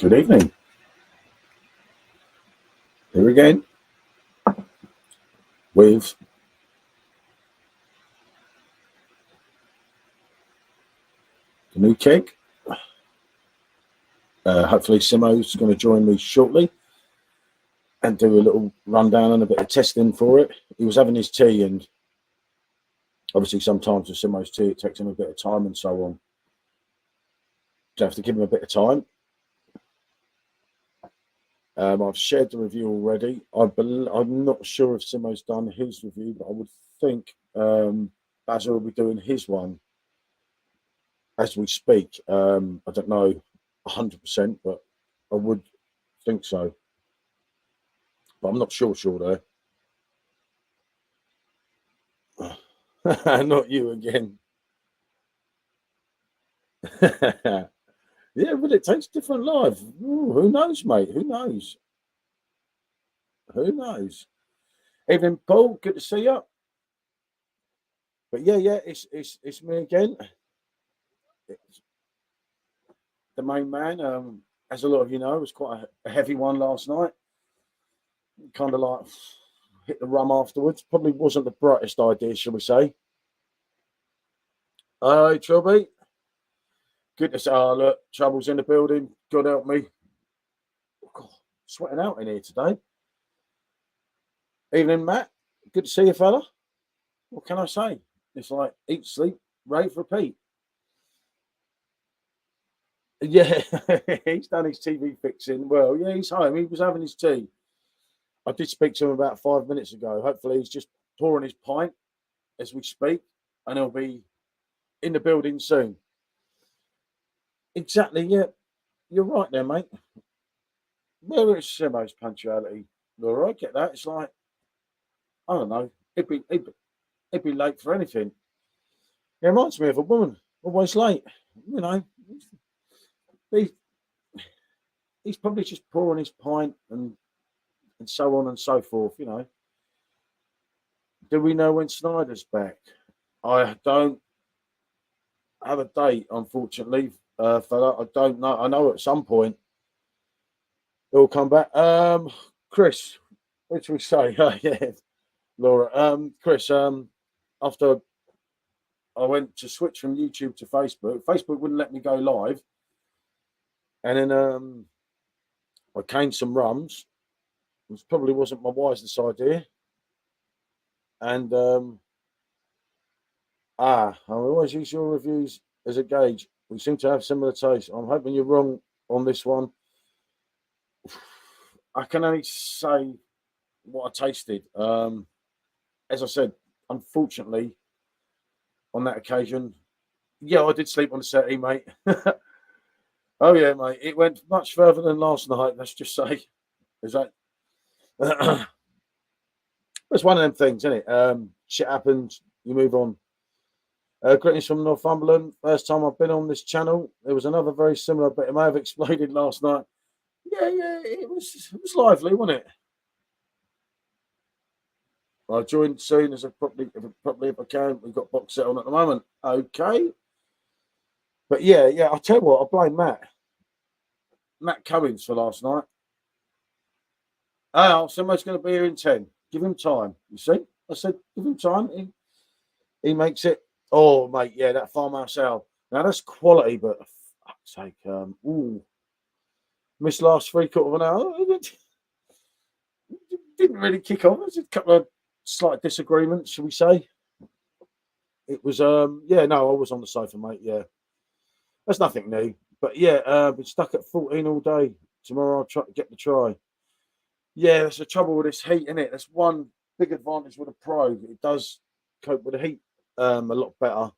Good evening. Here again with the new keg. Hopefully Simmo's going to join me shortly and do a little rundown and a bit of testing for it. He was having his tea, and obviously sometimes with Simmo's tea it takes him a bit of time and so on. So I have to give him a bit of time. I've shared the review already. I'm not sure if Simmo's done his review, but I would think Basil will be doing his one as we speak. I don't know 100%, but I would think so. But I'm not sure there. Not you again. Yeah, but it takes different life. Ooh, who knows, mate? Who knows? Who knows? Evening, Paul. Good to see you. But yeah, it's me again. It's the main man. As a lot of you know, it was quite a heavy one last night. Kind of like hit the rum afterwards. Probably wasn't the brightest idea, shall we say? Hi, Trilby. Good to see. Oh, look, Trouble's in the building. God help me. God, sweating out in here today. Evening, Matt. Good to see you, fella. What can I say? It's like eat, sleep, rave, repeat. Yeah, he's done his TV fixing. Well, yeah, he's home. He was having his tea. I did speak to him about 5 minutes ago. Hopefully, he's just pouring his pint as we speak, and he'll be in the building soon. Exactly, yeah. You're right there, mate. Where is Simmo's punctuality? Laura, I get that. It's like, I don't know. It'd be late for anything. It reminds me of a woman, always late. You know, he's probably just pouring his pint and so on and so forth, you know. Do we know when Snyder's back? I don't have a date, unfortunately, fella. I don't know. I know at some point he'll come back. Chris, what should we say? Yeah, Laura. Chris, after I went to switch from YouTube to Facebook, Facebook wouldn't let me go live. And then I caned some rums, which probably wasn't my wisest idea. And I always use your reviews as a gauge. We seem to have similar tastes. I'm hoping you're wrong on this one. I can only say what I tasted. As I said, unfortunately, on that occasion, yeah, I did sleep on the settee, mate. Oh yeah, mate. It went much further than last night. Let's just say, is that? It's one of them things, isn't it? Shit happens. You move on. Greetings from Northumberland. First time I've been on this channel. There was another very similar, but it may have exploded last night. Yeah, it was lively, wasn't it? I'll join soon as I properly if I can. We've got box set on at the moment. Okay. But yeah, I'll tell you what, I blame Matt Cummins for last night. Oh, somebody's going to be here in 10. Give him time. You see? I said, give him time. He makes it. Oh, mate, yeah, that farmhouse ale. Now, that's quality, but for fuck's sake, missed last 3/4 of an hour. Didn't really kick off. There's a couple of slight disagreements, shall we say. It was, yeah, no, I was on the sofa, mate, yeah. That's nothing new. But yeah, been stuck at 14 all day. Tomorrow I'll try to get the try. Yeah, that's the trouble with this heat, isn't it? That's one big advantage with a Pro. It does cope with the heat a lot better.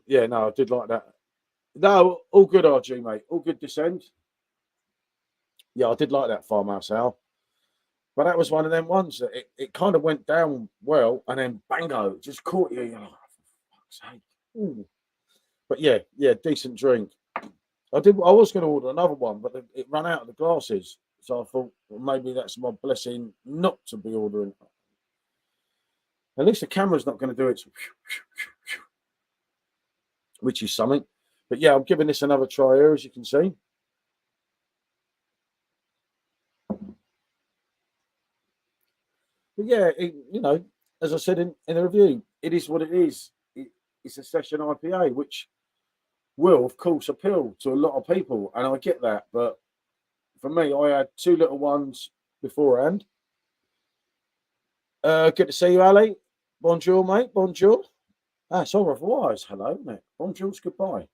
Yeah, no, I did like that. No, all good, RG, mate. All good this end. Yeah, I did like that farmhouse ale. But that was one of them ones that it kind of went down well, and then bango, just caught you. You're like, oh, for fuck's sake. Ooh. But yeah, decent drink. I was going to order another one, but it ran out of the glasses. So I thought, well, maybe that's my blessing not to be ordering. At least the camera's not going to do it, which is something. But yeah, I'm giving this another try here, as you can see. But yeah, you know, as I said in the review, it is what it is. It's a session IPA, which will, of course, appeal to a lot of people, and I get that. But for me, I had two little ones beforehand. Good to see you, Ali. Bonjour, mate. Bonjour. Ah, it's au revoir. Hello, mate. Bonjour's goodbye.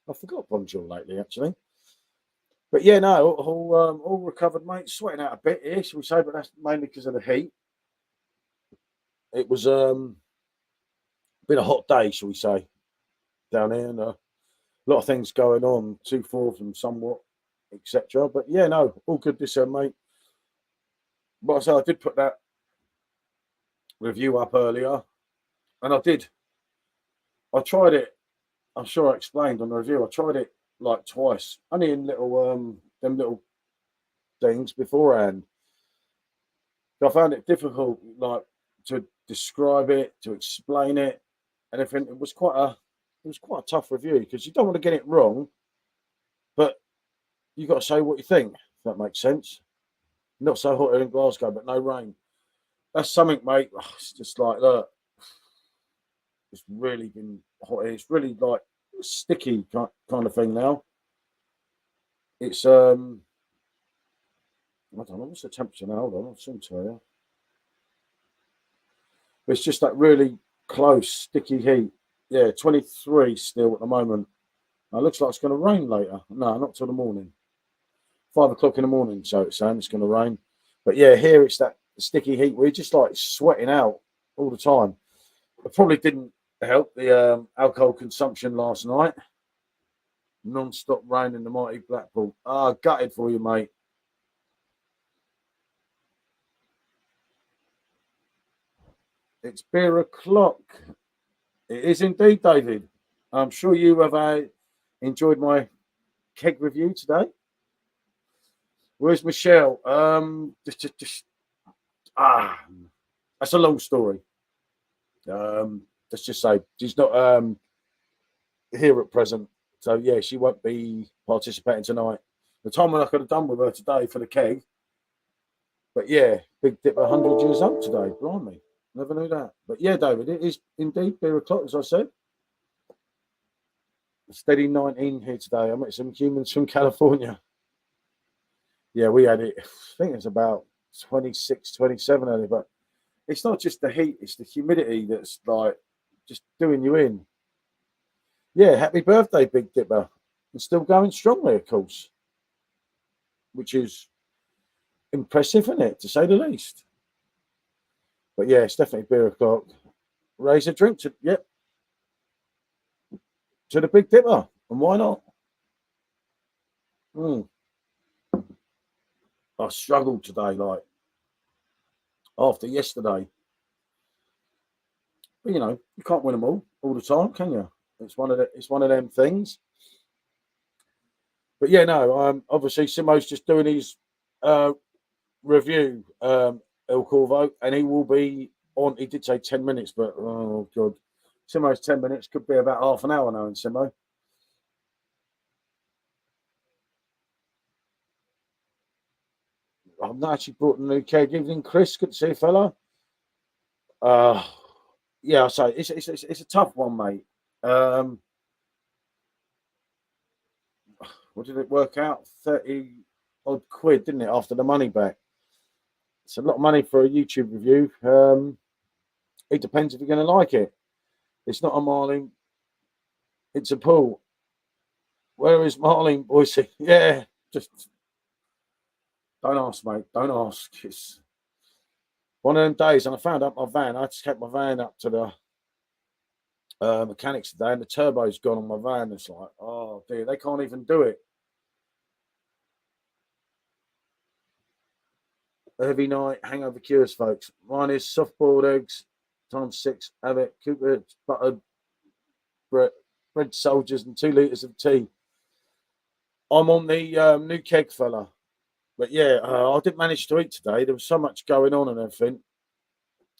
I forgot bonjour lately, actually. But yeah, no, all recovered, mate. Sweating out a bit here, shall we say? But that's mainly because of the heat. It was been a hot day, shall we say, down here, and a lot of things going on, 2/4 and somewhat, etc. But yeah, no, all good this end, mate. But I say I did put that review up earlier, and I did. I tried it. I'm sure I explained on the review. I tried it like twice, only in little them little things beforehand. I found it difficult, like to describe it, to explain it, and everything. It was quite a tough review because you don't want to get it wrong, but you got to say what you think. If that makes sense. Not so hot here in Glasgow, but no rain. That's something, mate. It's just like, look, it's really been hot here. It's really like sticky kind of thing now. It's I don't know what's the temperature now. Hold on, I'll soon tell you. It's just that really close, sticky heat. Yeah, 23 still at the moment. It looks like it's going to rain later. No, not till the morning. 5 o'clock in the morning, so it's saying it's going to rain. But yeah, here it's that sticky heat where you're just like sweating out all the time. It probably didn't help the alcohol consumption last night. Non-stop rain in the mighty Blackpool. Ah, gutted for you, mate. It's beer o'clock. It is indeed, David. I'm sure you have enjoyed my keg review today. Where's Michelle? That's a long story. Let's just say she's not here at present, so yeah, she won't be participating tonight. The time when I could have done with her today for the keg, but yeah, Big Dipper 100 years old today. Blimey, never knew that. But yeah, David, it is indeed beer o'clock, as I said. Steady 19 here today. I met some humans from California. Yeah, we had it. I think it's about 26, 27 early, but it's not just the heat, it's the humidity that's like just doing you in. Yeah, happy birthday, Big Dipper. And still going strongly, of course, which is impressive, isn't it, to say the least? But yeah, it's definitely beer o'clock. Raise a drink to, yep, to the Big Dipper. And why not? I struggled today, like after yesterday. But you know, you can't win them all the time, can you? It's one of them things. But yeah, no. Obviously, Simmo's just doing his review, El Corvo, and he will be on. He did say 10 minutes, but oh god, Simmo's 10 minutes could be about half an hour now in Simmo. I've not actually brought a new keg. Evening, Chris. Good to see you, fella. Yeah, I say it's a tough one, mate. What did it work out? 30 odd quid, didn't it? After the money back, it's a lot of money for a YouTube review. It depends if you're going to like it. It's not a Marlin. It's a Paul. Where is Marlin, Boise? Yeah, just don't ask, mate. Don't ask. It's one of them days, and I found out my van. I had to take my van up to the mechanics today, and the turbo's gone on my van. It's like, oh dear, they can't even do it. A heavy night, hangover cures, folks. Mine is soft boiled eggs times 6. Have it, Cooper, buttered bread soldiers, and 2 litres of tea. I'm on the new keg, fella. But yeah, I didn't manage to eat today. There was so much going on and everything.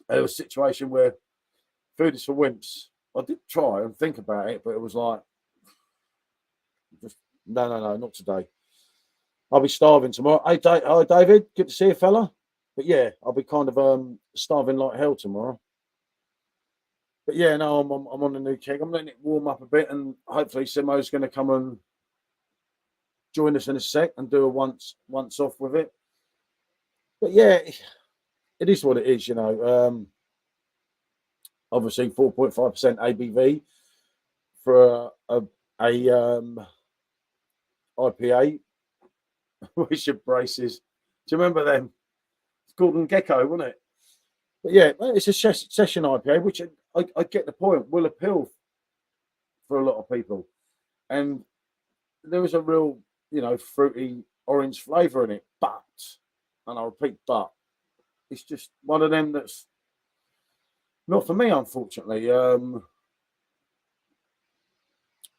There was a situation where food is for wimps. I did try and think about it, but it was like, No, not today. I'll be starving tomorrow. Hey, hi, David. Good to see you, fella. But yeah, I'll be kind of starving like hell tomorrow. But yeah, no, I'm on the new keg. I'm letting it warm up a bit, and hopefully Simmo's going to come and join us in a sec and do a once off with it. But yeah, it is what it is, you know. Obviously, 4.5% ABV for a IPA, which braces. Do you remember them? It's Golden Gecko, wasn't it? But yeah, it's a session IPA, which I get the point, will appeal for a lot of people. And there was a real, you know, fruity orange flavour in it. But, and I'll repeat, but, it's just one of them that's not for me, unfortunately. I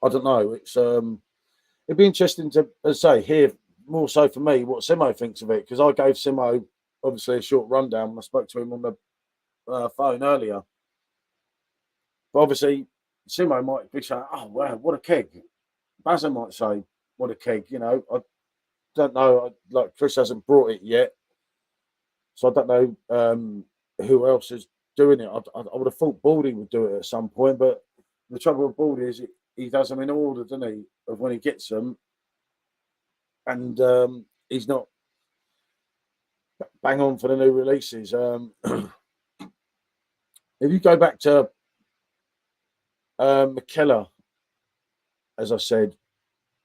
don't know. It'd be interesting to, as I say, hear more so for me what Simmo thinks of it, because I gave Simmo obviously a short rundown when I spoke to him on the phone earlier. But obviously, Simmo might be saying, "Oh wow, what a keg." Bazza might say, "What a keg." You know, I don't know. Like Chris hasn't brought it yet, so I don't know who else is doing it. I would have thought Baldy would do it at some point, but the trouble with Baldy is he does them in order, doesn't he, of when he gets them, and he's not bang on for the new releases. If you go back to McKellar, as I said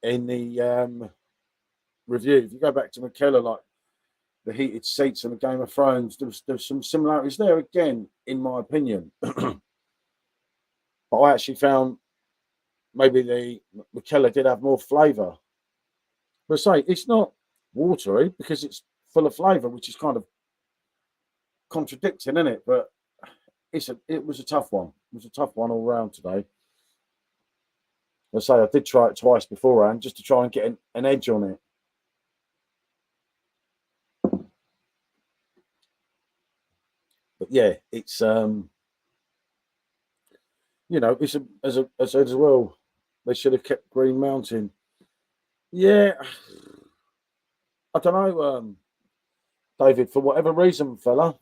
in the review, if you go back to McKellar, like the heated seats and the Game of Thrones, there's some similarities there again, in my opinion. But I actually found maybe the McKellar did have more flavour. But say it's not watery because it's full of flavour, which is kind of contradicting, isn't it? But it was a tough one. It was a tough one all round today. I say I did try it twice beforehand just to try and get an edge on it. But yeah, it's you know, it's as I said as well, they should have kept Green Mountain. Yeah, I don't know, David, for whatever reason, fella,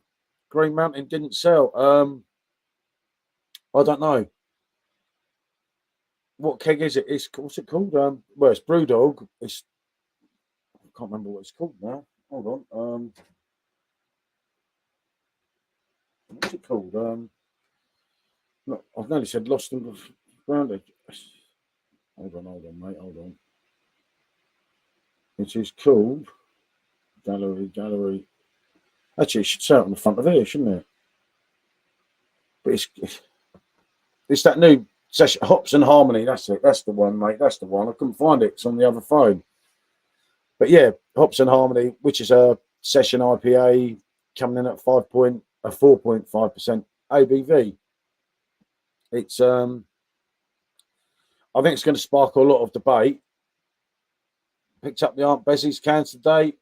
Green Mountain didn't sell. I don't know. What keg is it? What's it called? Well, it's Brewdog. I can't remember what it's called now. Hold on. What's it called? Look, I've nearly said lost and grounded. Hold on, mate. Hold on. It is called Gallery. Actually, it should say it on the front of here, shouldn't it? But it's that new session, Hops and Harmony. That's it. That's the one, mate. That's the one. I couldn't find it. It's on the other phone. But yeah, Hops and Harmony, which is a session IPA coming in at 4.5% ABV. It's I think it's going to spark a lot of debate. Picked up the Aunt Bessie's cans today.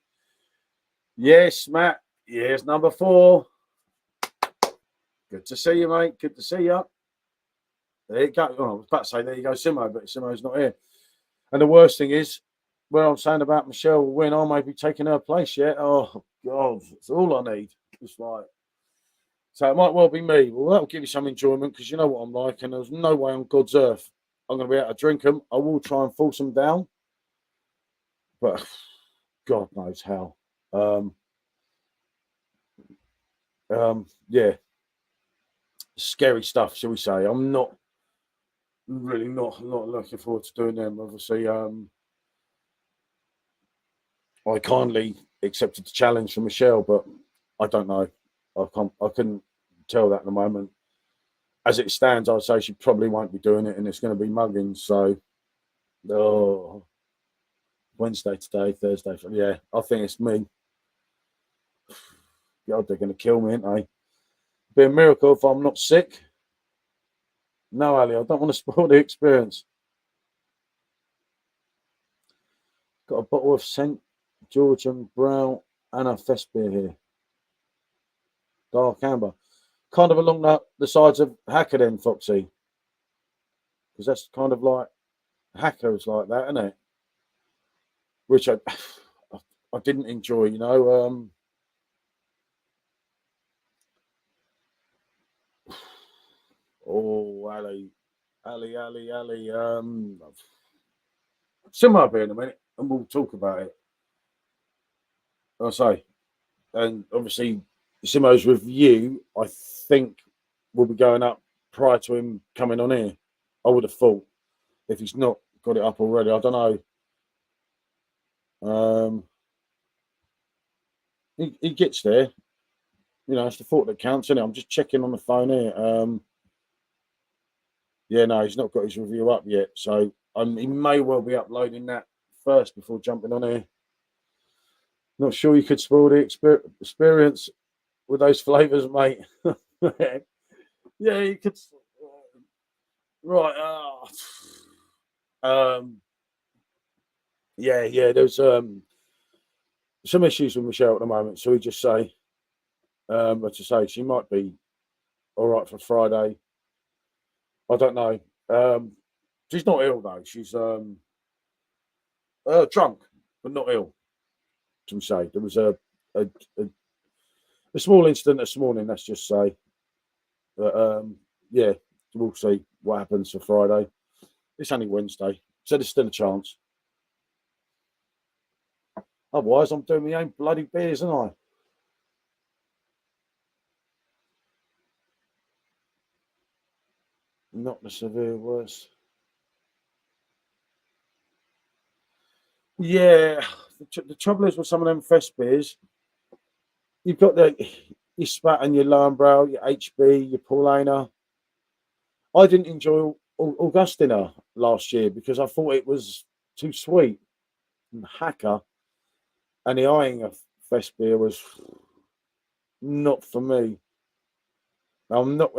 Yes, Matt. Yes, number 4. Good to see you, mate. Good to see you. There you go. Oh, I was about to say, there you go, Simmo, but Simmo's not here. And the worst thing is, where I'm saying about Michelle will win, I may be taking her place yet. Oh, God, it's all I need. It's like, so it might well be me. Well, that'll give you some enjoyment because you know what I'm like, and there's no way on God's earth I'm going to be able to drink them. I will try and force them down, but God knows how. Yeah, scary stuff, shall we say? I'm not looking forward to doing them. Obviously, I kindly accepted the challenge from Michelle, but I don't know. I couldn't tell that at the moment. As it stands, I'd say she probably won't be doing it, and it's going to be mugging. So, Wednesday today, Thursday. Yeah, I think it's me. God, they're going to kill me, ain't they? Be a miracle if I'm not sick. No, Ali, I don't want to spoil the experience. Got a bottle of St. George and Brown and a Fest beer here. Dark amber. Kind of along the sides of Hacker then, Foxy. Because that's kind of like Hacker is like that, isn't it? which I didn't enjoy, you know. Oh, Ali. Simmo up here in a minute, and we'll talk about it. I say, and obviously, Simmo's review, I think, will be going up prior to him coming on here. I would have thought, if he's not got it up already, I don't know. He gets there. You know, it's the thought that counts, isn't it? I'm just checking on the phone here. Yeah, no, he's not got his review up yet, so he may well be uploading that first before jumping on here. Not sure you could spoil the experience with those flavours, mate. Yeah, you could. Right. Yeah. There's some issues with Michelle at the moment, so we just say, but to say she might be all right for Friday. I don't know. She's not ill though. She's drunk, but not ill. To say there was a, a small incident this morning. Let's just say, but yeah, we'll see what happens for Friday. It's only Wednesday, so there's still a chance. Otherwise, I'm doing my own bloody beers, aren't I? Not the severe worst. Yeah, the trouble is with some of them fest beers, you've got your Spat and your Lambrow, your HB, your Paulana. I didn't enjoy Augustina last year because I thought it was too sweet. And Hacker and the Eyinger fest beer was not for me. I'm not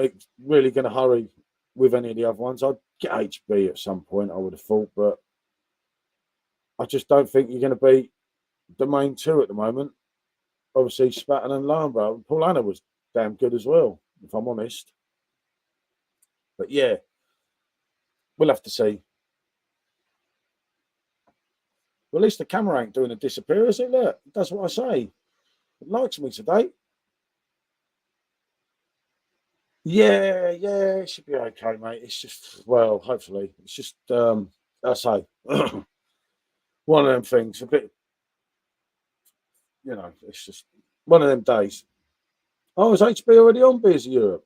really going to hurry with any of the other ones. I'd get HB at some point, I would have thought, but I just don't think you're going to beat the main two at the moment. Obviously, Spatten and Lambrow. Paulana was damn good as well, if I'm honest. But yeah, we'll have to see. Well, at least the camera ain't doing a disappear, is it? Look, that's what I say. It likes me today. Yeah, it should be okay, mate. It's just, well, hopefully. It's just, I say, one of them things, a bit, it's just one of them days. Oh, is HB already on Beers of Europe?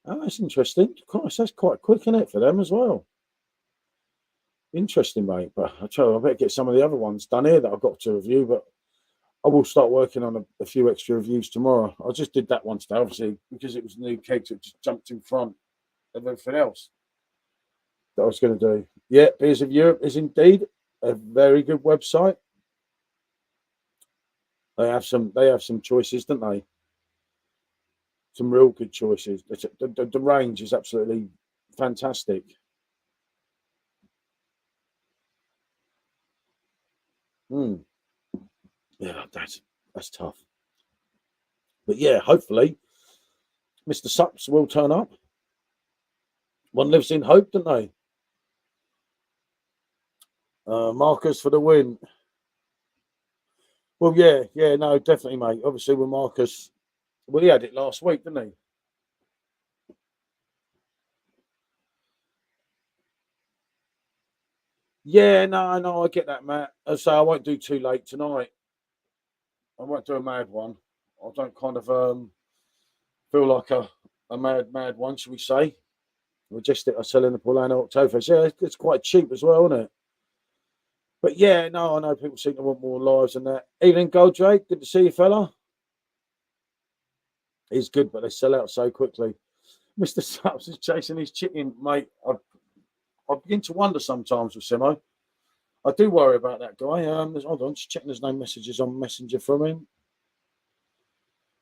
Oh, that's interesting. Christ, that's quite quick, isn't it, for them as well? Interesting, mate. But I tell you, I better get some of the other ones done here that I've got to review. But I will start working on a few extra reviews tomorrow. I just did that one today, obviously, because it was a new keg, so it just jumped in front of everything else that I was going to do. Yeah, Beers of Europe is indeed a very good website. They have some choices, don't they? Some real good choices. The range is absolutely fantastic. Mm. Yeah, that's tough. But yeah, hopefully, Mr. Sups will turn up. One lives in hope, don't they? Marcus for the win. Well, yeah, no, definitely, mate. Obviously, with Marcus, well, he had it last week, didn't he? Yeah, no, I get that, Matt. So I won't do too late tonight. I won't do a mad one. I don't kind of feel like a mad one, should we say? Majestic are selling the Paulana October. Yeah, it's quite cheap as well, isn't it? But yeah, no, I know people seem to want more lives than that. Evening, Goldrake. Good to see you, fella. He's good, but they sell out so quickly. Mr. Sups is chasing his chicken, mate. I begin to wonder sometimes with Simmo. I do worry about that guy. Hold on, just checking there's no messages on Messenger from him.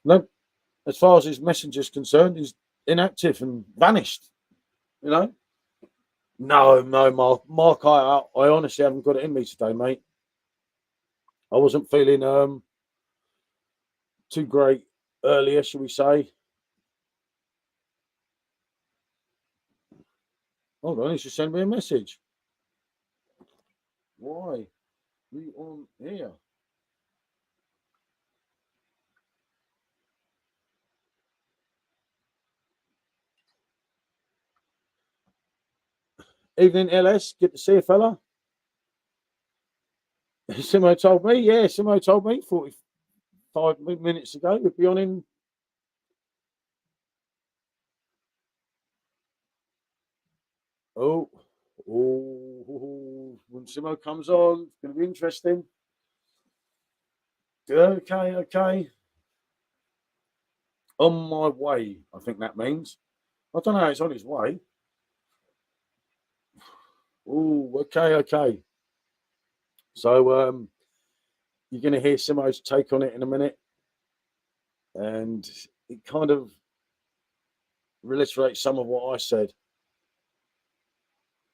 No, as far as his Messenger's concerned, he's inactive and vanished. You know? No, Mark. I honestly haven't got it in me today, mate. I wasn't feeling too great earlier, shall we say? Hold on, he's just sent me a message. Why? We on here. Evening, LS. Good to see you, fella. Simmo told me. Yeah, Simmo told me 45 minutes ago. We'd be on in. Oh, when Simmo comes on, it's going to be interesting. Okay. On my way, I think that means. I don't know. It's on his way. Oh, okay. So, you're going to hear Simmo's take on it in a minute, and it kind of reiterates some of what I said.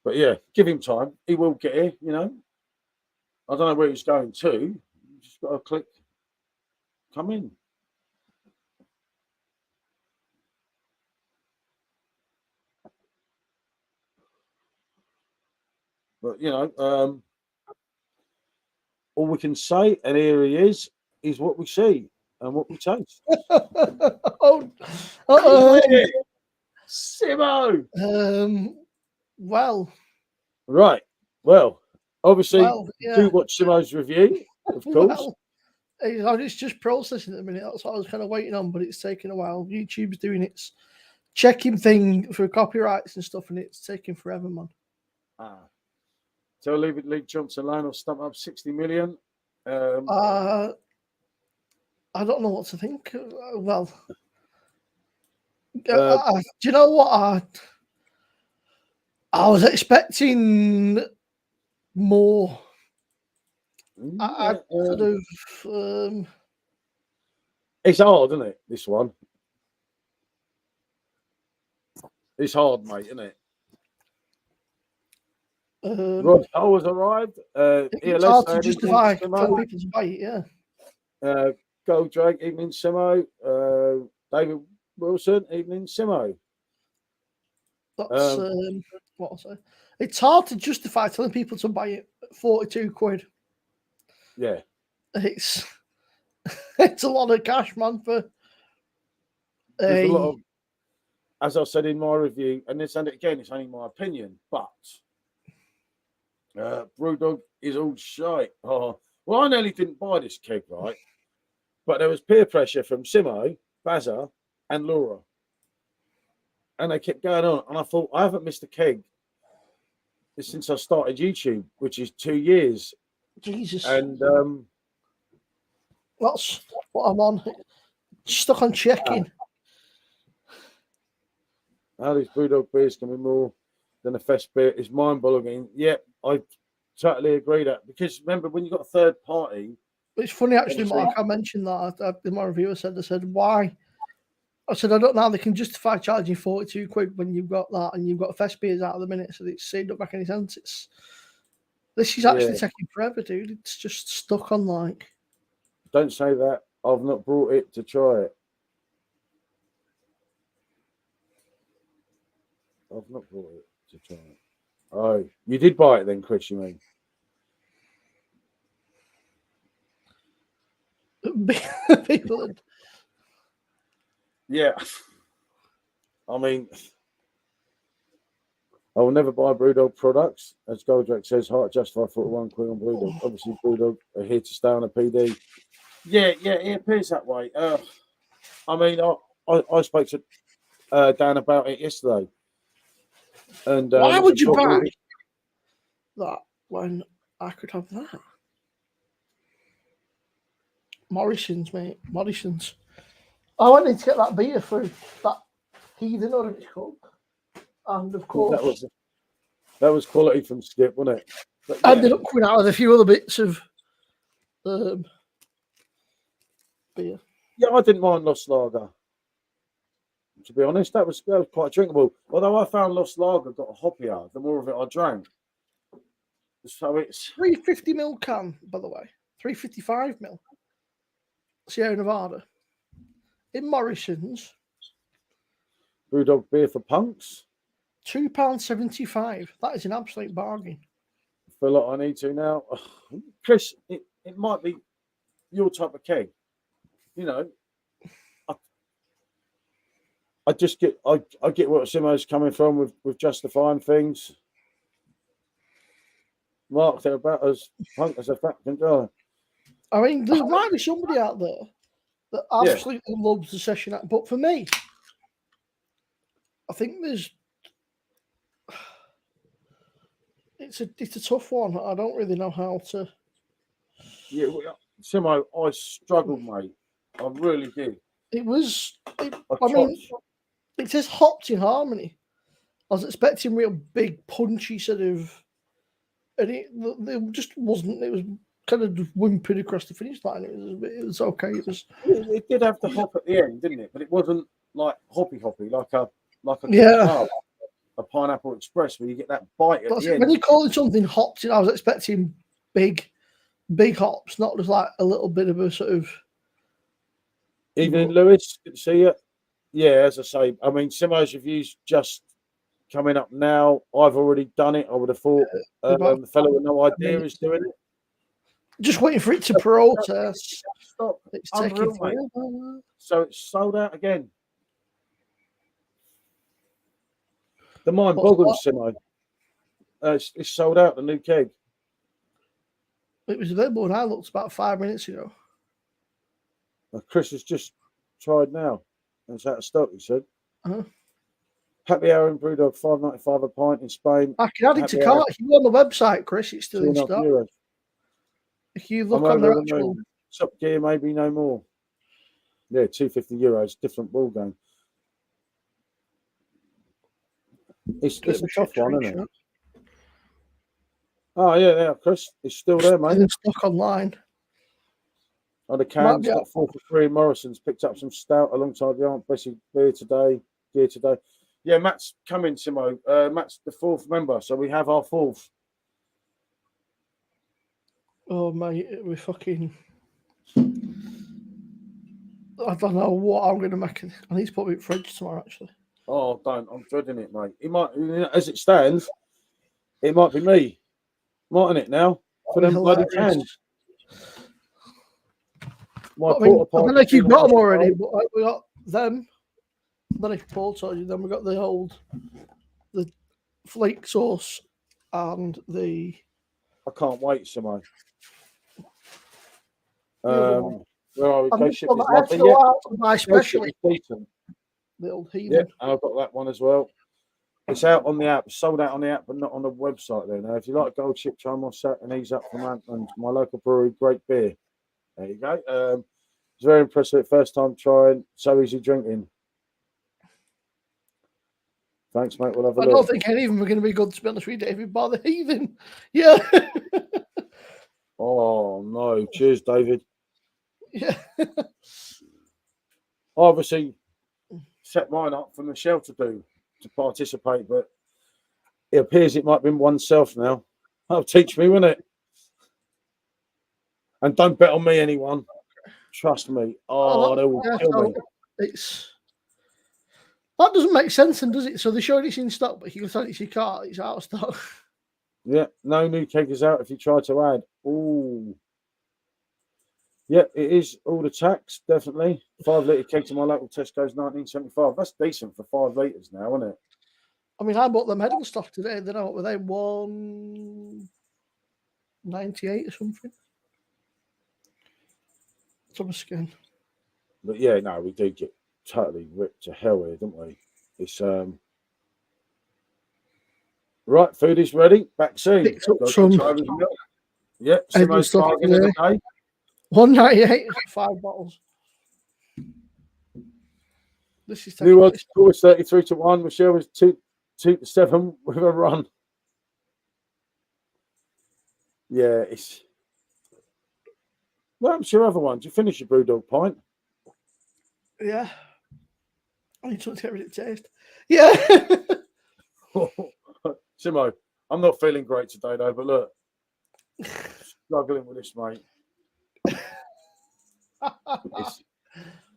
But yeah, give him time. He will get here. I don't know where he's going to. You just got to click, come in. But all we can say, and here he is what we see and what we taste. Simmo. Well. Right. Well, obviously, do watch Simmo's review, of course. It's just processing at the minute. That's what I was kind of waiting on, but it's taking a while. YouTube's doing its checking thing for copyrights and stuff, and it's taking forever, man. So leave it, League Johnson line or stump up 60 million. I don't know what to think. Well, do you know what? I was expecting more. I sort of. It's hard, isn't it? This one. It's hard, mate, isn't it? Rod Cole has arrived. It's hard to justify for people to buy it, yeah. Gold Drake, evening Simmo. David Wilson, evening Simmo. That's what I'll say. It's hard to justify telling people to buy it at 42 quid. Yeah. It's a lot of cash, man, for There's a lot of, as I said in my review, and it's only my opinion, but Brewdog is all shite. Oh, well, I nearly didn't buy this keg, right? But there was peer pressure from Simmo, Bazza, and Laura. And they kept going on. And I thought, I haven't missed a keg since I started YouTube, which is 2 years. Jesus. And that's what I'm on. Stuck on checking. How these Brewdog beers can be more than a fest beer is mind-boggling. Yeah, I totally agree that. Because remember, when you got a third party... It's funny, actually, Mark, I mentioned that. My reviewer said, why? I said, I don't know how they can justify charging 42 quid when you've got that and you've got fest beers out of the minute, so it don't make any sense. This is actually taking forever, dude. It's just stuck on, like... Don't say that. I've not brought it to try it. I've not brought it to try it. Oh, you did buy it then, Chris, you mean? People... Yeah. I mean, I will never buy Brewdog products. As Goldrake says, heart justify 41 quid on Brewdog. Obviously, Brewdog are here to stay on a PD. Yeah, it appears that way. I mean, I spoke to Dan about it yesterday. And why would you buy that when I could have that? Morrison's, mate. Morrison's. I wanted to get that beer through that heathen or it's called. And of course, that was quality from Skip, wasn't it? But, yeah. I ended up coming out with a few other bits of beer. Yeah, I didn't mind Lost Lager. To be honest, that was quite drinkable. Although I found Lost Lager got a hoppier, the more of it I drank. So it's 350ml can, by the way. 355ml. Sierra Nevada. In Morrison's. Brewdog beer for punks. £2.75. That is an absolute bargain. feel like I need to now. Chris, it might be your type of keg. You know, I just get I get what Simmo's coming from with justifying things. Mark, they're about as punk as a fat can go. I mean, there might be somebody out there that absolutely loves the session act, but for me, I think it's a tough one. I don't really know how to. Yeah, Simmo, I struggled, mate. I really did. I mean, it says hopped in harmony. I was expecting real big, punchy sort of, and it just wasn't. It was kind of just wimping across the finish line. It was okay. It did have the hop at the end, didn't it? But it wasn't like hoppy, like a yeah. A Pineapple Express where you get that bite at the end. When you call it something hopped, I was expecting big hops, not just like a little bit of a sort of. Evening, Lewis. Good to see you. Yeah, as I say, I mean, Simmo's review's just coming up now. I've already done it. I would have thought the fellow with no idea is doing it. Just waiting for it to protest. Stop. It's taking forever. So it's sold out again. The mind boggles, Simmo. It's sold out, the new keg. It was available when I looked about 5 minutes ago. Chris has just tried now. It's out of stock, he said. Happy hour in Brewdog, $5.95 a pint in Spain. I can add it to cart. If you go on the website, Chris, it's still in stock. Euros. If you look on their actual Top gear, maybe no more. Yeah, €250, different ball game. It's a tough one, isn't it? Oh yeah, Chris, it's still there, mate. In stock online. Oh, the cans got 4 for 3. Morrison's picked up some stout alongside the Aunt Bessie gear today. Yeah, Matt's coming, Simmo. Matt's the 4th member, so we have our 4th. Oh mate, we fucking. I don't know what I'm going to make. I need to put it in the fridge tomorrow, actually. Oh, don't! I'm dreading it, mate. It might, as it stands, it might be me, mightn't it now? For them bloody cans. I don't know if you've got them already, but we got them. I don't know if Paul told you. Then we got the flake sauce and the. I can't wait, Simmo. Where are we? Ghost Ship is lovely. My special. Decent. The old heathen. Yeah, I've got that one as well. It's out on the app, sold out on the app, but not on the website there. Now, if you like Gold Ship, try my set and ease up from Antland, my local brewery, great beer. There you go. It's very impressive. First time trying, so easy drinking. Thanks, mate. We'll have a look. I don't think any of them are going to be good, to be honest with you, David, by the heathen. Yeah. Oh, no. Cheers, David. Yeah. Obviously, set mine up for Michelle to participate, but it appears it might be oneself now. That'll teach me, won't it? And don't bet on me, anyone. Trust me. Oh, they will kill me. That doesn't make sense, then, does it? So they showed it's in stock, but if you go tell it's your cart, it's out of stock. Yeah, no new keg is out if you try to add. Ooh. Yeah, it is all the tax, definitely. 5 litre keg to my local Tesco's, 1975. That's decent for 5 litres now, isn't it? I mean, I bought them Hedel stuff today. They know what were they? 198 or something. Summer skin. But yeah, no, we do get totally ripped to hell here, don't we? It's right, food is ready. Back soon. Yeah, Simmo's bargain of the day. 198, 5 bottles. This is new odds, 33-1. Michelle was 2-7 with a run. Yeah, it's. Well, I'm sure other ones. You finish your Brewdog pint. Yeah. I need to get rid of taste. Yeah. Simmo, I'm not feeling great today, though, but look, struggling with this, mate. I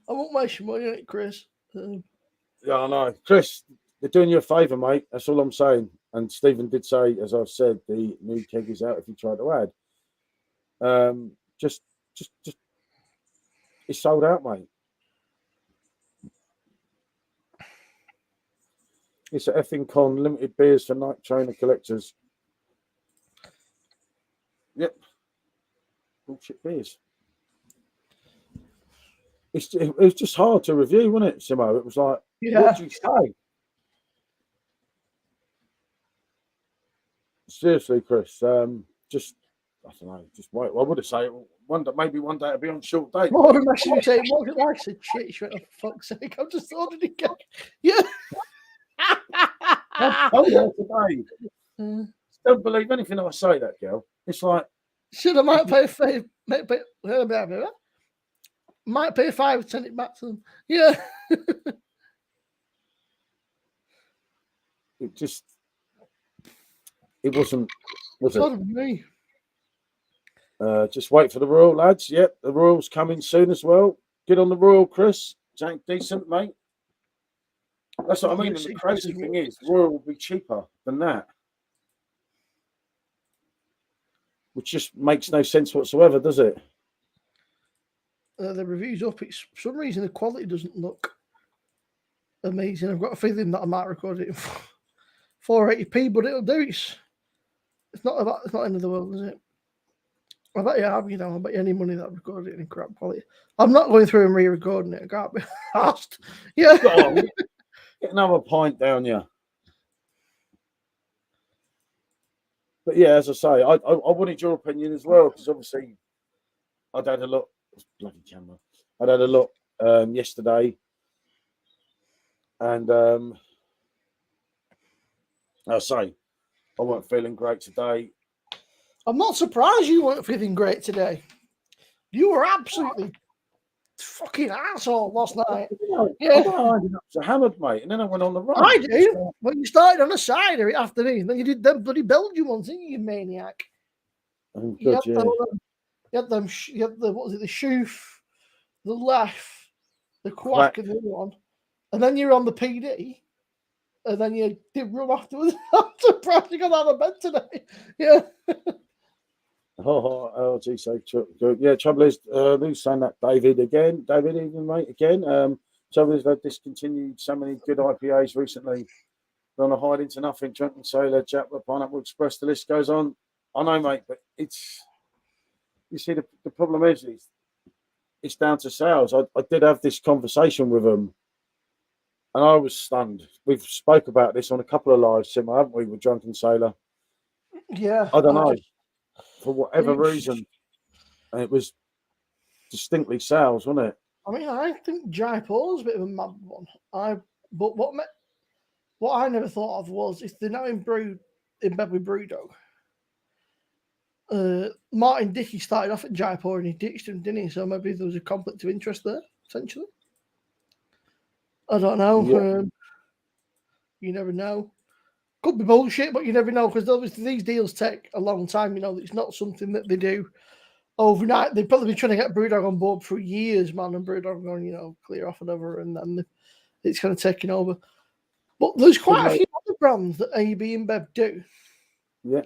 won't waste your money on it, Chris. Yeah, I know. Chris, they're doing you a favour, mate. That's all I'm saying. And Stephen did say, as I've said, the new keg is out if you try to add. Just it's sold out, mate. It's an effing con, limited beers for night trainer collectors. Yep. Bullshit beers. It was just hard to review, wasn't it, Simmo? It was like, what do you say? Seriously, Chris, just, I don't know, just wait. I would have said maybe one day it'll be on short date. What would you say? What did I say? Shit, she went, oh, for fuck's sake, I've just ordered it again. Yeah. I told her today. Don't believe anything I say, that girl. It's like, should I might pay $5, send it back to them. Yeah. it wasn't, was it? Me. Just wait for the Royal, lads. Yep, the Royal's coming soon as well. Get on the Royal, Chris. It ain't decent, mate. That's what I mean. And the crazy thing is, Royal will be cheaper than that. Which just makes no sense whatsoever, does it? The review's up. It's for some reason the quality doesn't look amazing. I've got a feeling that I might record it in 480p, but it'll do. It's not the end of the world, is it? I bet you have, you know. I bet you any money that I've recorded it in crap quality. I'm not going through and re-recording it. I can't be asked. Yeah. Get another pint down here. But yeah, as I say, I wanted your opinion as well, because obviously I'd had a look. Bloody camera. I'd had a look yesterday, and I say I weren't feeling great today. I'm not surprised you weren't feeling great today. You were absolutely fucking asshole last night. Yeah, I ended up so hammered, mate, and then I went on the run. I do. When you started on the side every afternoon, then you did them bloody Belgian ones, didn't you, maniac? Oh, God, you had the what was it, the shoof, the laugh, the quack, and the other one, and then you're on the PD, and then you did rum afterwards. I'm surprised you got out of bed today. Yeah. Oh, gee, so good. Yeah, trouble is, who's saying that? David, even, mate, again. Trouble is, they've discontinued so many good IPAs recently. They're on a hide into nothing, Drunken Sailor, Japla, Pineapple Express, the list goes on. I know, mate, but it's, you see, the problem is it's down to sales. I did have this conversation with them, and I was stunned. We've spoke about this on a couple of lives, Simmo, haven't we, with Drunken Sailor? Yeah. I don't know. For whatever reason, and it was distinctly sales, wasn't it? I mean, I think Jaipur's a bit of a mad one. But what I never thought of was if they're now in bed with Brewdog. Martin Dickey started off at Jaipur and he ditched him, didn't he? So maybe there was a conflict of interest there, essentially. I don't know. Yeah. You never know. Could be bullshit, but you never know, because obviously these deals take a long time. You know, it's not something that they do overnight. They've probably been trying to get Brewdog on board for years, man, and Brewdog going, you know, clear off and over, and then it's kind of taking over. But there's quite a few other brands that AB InBev do. Yeah.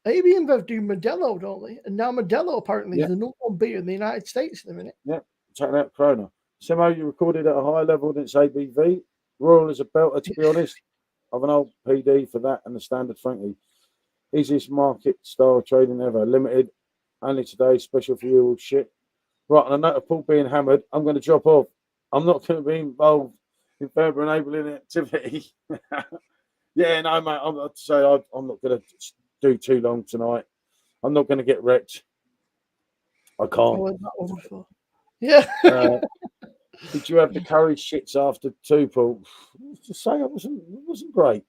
AB InBev do Modelo, don't they? And now Modelo apparently is the number one beer in the United States in a minute. Yeah, checking out Corona. Simmo, you recorded at a higher level than its ABV. Royal is a belter, to be honest. I've an old PD for that and the standard, frankly. Easiest market style trading ever. Limited. Only today. Special for you all shit. Right, on a note of Paul being hammered, I'm going to drop off. I'm not going to be involved in further enabling activity. Yeah, no, mate. I'm not going to do too long tonight. I'm not going to get wrecked. I can't. Yeah. Did you have the curry shits after 2, Paul? Just say it wasn't great.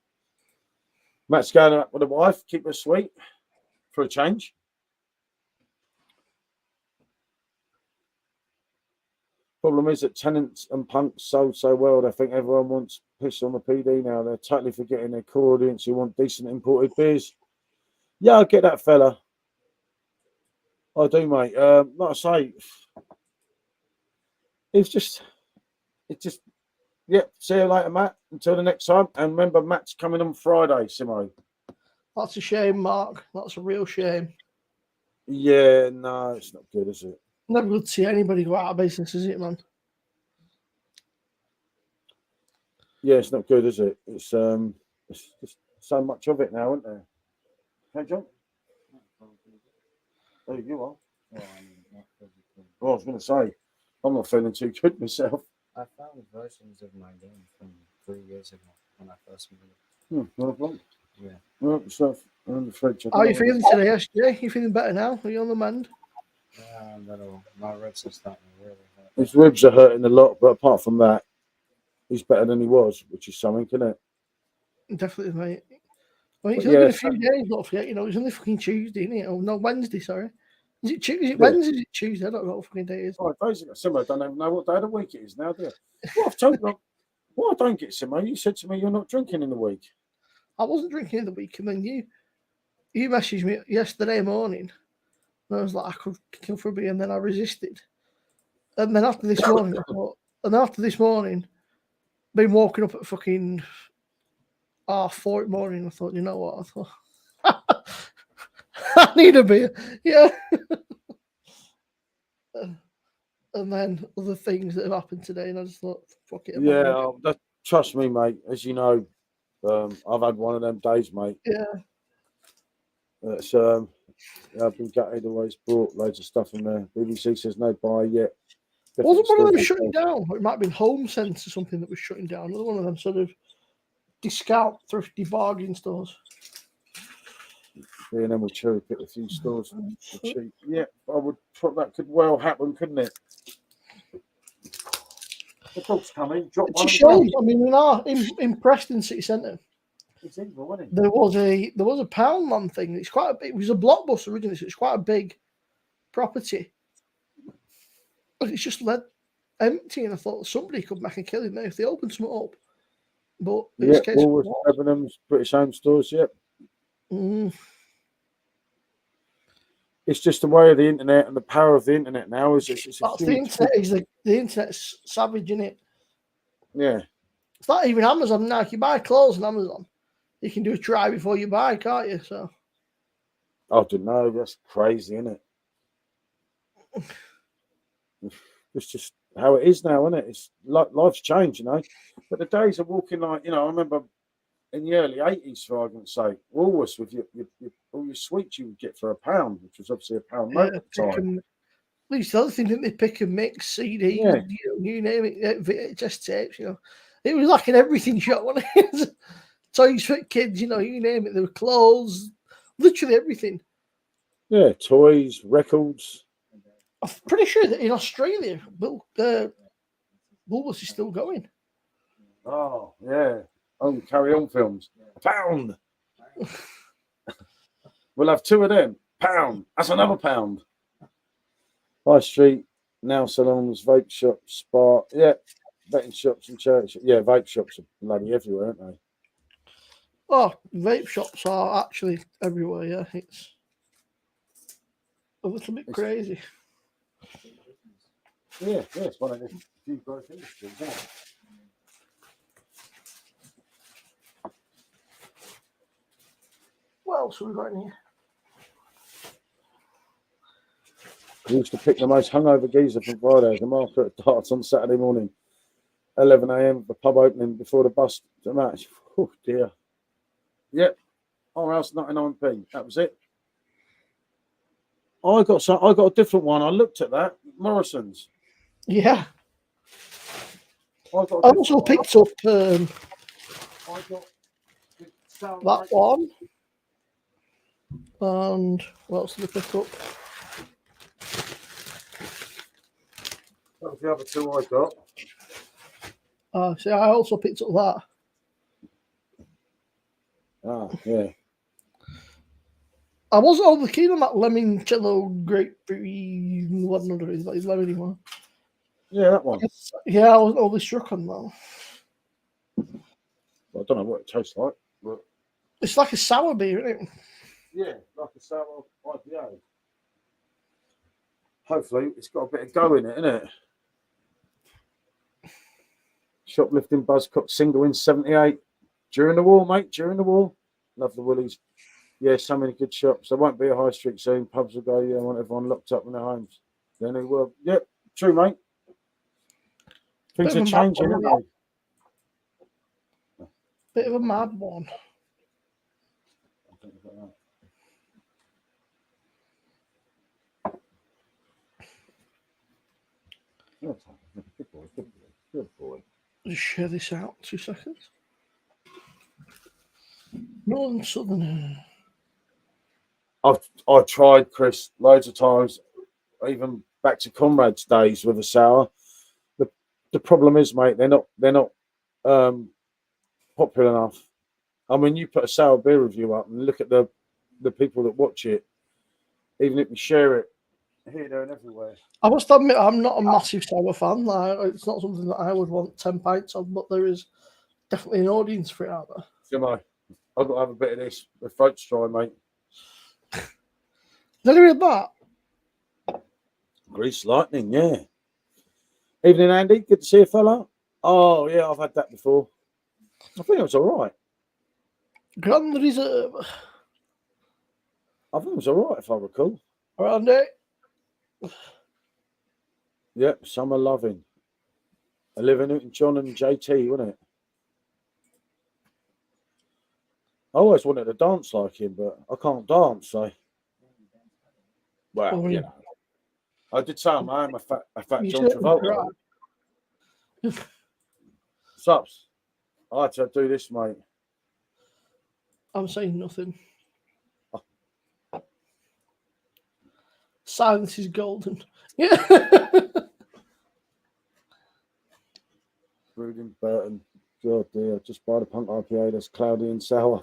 Matt's going out with the wife, keep her sweet for a change. Problem is that Tenants and Punks sold so well, I think everyone wants piss on the PD now. They're totally forgetting their core audience who want decent imported beers. Yeah, I get that, fella. I do, mate. Like I say, it's just, you Yeah, see you later, Matt. Until the next time. And remember, Matt's coming on Friday, Simmo. That's a shame, Mark. That's a real shame. Yeah, no, it's not good, is it? Never good to see anybody go out of business, is it, man? Yeah, it's not good, is it? It's just so much of it now, isn't there? Hey, John. There you are. Well, I was going to say, I'm not feeling too good myself. I found versions of my game from 3 years ago when I first made it. No problem. Yeah. Well, stuff on the fridge. How are you feeling today, SJ? You feeling better now? Are you on the mend? Yeah, I'm better. My ribs are starting to really hurt. His ribs are hurting a lot, but apart from that, he's better than he was, which is something, isn't it? Definitely, mate. Well, it's But only yeah, been a few days, don't forget. You know, it's only fucking Tuesday, isn't it? Oh, no, Wednesday, sorry. Is it Tuesday? Is it Yeah. Wednesday? Is it Tuesday? I don't know what fucking day it is. 5 days ago. Simmo, I don't even know what day of the week it is now, do you? What I've told you, what I don't get, Simmo, you said to me you're not drinking in the week. I wasn't drinking in the week, and then you messaged me yesterday morning, and I was like, I could kill for a beer, and then I resisted. And then after this morning, I thought, been walking up at fucking 4:30 in the morning, I thought, you know what? I thought, I need a beer. Yeah. And then other things that have happened today, and I just thought, fuck it. Yeah, trust me, mate. As you know, I've had one of them days, mate. Yeah. It's I've been gutted. Always brought loads of stuff in there. BBC says no buy yet. Wasn't one of them shutting down? Or it might have been Home Sense or something that was shutting down. Another one of them sort of discount, thrifty bargain stores. Yeah, and then we'll cherry pick a few stores for cheap. Yeah, I would. That could well happen, couldn't it? The dog's coming. Drop It's one. a shame. I mean, in Preston City Centre, it's evil, wasn't it? there was a Poundland thing. It was a Blockbuster originally, so it's quite a big property. But it's just empty, and I thought somebody could make a killing there if they opened something up. But Yeah, Woolworths, Debenhams, British Home Stores. Yep. It's just the way of the internet and the power of the internet now. It's the internet is the internet's savage, isn't it? Yeah. It's not even Amazon now. If you buy clothes on Amazon, you can do a try before you buy, can't you? So I don't know. That's crazy, isn't it? It's just how it is now, isn't it? It's like life's changed, you know. But the days of walking like, you know, I remember in the early 80s, for argument's sake, Woolworths with all your sweets you would get for £1, which was obviously £1 note at the time. At least the other thing, didn't they pick and mix CDs, you name it, VHS tapes, you know. It was like an everything shop, wasn't it? Toys for kids, you know, you name it. There were clothes, literally everything. Yeah, toys, records. I'm pretty sure that in Australia, Woolworths is still going. Oh, yeah. Oh, Carry On films. £1. We'll have 2 of them. £1. That's another £1. High Street, nail salons, vape shops, spa. Yeah, betting shops and church. Yeah, vape shops are bloody everywhere, aren't they? Oh, vape shops are actually everywhere, yeah. It's a little bit crazy. Yeah, it's one of the few growth industries, isn't it? What else have we got in here? We used to pick the most hungover geezer from Fridays, the marker at darts on Saturday morning, 11 a.m. The pub opening before the bus to match. Oh dear. Yep. Or else 99p. That was it. I got a different one. I looked at that. Morrison's. Yeah. I also picked up that one. And what else did I pick up? That was the other 2 I got. See, I also picked up that. Ah, yeah. I wasn't overly keen on that limoncello grapefruit, whatever it is, that is lemony one. Yeah, that one. Yeah, I wasn't overly struck on that. Well, I don't know what it tastes like, but it's like a sour beer, isn't it? Yeah, like a sour IPA. Hopefully, it's got a bit of go in it, isn't it? Shoplifting Buzzcock single in 78. During the war, mate. During the war. Love the Woolies. Yeah, so many good shops. There won't be a high street soon. Pubs will go, yeah, I want everyone locked up in their homes. Then they will. Yep, true, mate. Things are changing, aren't they? Bit of a mad one. Good boy, good boy, good boy. Just share this out. 2 seconds. Northern Southern. I've tried, Chris, loads of times, even back to Comrades days with a sour. The problem is, mate, they're not popular enough. I mean, you put a sour beer review up and look at the people that watch it, even if you share it here, there, and everywhere. I must admit, I'm not a massive sour fan. Like, it's not something that I would want 10 pints of, but there is definitely an audience for it out there. Simmo, I've got to have a bit of this. The throat's dry, mate. Did you read that? Grease lightning, yeah. Evening, Andy. Good to see you, fella. Oh, yeah, I've had that before. I think it was all right. Grand Reserve. I think it was all right, if I recall. Around it. Yep, Summer Loving. Olivia Newton-John and JT, wasn't it? I always wanted to dance like him, but I can't dance, so. Well, you know. I did say I am a fat John Travolta. Sups. I had to do this, mate. I'm saying nothing. Silence is golden. Yeah. Brooding Burton. God dear, just buy the punk IPA that's cloudy and sour.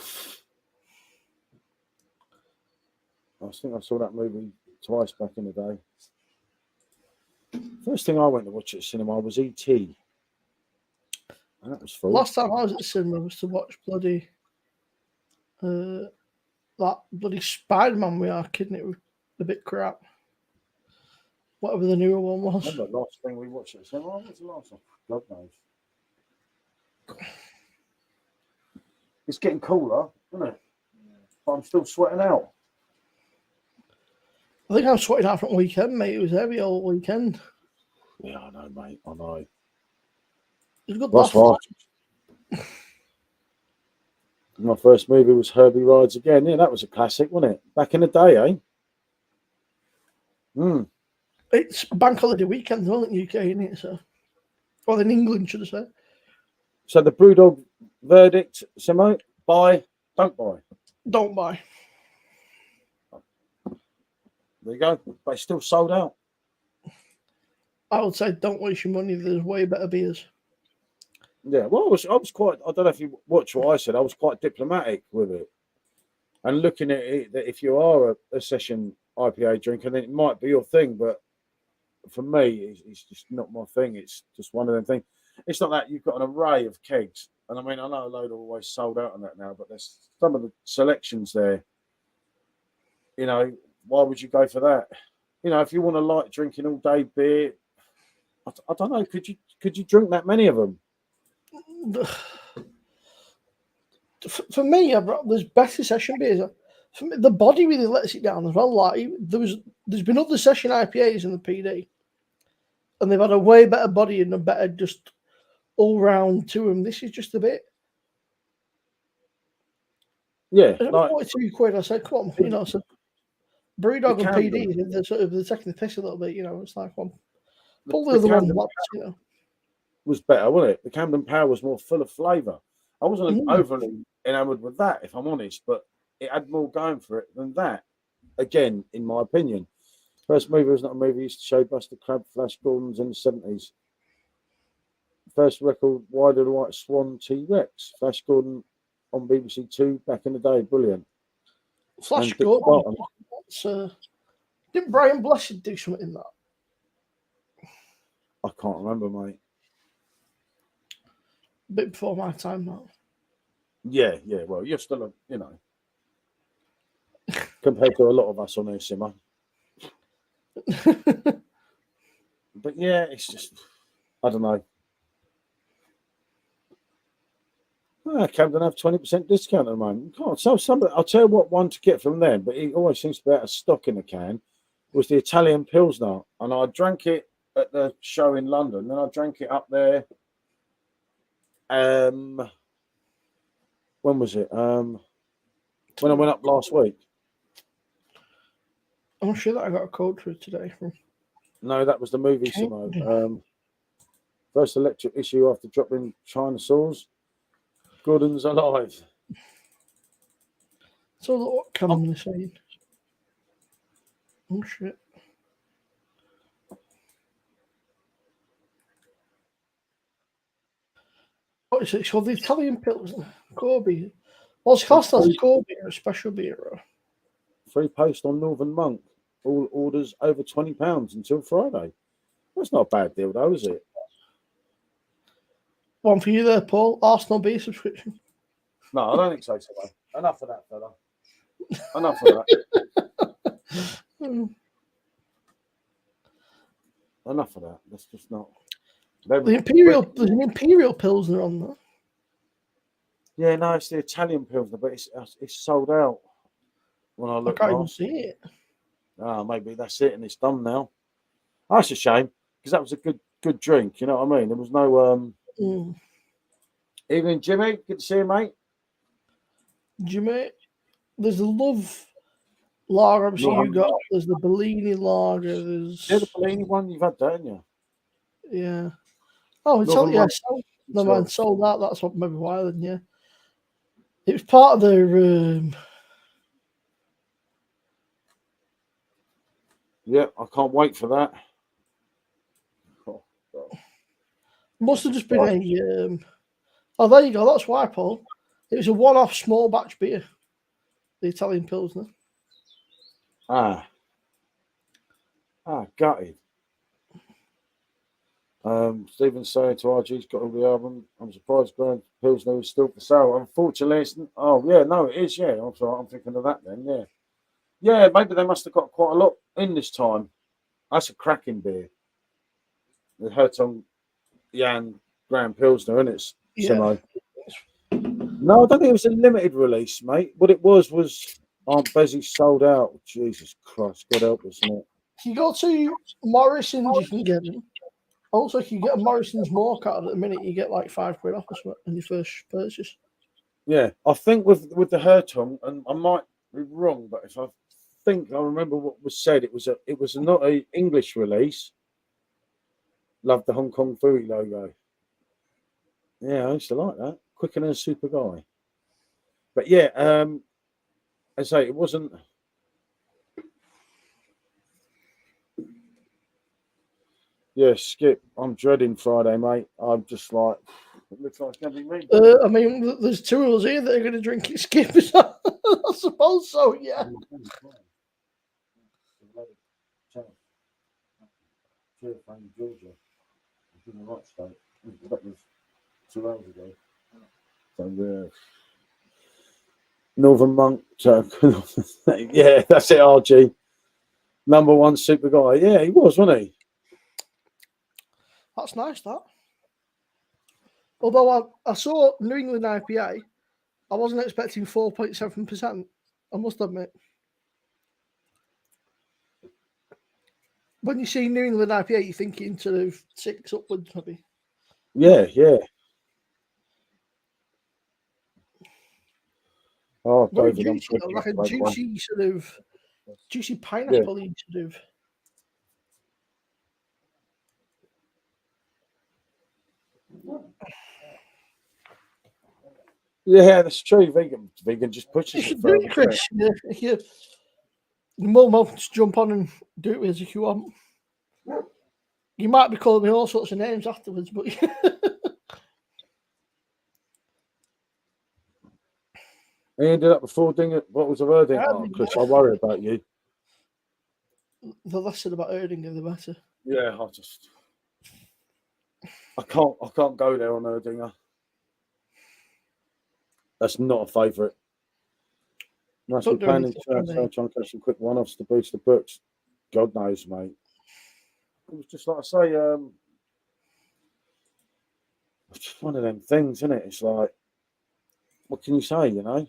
I think I saw that movie twice back in the day. First thing I went to watch at the cinema was E.T. And that was full. Last time I was at the cinema was to watch bloody that bloody Spider-Man we are kidding. It was a bit crap. Whatever the newer one was. I remember the last thing we watched at the cinema. What was the last one? God knows. It's getting cooler, isn't it? But I'm still sweating out. I think I'm sweating out from weekend, mate. It was heavy all weekend. Yeah, I know, mate. I know. It was good. That's right. My first movie was Herbie Rides Again. Yeah, that was a classic, wasn't it? Back in the day, eh? It's bank holiday weekend, though, in the UK, isn't it? So, well, in England, should I say? So the Brewdog verdict, Simmo, buy, don't buy. Don't buy. There you go. But it's still sold out. I would say don't waste your money. There's way better beers. Yeah, well, I was quite. I don't know if you watched what I said. I was quite diplomatic with it, and looking at it that if you are a session IPA drinker, then it might be your thing. But for me, it's just not my thing. It's just one of them things. It's not that you've got an array of kegs, and I mean, I know a load are always sold out on that now, but there's some of the selections there. You know, why would you go for that? You know, if you want to like drinking all day beer, I don't know. Could you drink that many of them? For me, there's better session beers. For me, the body really lets it down as well. Like there's been other session IPAs in the PD, and they've had a way better body and a better just all round to them. This is just a bit. Yeah, like, £42. I said, come on, you know. So Brewdog and PD, they're taking the piss a little bit. You know, it's like, well, pull the other one, you know. Was better, wasn't it? The Camden Power was more full of flavour. I wasn't overly enamoured with that, if I'm honest, but it had more going for it than that. Again, in my opinion, first movie was not a movie. Used to show Buster Crabbe, Flash Gordon's in the 70s. First record, Why Did the White Swan T-Rex? Flash Gordon on BBC Two back in the day, brilliant. Flash Gordon. Didn't Brian Blessed do something in that? I can't remember, mate. A bit before my time, now. Yeah. Well, you're still, compared to a lot of us on here, Simmo. But yeah, it's just, I don't know. Camden have 20% discount at the moment. You can't sell some. I'll tell you what one to get from them, but it always seems to be out of stock in a can. Was the Italian Pilsner, and I drank it at the show in London. Then I drank it up there. When was it? When I went up last week. I'm sure that I got a code for it today. No, that was the movie, Simmo. First electric issue after dropping Chinosaurs. Gordon's alive. So what can I'm saying? Oh shit. What is it? It's called the Italian Pilsner. Corby. What's classed as a Corby or a special beer? Free post on Northern Monk. All orders over £20 until Friday. That's not a bad deal, though, is it? One for you there, Paul. Arsenal beer subscription. No, I don't think so, Simmo. Enough of that, fella. Enough of that. Enough of that. That's just not. There's an Imperial Pilsner on there. Yeah, no, it's the Italian Pilsner, but it's sold out. When I look, I can't even see it. Maybe that's it, and it's done now. That's a shame because that was a good drink. You know what I mean? There was no Evening, Jimmy. Good to see you, mate. Jimmy, there's the Love Lager. Obviously, you got. There's the Bellini Lager. There's the Bellini one. You've had that, haven't you? Yeah. Oh, it's sold. Yeah, sold out. That's what maybe why then. Yeah. It was part of their. Yeah, I can't wait for that. Must have just been a. Oh, there you go. That's why, Paul. It was a one-off small batch beer. The Italian Pilsner. Gutted. Stephen's saying to RG's got all the album. I'm surprised Grand Pilsner is still for sale. Unfortunately, it is. Yeah, I'm sorry. I'm thinking of that then. Yeah. Yeah, maybe they must have got quite a lot in this time. That's a cracking beer. The Hertog Jan Grand Pilsner, isn't it, Simmo? Yeah. No, I don't think it was a limited release, mate. What it was Aunt Bezzy sold out. Jesus Christ, God help us, isn't it? If you go to Morrison's, you can get them. Also, if you get a Morrison's More card at the minute, you get like £5 off or something on your first purchase. Yeah, I think with the Hertog, and I might be wrong, but if I think I remember what was said, it was not an English release. Love the Hong Kong Fooey logo. Yeah, I used to like that. Quicker than a super guy. But yeah, I say it wasn't. Yeah, Skip. I'm dreading Friday, mate. I'm just like, it looks like it's going to be me. I mean, there's two of us here that are going to drink it, Skip. I suppose so, yeah. Georgia. In the right state. That was 2 hours ago. So, Northern Monk. Yeah, that's it, RG. Number one super guy. Yeah, he was, wasn't he? That's nice, that. Although I saw New England IPA, I wasn't expecting 4.7%. I must admit. When you see New England IPA, you're thinking sort of 6 upwards, maybe. Yeah. Oh, very David, juicy, like a juicy sort of juicy pineapple sort of. Yeah, that's true. Vegan just pushes it further. Chris. You're more welcome to jump on and do it with us if you want. You might be calling me all sorts of names afterwards, but He ended up before Dinger. What was the wording? Oh, Chris, I worry about you. The less said about Erdinger, the better. Yeah, I can't go there on Erdinger. That's not a favourite. Must be planning to try and catch some quick one-offs to boost the books. God knows, mate. It was just like I say, it's just one of them things, isn't it? It's like what can you say, you know?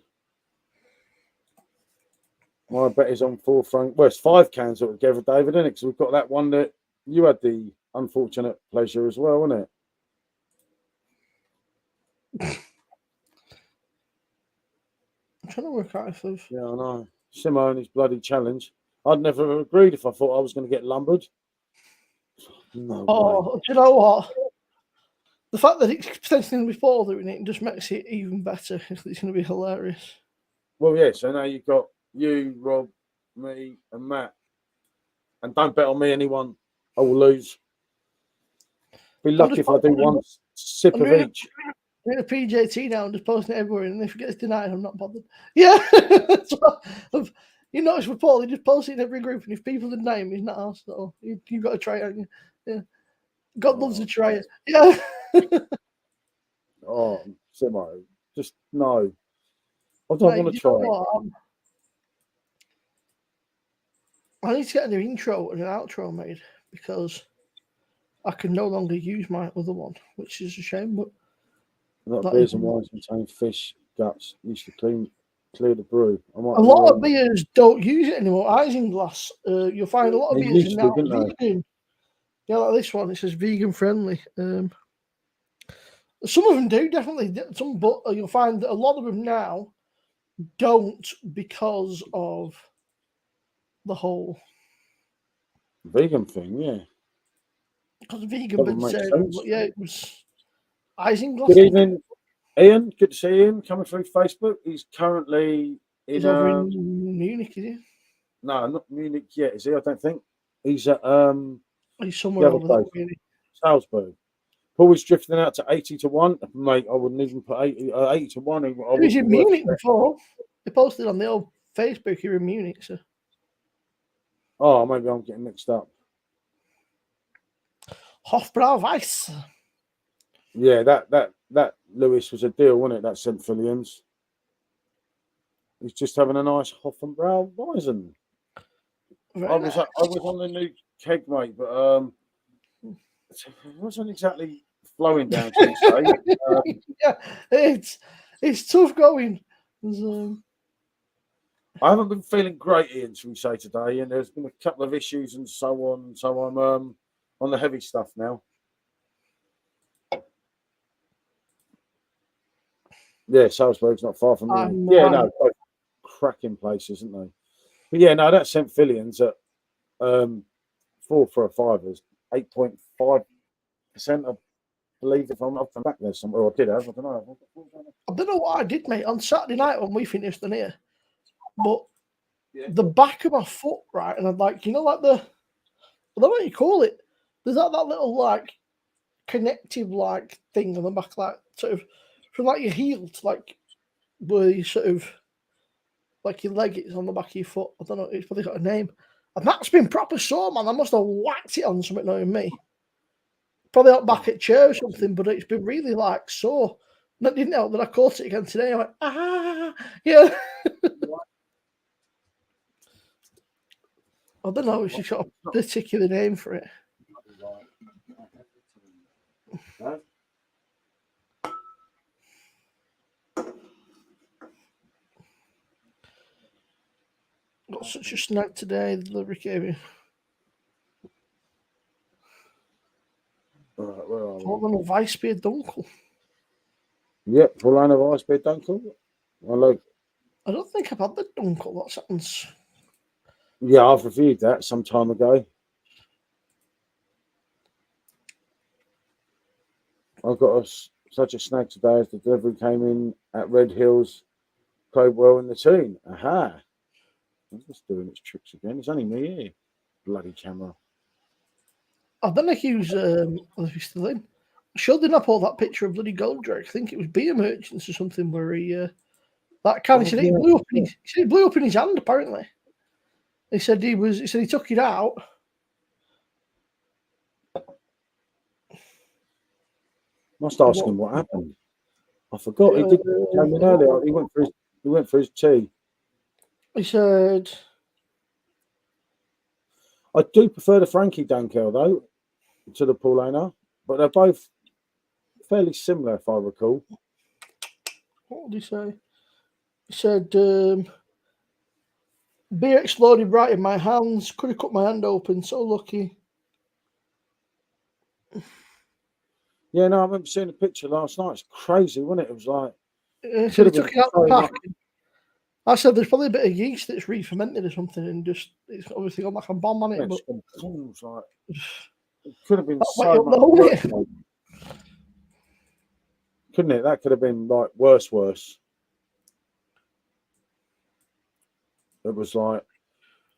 My bet is on 4 Frank. Well, it's 5 cans altogether, David, isn't it? Because we've got that one that you had the unfortunate pleasure as well, wasn't it? I'm trying to work out if they've... Yeah, I know. Simmo and his bloody challenge. I'd never have agreed if I thought I was going to get lumbered. No way. Do you know what? The fact that it's potentially going to be Paul doing it just makes it even better. It's going to be hilarious. Well, yeah, so now you've got you, Rob, me, and Matt. And don't bet on me, anyone. I will lose. Be lucky if I do one sip of each. I'm doing a PJT now and just posting it everywhere, and if it gets denied, I'm not bothered. Yeah. So, you notice with Paul, he just posts it in every group, and if people deny him, he's not asked. So you've got to try it, haven't you? Yeah. God loves to try it. Yeah. Oh, Simmo, just no. I don't want to try it. I need to get a new intro and an outro made because I can no longer use my other one, which is a shame. But not beers and wines contain fish guts. Used to clear the brew. A lot of beers don't use it anymore. Isinglass. You'll find a lot of beers now vegan. Yeah, like this one. It says vegan friendly. Some of them do definitely. Some, but you'll find that a lot of them now don't because of the whole vegan thing. Yeah, because vegan, but yeah, it was Isinglass. Good evening, Ian. Good to see Ian coming through Facebook. He's currently He's over in Munich, is he? No, not Munich yet. Is he? I don't think he's at he's somewhere over there. Really. Salzburg. Paul was drifting out to 80 to 1. Mate, I wouldn't even put 80 to 1. He was in Munich before. He posted on the old Facebook here in Munich, so. Oh, maybe I'm getting mixed up. Hofbrauweiss. Yeah, that Lewis was a deal, wasn't it? That St. Fillions. He's just having a nice Hofbrauweissen. I was on the new keg, mate, but it wasn't exactly flowing down to say. Yeah, it's tough going. I haven't been feeling great, Ian, shall we say, today, and there's been a couple of issues and so on. So I'm on the heavy stuff now. Yeah, Salzburg's not far from me. Yeah, no, both cracking places, isn't they? But yeah, no, that St. Fillions at 4 for a 5 is 8.5%. I believe if I'm up and back there somewhere, or I did have. I don't know. I don't know what I did, mate. On Saturday night when we finished in here, but the back of my foot, right, and I'm like, you know, like I don't know what you call it. There's that little like connective like thing on the back, like sort of from like your heel to like where you sort of like your leg is on the back of your foot. I don't know. It's probably got a name. And that's been proper sore, man. I must have whacked it on something, knowing me. Probably not back at chair or something, but it's been really like sore. And that didn't help that I caught it again today. I went, yeah. I don't know if she's got a particular name for it. Got such a snag today, the delivery came in. Right, where are we? Paul of Weissbier Dunkel. Yep, Paulina Weissbier Dunkel. I don't think I've had the Dunkel. That sounds. Yeah, I've reviewed that some time ago. I've got such a snag today as the delivery came in at Red Hills, Cobwell in the tune. Aha. It's just doing its tricks again. It's only me here. Bloody camera. I don't know if he's still in. Showed him up all that picture of bloody Goldrake. I think it was beer merchants or something where he that can. He said he blew up in his hand apparently. He said he took it out. Must ask him what happened. I forgot. He did tell me earlier. He went for his tea. He said, I do prefer the Frankie Dunkel though to the Paulina, but they're both fairly similar if I recall. What did he say? He said, beer exploded right in my hands. Could have cut my hand open. So lucky. Yeah, no, I remember seeing a picture last night. It's crazy, wasn't it? It was like So he took it out the so pack. I said there's probably a bit of yeast that's re-fermented or something, and just it's obviously got like a bomb on it. But like, it could have been That's so what much you'll know, worse, innit? mate. Couldn't it? That could have been like worse. It was like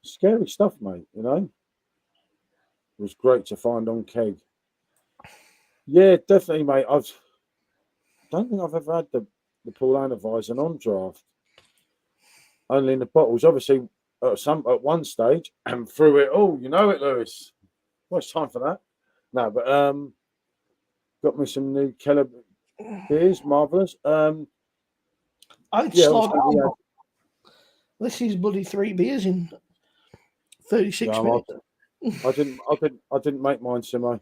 scary stuff, mate. You know, it was great to find on keg. Yeah, definitely, mate. Don't think I've ever had the Paulaner Weizen on draft. Only in the bottles, obviously. At one stage, and through it all, you know it, Lewis. Well, it's time for that. No, but got me some new Keller beers, marvelous. I'd Yeah, slow obviously, down. This is bloody 3 beers in 36 minutes. I didn't make mine, Simmo.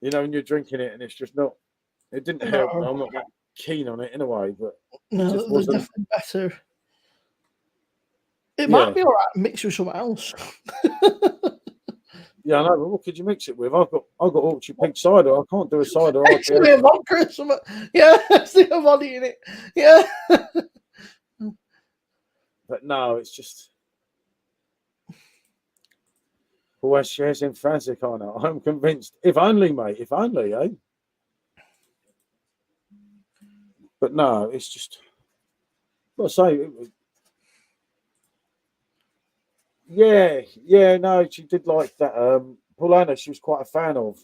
You know, when you're drinking it and it's just not. It didn't help. No. I'm not that keen on it in a way, but No, just there's wasn't. definitely better. It Yeah. might be all right mixed with something else. Yeah, I know. But what could you mix it with? I've got orchard pig cider. I can't do a cider. It's a vodka or something. Yeah, stick a body in it. Yeah. But no, it's just. West shares in fancy corner. I'm convinced. If only, mate. If only, eh? But no, it's just. What I say. Yeah. No, she did like that. Paulana, she was quite a fan of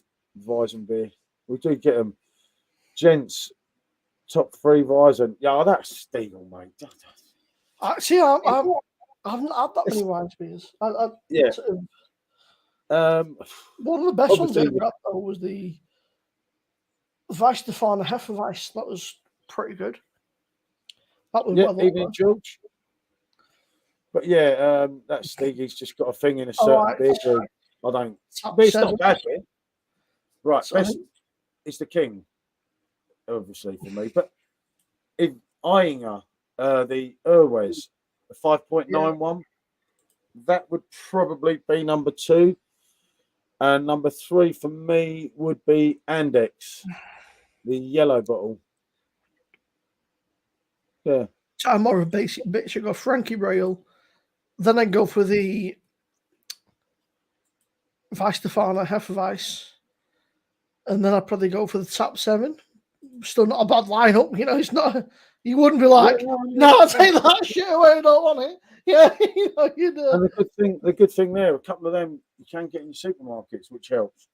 Weizen beer. We do get them, gents. Top 3 Weizen. Yeah, that's Stiegel, mate. Actually, I haven't had that many wine beers. Yeah. One of the best ones I obviously- ever had though was the Weissstefano Hefeweiss. That was pretty good. That was Yeah, well evening, George. But yeah, that Steegie's just got a thing in a certain beer group. I don't. But it's not bad, yeah. Right, best is the king, obviously for me. But if eyeing the Urwes, 5.91, that would probably be number 2. And number 3 for me would be Andex, the yellow bottle. Yeah. I'm more of a basic bitch. I go Frankie Braille, then I go for the Weissstefano Hefeweiss, and then I'd probably go for the top 7. Still not a bad lineup, you know. It's not. You wouldn't be like, no, take that shit away. I don't want it. Yeah, you know. And the good thing there, a couple of them you can get in your supermarkets, which helps.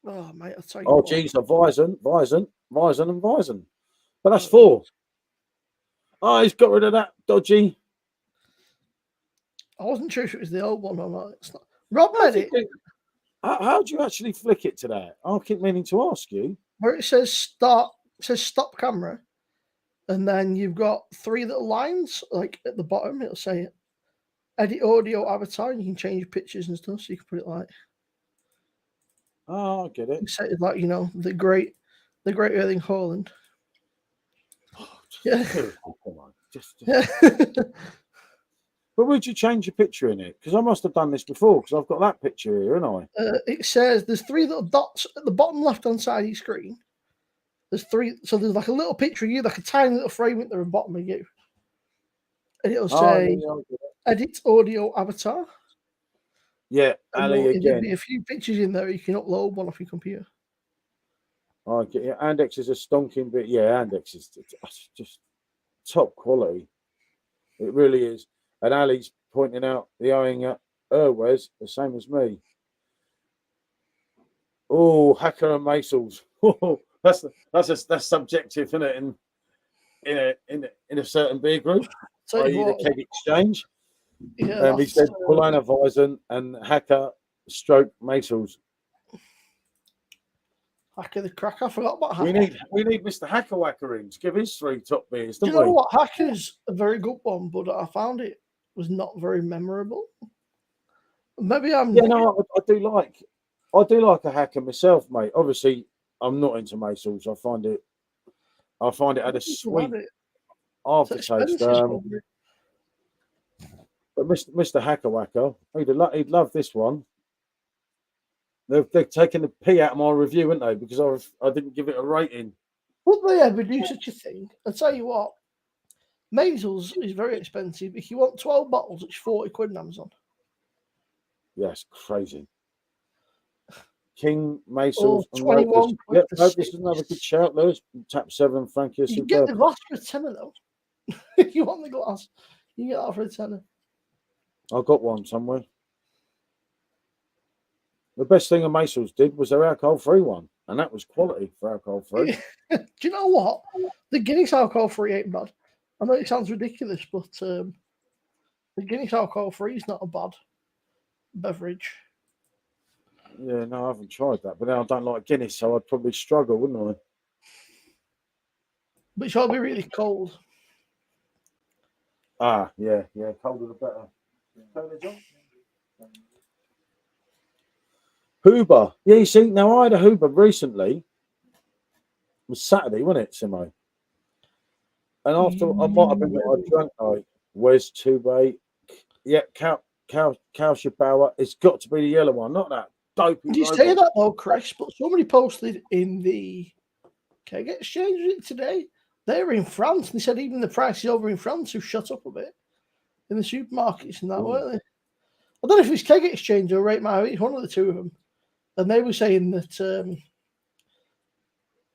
Oh, mate, I'll tell you. Oh, geez, Weizen, and Weizen. But that's 4. Oh, he's got rid of that dodgy. I wasn't sure if it was the old one or not. It's not. Rob made it. How do you actually flick it to that? I keep meaning to ask you. Where it says start, it says stop camera, and then you've got 3 little lines like at the bottom. It'll say edit audio avatar, and you can change your pictures and stuff. So you can put it like. Oh, I get it. Set it like, you know, the great Erling Haaland. Yeah. Come on. But would you change your picture in it? Because I must have done this before, because I've got that picture here, haven't I? It says there's 3 little dots at the bottom left-hand side of your screen. There's 3, so there's like a little picture of you, like a tiny little frame at the bottom of you. And it'll say edit audio avatar. Yeah, Ali again. There'll be a few pictures in there. You can upload one off your computer. I get it. Andex is a stonking bit. Yeah, Andex is just top quality. It really is. And Ali's pointing out the owing at Urwes, the same as me. Oh, Hacker and Masels. Oh, that's subjective, isn't it? In a certain beer group, the keg exchange. Yeah, he said Paulana Weizen and Hacker / Masels. Hacker the crack. I forgot about Hacker. We need Mr. Hacker in to give his 3 top beers, don't we? You know what? Hacker's a very good one, but I found it was not very memorable. Maybe I'm. Yeah, no, I do like a Hacker myself, mate. Obviously, I'm not into Maysols. I find it had a sweet It's aftertaste. expensive, probably. But Mr. Hackerwacker, he'd love this one. They've taken the pee out of my review, haven't they? Because I didn't give it a rating. Would they ever do such a thing? I'll tell you what, Maisels is very expensive. If you want 12 bottles, it's 40 quid on Amazon. Yeah, it's crazy. King, Oh, Maisels, and 21 Locust. quid Yep, for this is another good shout, Lewis. Tap 7, thank you. You can get the glass for a tenner, though. If you want the glass, you can get that for a tenner. I got one somewhere. The best thing a Maisels did was their alcohol-free one, and that was quality for alcohol-free. Do you know what? The Guinness alcohol-free ain't bad. I know it sounds ridiculous, but the Guinness alcohol-free is not a bad beverage. Yeah, no, I haven't tried that, but now I don't like Guinness, so I'd probably struggle, wouldn't I? But it's got to be really cold. Ah, yeah, colder the better. Hoover. Yeah, you see, now I had a Hoover recently. It was Saturday, wasn't it, Simmo? And after I might have been what I drank, like Wes Tube. Yeah, Bauer. It's got to be the yellow one, not that dopey. Did you say that though, Chris? But somebody posted in the Keg Exchange today. They were in France and they said even the prices over in France have shut up a bit in the supermarkets and that, weren't they? I don't know if it's Keg Exchange or Rate My It's one of the two of them. And they were saying that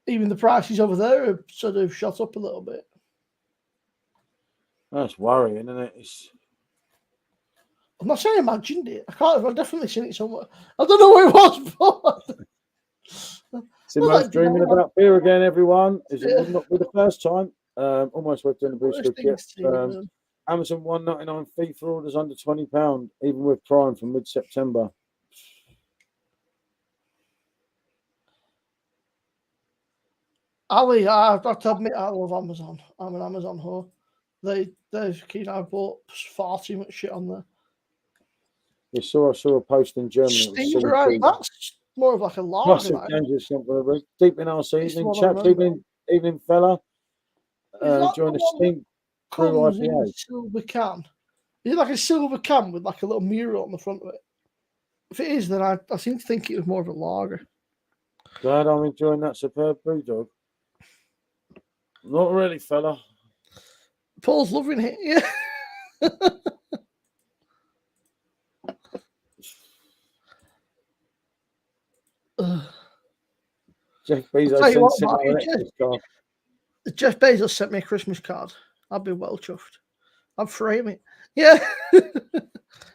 even the prices over there have sort of shot up a little bit. That's worrying, isn't it? I'm not saying I imagined it. I've definitely seen it somewhere. I don't know where it was, but Simmo's dreaming about beer again, everyone. It would not be the first time. Almost worth doing the Brewdog yet. Amazon $1.99 fee for orders under £20, even with Prime from mid-September. Ali, I have to admit, I love Amazon. I'm an Amazon whore. I've bought far too much shit on there. I saw a post in Germany. Steve, right? That's more of like a lager. Deep in our season, chaps, evening fella. Enjoying the steam brew IPA. Silver can. Is it like a silver can with like a little mural on the front of it? If it is, then I seem to think it was more of a lager. Glad I'm enjoying that superb Brewdog. Not really, fella. Paul's loving it. Yeah. Jeff Bezos Jeff Bezos sent me a Christmas card. I'd be well chuffed. I'd frame it. Yeah.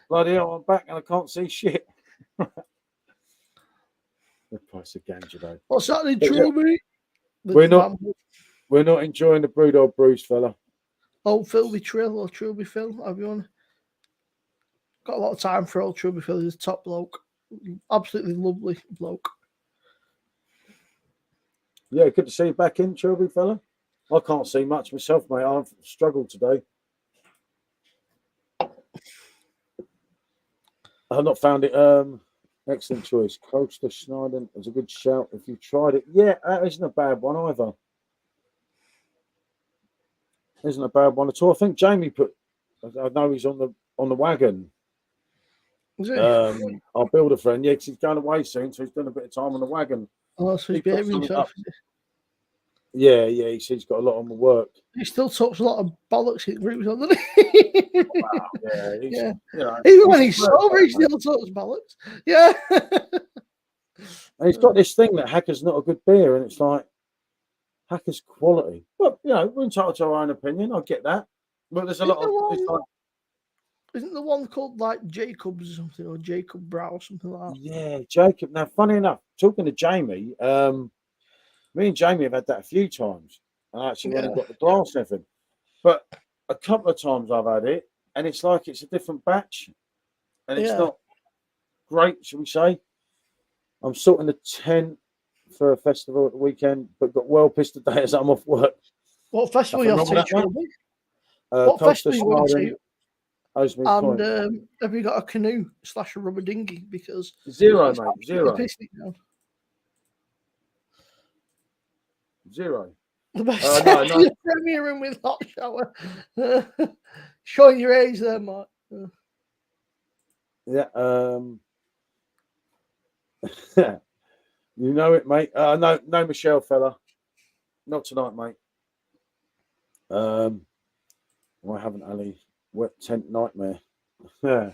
Bloody hell, I'm back and I can't see shit. The price of ganja, though. What's that in Trilby? We're not enjoying the Brewdog brews, fella. Old Philby Trill or Trilby Phil, everyone. Got a lot of time for old Trilby Phil. He's a top bloke. Absolutely lovely bloke. Yeah, good to see you back in, Trilby, fella. I can't see much myself, mate. I've struggled today. I've not found it. Excellent choice. Coaster Schneider is a good shout if you've tried it. Yeah, that isn't a bad one either. Isn't a bad one at all. I think Jamie I know he's on the wagon. Is it? Our builder friend, yeah, because he's going away soon, so he's done a bit of time on the wagon. Oh, so he's behaving himself. Yeah, he says he's got a lot on the work. He still talks a lot of bollocks in groups, doesn't he? Wow, yeah. You know, even when he's sober, he still talks bollocks. Yeah. And he's got this thing that Hacker's not a good beer, and it's like Hacker's quality. Well, we're entitled to our own opinion. I get that, but there's a lot of. Isn't the one called like Jacobs or something, or Jacob Brow or something like that? Yeah, Jacob. Now, funny enough, talking to Jamie, me and Jamie have had that a few times. I actually went and got the glass and everything. But a couple of times I've had it, and it's like it's a different batch, and it's not great, shall we say? I'm sorting the tent for a festival at the weekend, but got well pissed today as I'm off work. What festival are you off to? What festival are you off to? And have you got a canoe / a rubber dinghy? Because zero, mate. Zero. Pissed it down. 0. The best no, no. the Premier room with hot shower. Showing your age there, Mark. Yeah. You know it, mate. No, Michelle, fella. Not tonight, mate. Why haven't Ali? Wet tent nightmare. Yeah.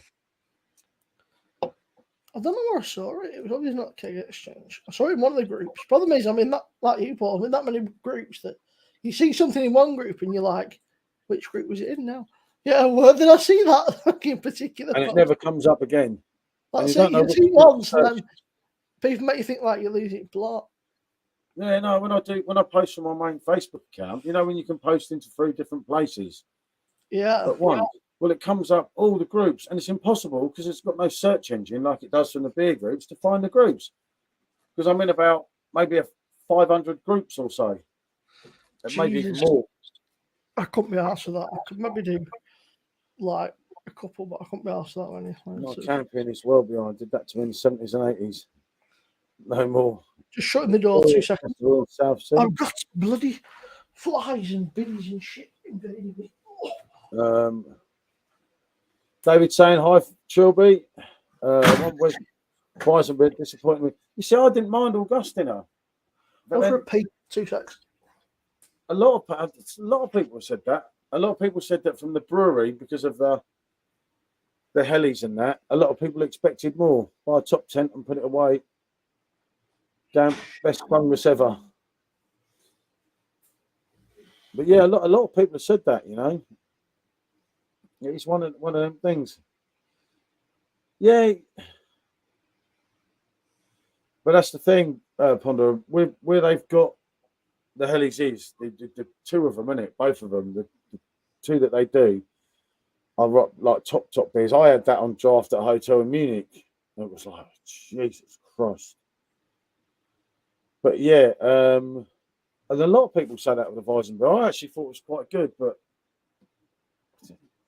I don't know where I saw it. It was obviously not Keg Exchange. I saw it in one of the groups. Problem is, I'm in that, like you, Paul, I'm in that many groups that you see something in one group and you're like, which group was it in now? Yeah, where did I see that in particular? And it never comes up again. That's it. You see it once, and then people make you think like you're losing plot. Yeah, no. When I post from my main Facebook account, you know, when you can post into 3 different places Yeah. at once. Well, it comes up all the groups, and it's impossible because it's got no search engine like it does from the beer groups to find the groups. Because I'm in about maybe 500 groups or so, and maybe even more. I couldn't be asked for that. I could maybe do like a couple, but I couldn't be asked for that many. My campaign is well behind. I did that to me in the 70s and 80s. No more. Just shutting the door 2 seconds. South Sea. I've got bloody flies and biddies and shit invading me. David saying hi, Chilby. One was quite a bit disappointing. You see, I didn't mind Augustina. Go for a peek. 2 seconds. A lot of people said that. A lot of people said that from the brewery because of the helis and that. A lot of people expected more. Buy a top tent and put it away. Damn, best fungus ever. But yeah, a lot of people have said that. You know, it's one of them things. Yeah, but that's the thing, Ponder. Where they've got the helis is the 2 of them, innit? Both of them, the 2 that they do are like top beers. I had that on draft at a hotel in Munich. It was like, Jesus Christ. But yeah, and a lot of people say that with the Weizenbier. I actually thought it was quite good, but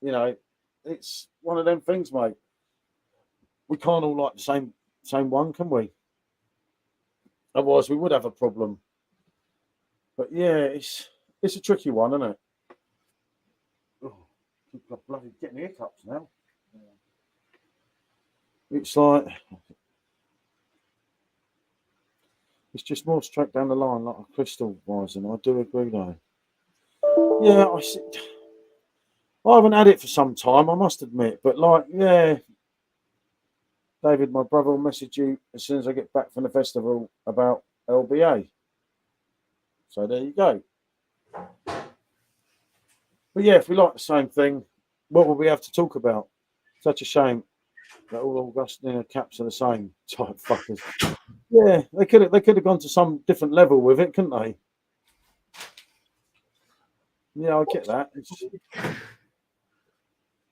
you know, it's one of them things, mate. We can't all like the same one, can we? Otherwise, we would have a problem. But yeah, it's a tricky one, isn't it? Oh, people are bloody getting hiccups now. It's like it's just more straight down the line, like a crystal Weizen. I do agree, though. Yeah, I haven't had it for some time, I must admit. But like, yeah, David, my brother will message you as soon as I get back from the festival about LBA. So there you go. But yeah, if we like the same thing, what will we have to talk about? Such a shame that all Augustina caps are the same type fuckers. Yeah, they could have gone to some different level with it, couldn't they? Yeah, I get that.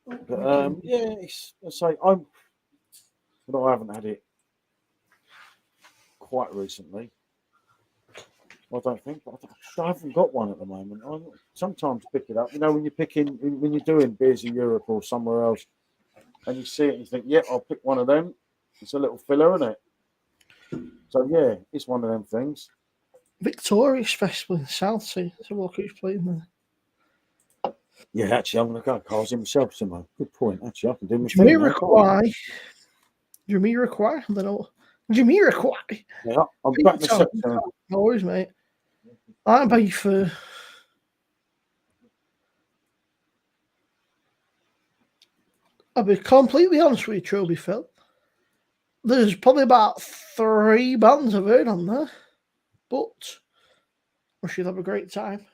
But yeah, I haven't had it quite recently. I don't think. I haven't got one at the moment. I sometimes pick it up. You know, when you're doing beers in Europe or somewhere else, and you see it and you think, yeah, I'll pick one of them. It's a little filler, isn't it? So yeah, it's one of them things. Victorious Festival in South Sea. So look who's playing there. Yeah, actually, I'm going to go. Carl's in myself, Simmo. Good point. Actually, I can do my Jamiroquai. I don't know. Jamiroquai. Yeah, I'm back myself. No worries, mate. I'm by for. I'll be completely honest with you, Trilby Phil. There's probably about 3 bands I've heard on there, but I should have a great time.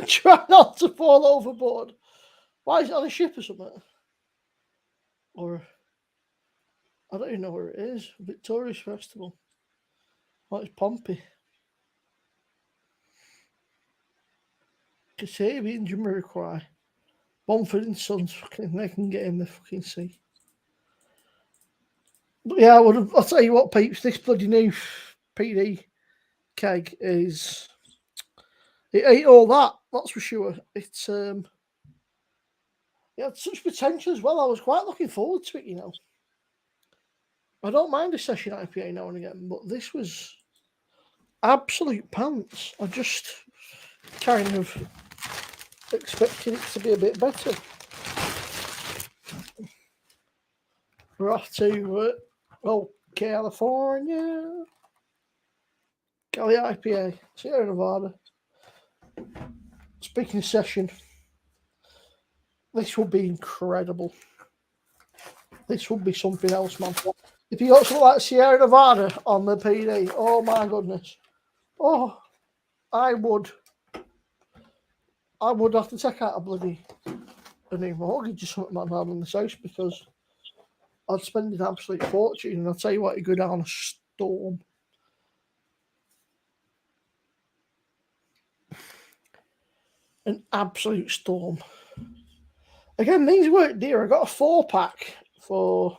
Try not to fall overboard. Why is it on a ship or something? Or I don't even know where it is. Victorious Festival. Oh, it's Pompey. Kasabian, Jamiroquai. Bomford and Sons, fucking, they can get in the fucking sea. But yeah, I'll tell you what, peeps, this bloody new PD keg is. It ain't all that, that's for sure. It's it had such potential as well. I was quite looking forward to it, you know. I don't mind a session IPA now and again, but this was absolute pants. I just kind of expected it to be a bit better. We're off to California. Cali IPA, Sierra Nevada. Speaking of session, this will be incredible. This will be something else, man. If you got something like Sierra Nevada on the PD, oh my goodness. Oh, I would have to take out a new mortgage or something like that on this house, because I'd spend an absolute fortune, and I'll tell you what, you go down a storm. An absolute storm. Again, these weren't dear. I got a 4-pack for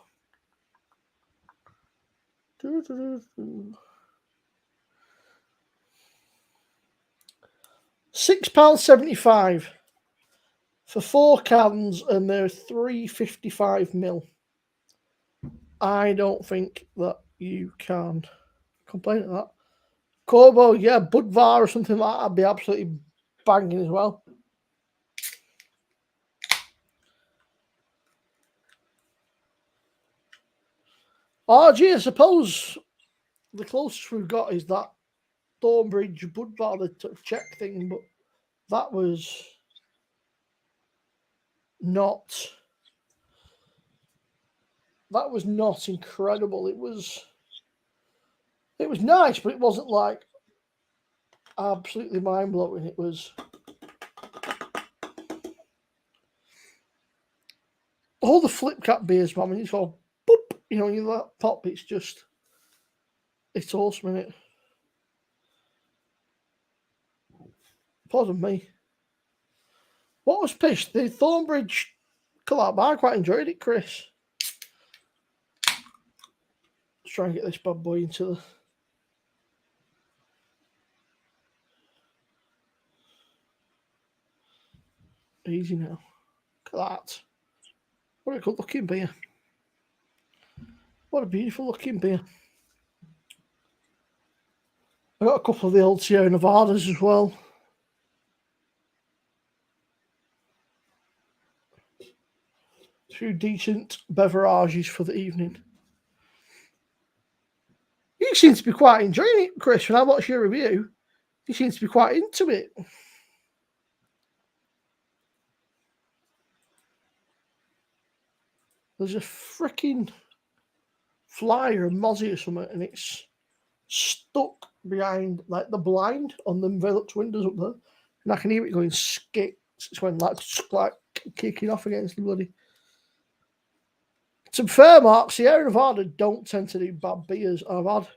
£6.75 for 4 cans, and they're 355ml. I don't think that you can complain at that. Corbo, yeah, Budvar or something like that, I'd be absolutely banging as well. RG, I suppose the closest we've got is that Thornbridge Budvar, the Czech thing, but that was not incredible. It was nice, but it wasn't like absolutely mind-blowing. It was all the flip cap beers, man. When you go boop, you know, you let pop, it's awesome, isn't it? Pardon me. What was pish? The Thornbridge collab. I quite enjoyed it, Chris. Let's try and get this bad boy into the easy now. Look at that. What a good looking beer. What a beautiful looking beer. I got a couple of the old Sierra Nevadas as well. Two decent beverages for the evening. You seem to be quite enjoying it, Chris. When I watch your review, you seem to be quite into it. There's a freaking flyer, a mozzie or something, and it's stuck behind like the blind on the Velux windows up there, and I can hear it going skit. It's when like kicking off against the bloody. To be fair, Mark, Sierra Nevada don't tend to do bad beers. I've had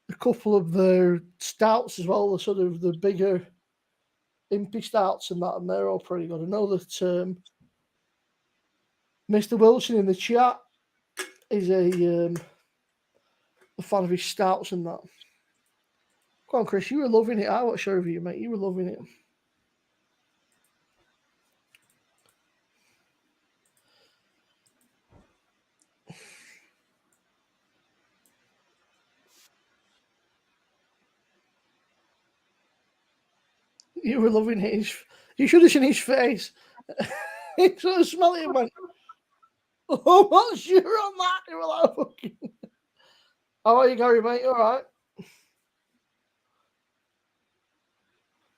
a couple of the stouts as well, the sort of the bigger impy stouts and that, and they're all pretty good. I know that Mr. Wilson in the chat is a fan of his stouts and that. Go on, Chris, you were loving it. I watched your review, mate. You were loving it. You were loving it. You should have seen his face. He sort of smelled it and went, "Oh, I'm not sure on that." You were like, "Fucking." How are you, Gary, mate? All right.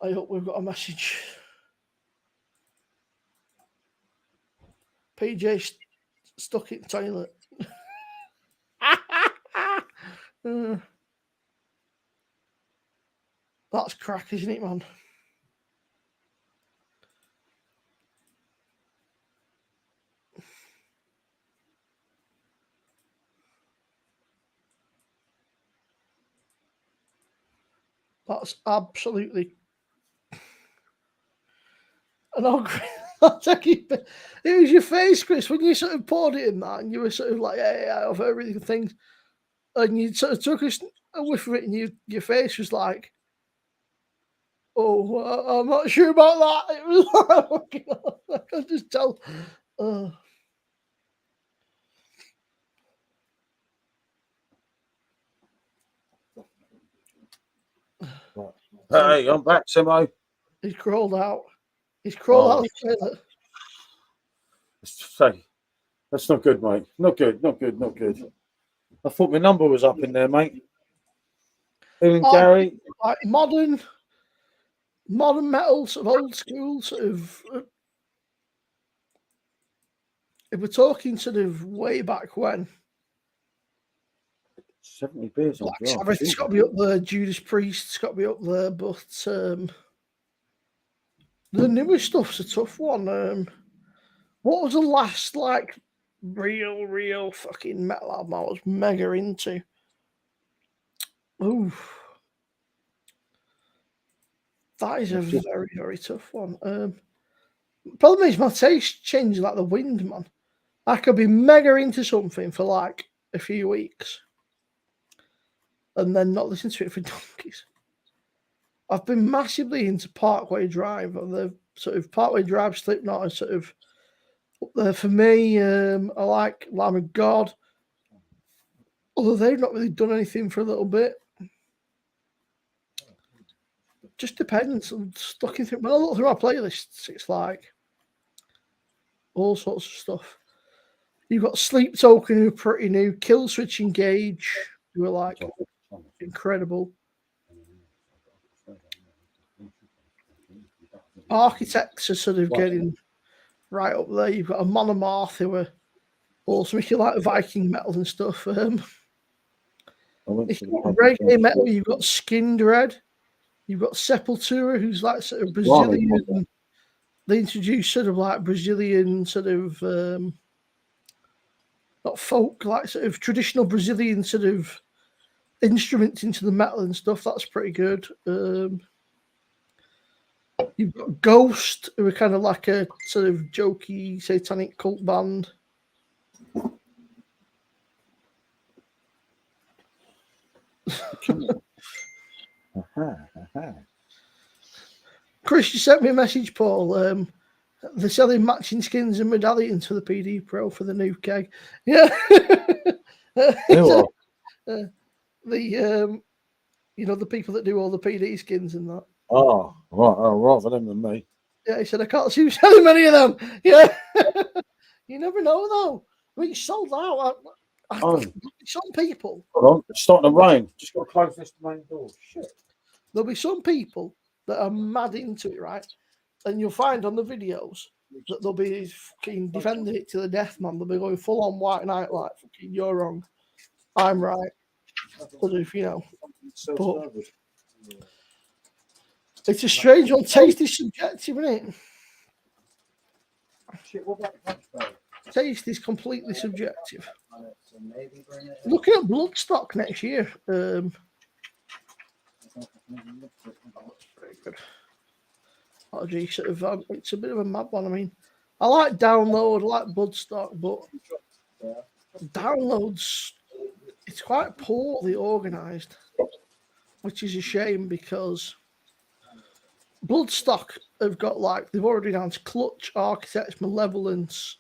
I hope we've got a message. PJ stuck in the toilet. That's crack, isn't it, man? That's absolutely. And I'll take it. It was your face, Chris, when you sort of poured it in that, and you were sort of like, "Yeah, I've heard really good things," and you sort of took a whiff of it, and your face was like, "Oh, I'm not sure about that." It was like, I could just tell. Hey, I'm back, Simmo. He's crawled out. He's crawled out of the toilet. Say, that's not good, mate. Not good. I thought my number was up in there, mate. Even Gary. Like modern metal, sort of old school, sort of. If we're talking sort of way back when, 70 beers on Black Sabbath's got to be up there, Judas Priest's got to be up there, but the newer stuff's a tough one. What was the last like real fucking metal album I was mega into? Ooh, that is a very tough one. Problem is my taste changed like the wind, man. I could be mega into something for like a few weeks and then not listen to it for donkeys. I've been massively into Parkway Drive, or the sort of Parkway Drive Slipknot is sort of up there for me. I like Lamb of God, although they've not really done anything for a little bit. Just depends. I'm just looking through. When I look through my playlists, it's like all sorts of stuff. You've got Sleep Token, who are pretty new. Kill Switch Engage, who are like incredible. Architects are sort of getting right up there. You've got a Monomarth, who are awesome. If you like Viking metal and stuff. If you've got reggae metal, you've got Skin Dread. You've got Sepultura, who's like sort of Brazilian. They introduce sort of like Brazilian sort of not folk, like sort of traditional Brazilian sort of instruments into the metal and stuff. That's pretty good. You've got Ghost, who are kind of like a sort of jokey satanic cult band. Chris, you sent me a message, Paul. They're selling matching skins and medallions for the PD Pro for the new keg. Yeah. The the people that do all the PD skins and that. Oh, right. Oh, rather them than me. Yeah, he said, I can't see you selling many of them. Yeah. You never know, though. I mean, it's sold out. Some people. Hold on. It's starting to rain. Just got to close this main door. Shit. There'll be some people that are mad into it, right? And you'll find on the videos that they'll be fucking defending it to the death, man. They'll be going full on White Knight, like, fucking, you're wrong. I'm right. But if, but it's a strange one. Taste is subjective, isn't it? Taste is completely subjective. Looking at Bloodstock next year. Very good. Oh, gee, sort of, it's a bit of a mad one. I mean, I like Download, I like Bloodstock, but Downloads, it's quite poorly organised, which is a shame because Bloodstock have got they've already announced Clutch, Architects, Malevolence,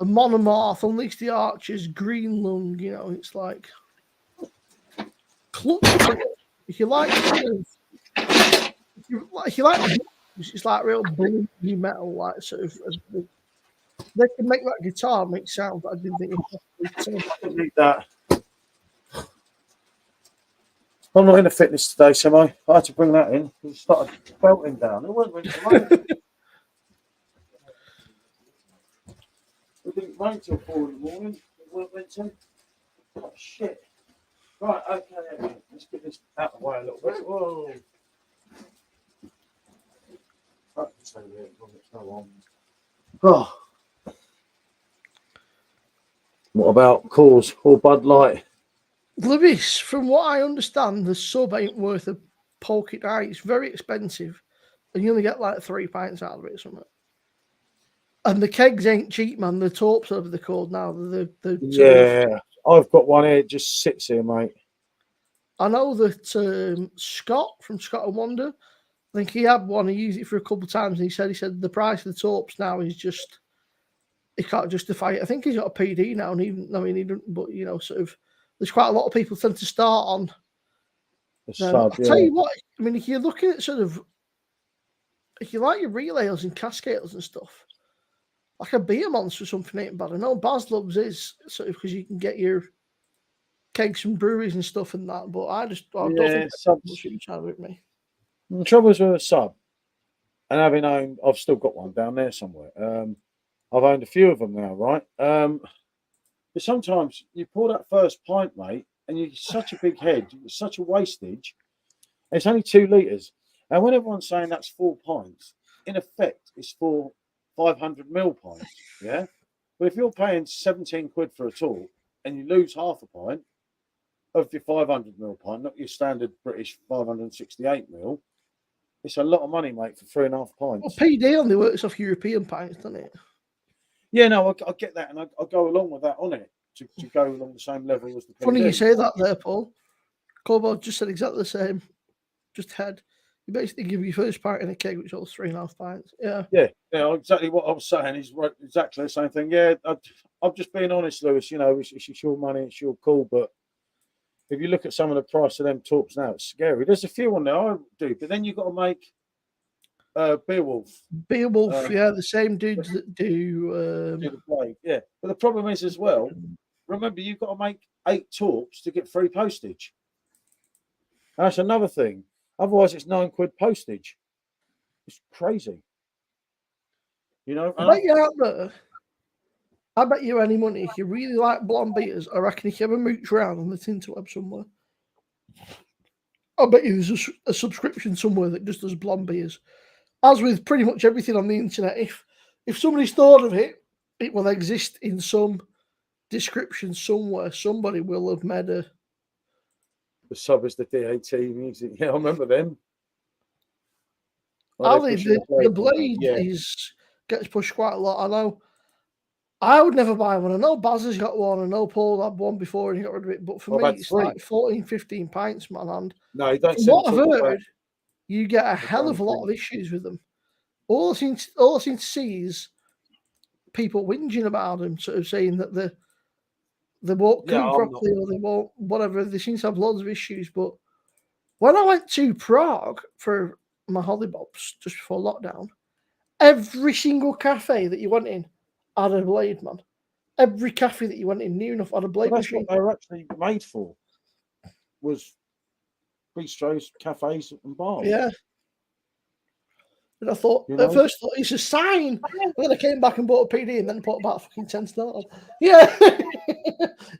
a Monomarth, Unleash the Archers, Green Lung. It's like Clutch. If you like, it's like real bluesy metal, like sort of. They can make that guitar make sound that I didn't think it need that. I'm not in the fitness today, Simmo. I had to bring that in. It started belting down. It wasn't really rain. It didn't rain till 4 in the morning. It weren't meant to. Oh, shit. Right, okay. Let's get this out of the way a little bit. Whoa. Oh. What about Coors or Bud Light? Lewis, from what I understand, the sub ain't worth a pocket eye. It's very expensive, and you only get like 3 pints out of it or something. And the kegs ain't cheap, man. The Torps, over the called now. Yeah, I've got one here. It just sits here, mate. I know that Scott from Scott and Wonder, I think he had one. He used it for a couple of times, and he said the price of the Torps now is just, he can't justify it. I think he's got a PD now, and he doesn't. But sort of, there's quite a lot of people tend to start on I'll tell you what, I mean, if you're looking at sort of, if you like your relays and cascades and stuff, like a beer monster or something ain't bad. I know Baz loves his sort of because you can get your kegs from breweries and stuff and that, but I don't think much use out of it, me. The trouble is with a sub, and having owned, I've still got one down there somewhere. I've owned a few of them now, right? But sometimes you pour that first pint, mate, and you're such a big head, it's such a wastage. It's only 2 litres. And when everyone's saying that's 4 pints, in effect, it's 4 500ml pints, yeah? But if you're paying 17 quid for a talk and you lose half a pint of your 500ml pint, not your standard British 568ml, it's a lot of money, mate, for 3.5 pints. Well, PD only works off European pints, doesn't it? Yeah, no, I get that, and I go along with that on it to go along the same level as the PD. Funny you say that there, Paul. Corbo just said exactly the same. Just had. You basically give your first pint in a keg, which holds 3.5 pints. Yeah. Yeah, exactly what I was saying. He's right, exactly the same thing. Yeah, I'm just being honest, Lewis. You know, it's your money, it's your call, but if you look at some of the price of them talks now, it's scary. There's a few on there I do, but then you've got to make Beowulf. Beowulf, yeah, the same dudes that do the Blade, yeah. But the problem is as well, remember, you've got to make 8 talks to get free postage. And that's another thing. Otherwise, it's 9 quid postage. It's crazy. You know? I bet you out there. I bet you any money, if you really like blonde beers, I reckon if you ever mooch around on the Tinterweb somewhere, I bet you there's a subscription somewhere that just does blonde beers. As with pretty much everything on the internet, if somebody's thought of it, it will exist in some description somewhere. Somebody will have made a. The sub is the DAT music. Yeah, I remember them. Ali, the Blade gets pushed quite a lot. I know. I would never buy one. I know Baz has got one. I know Paul had one before and he got rid of it. But for me, it's like 14, 15 pints, man. And no, you don't. From what I've heard, you get a hell of a lot of issues with them. All I seem to see is people whinging about them, sort of saying that they won't cook properly or they won't whatever. They seem to have loads of issues. But when I went to Prague for my hollybobs just before lockdown, every single cafe that you went in had a Blade, man. Every cafe that you went in, near enough, had a Blade machine. That's what they were actually made for. Was bistros, cafes, and bars. Yeah. And I thought, at first, I thought, it's a sign. And then I came back and bought a PD and then put about fucking 10 stars. Yeah.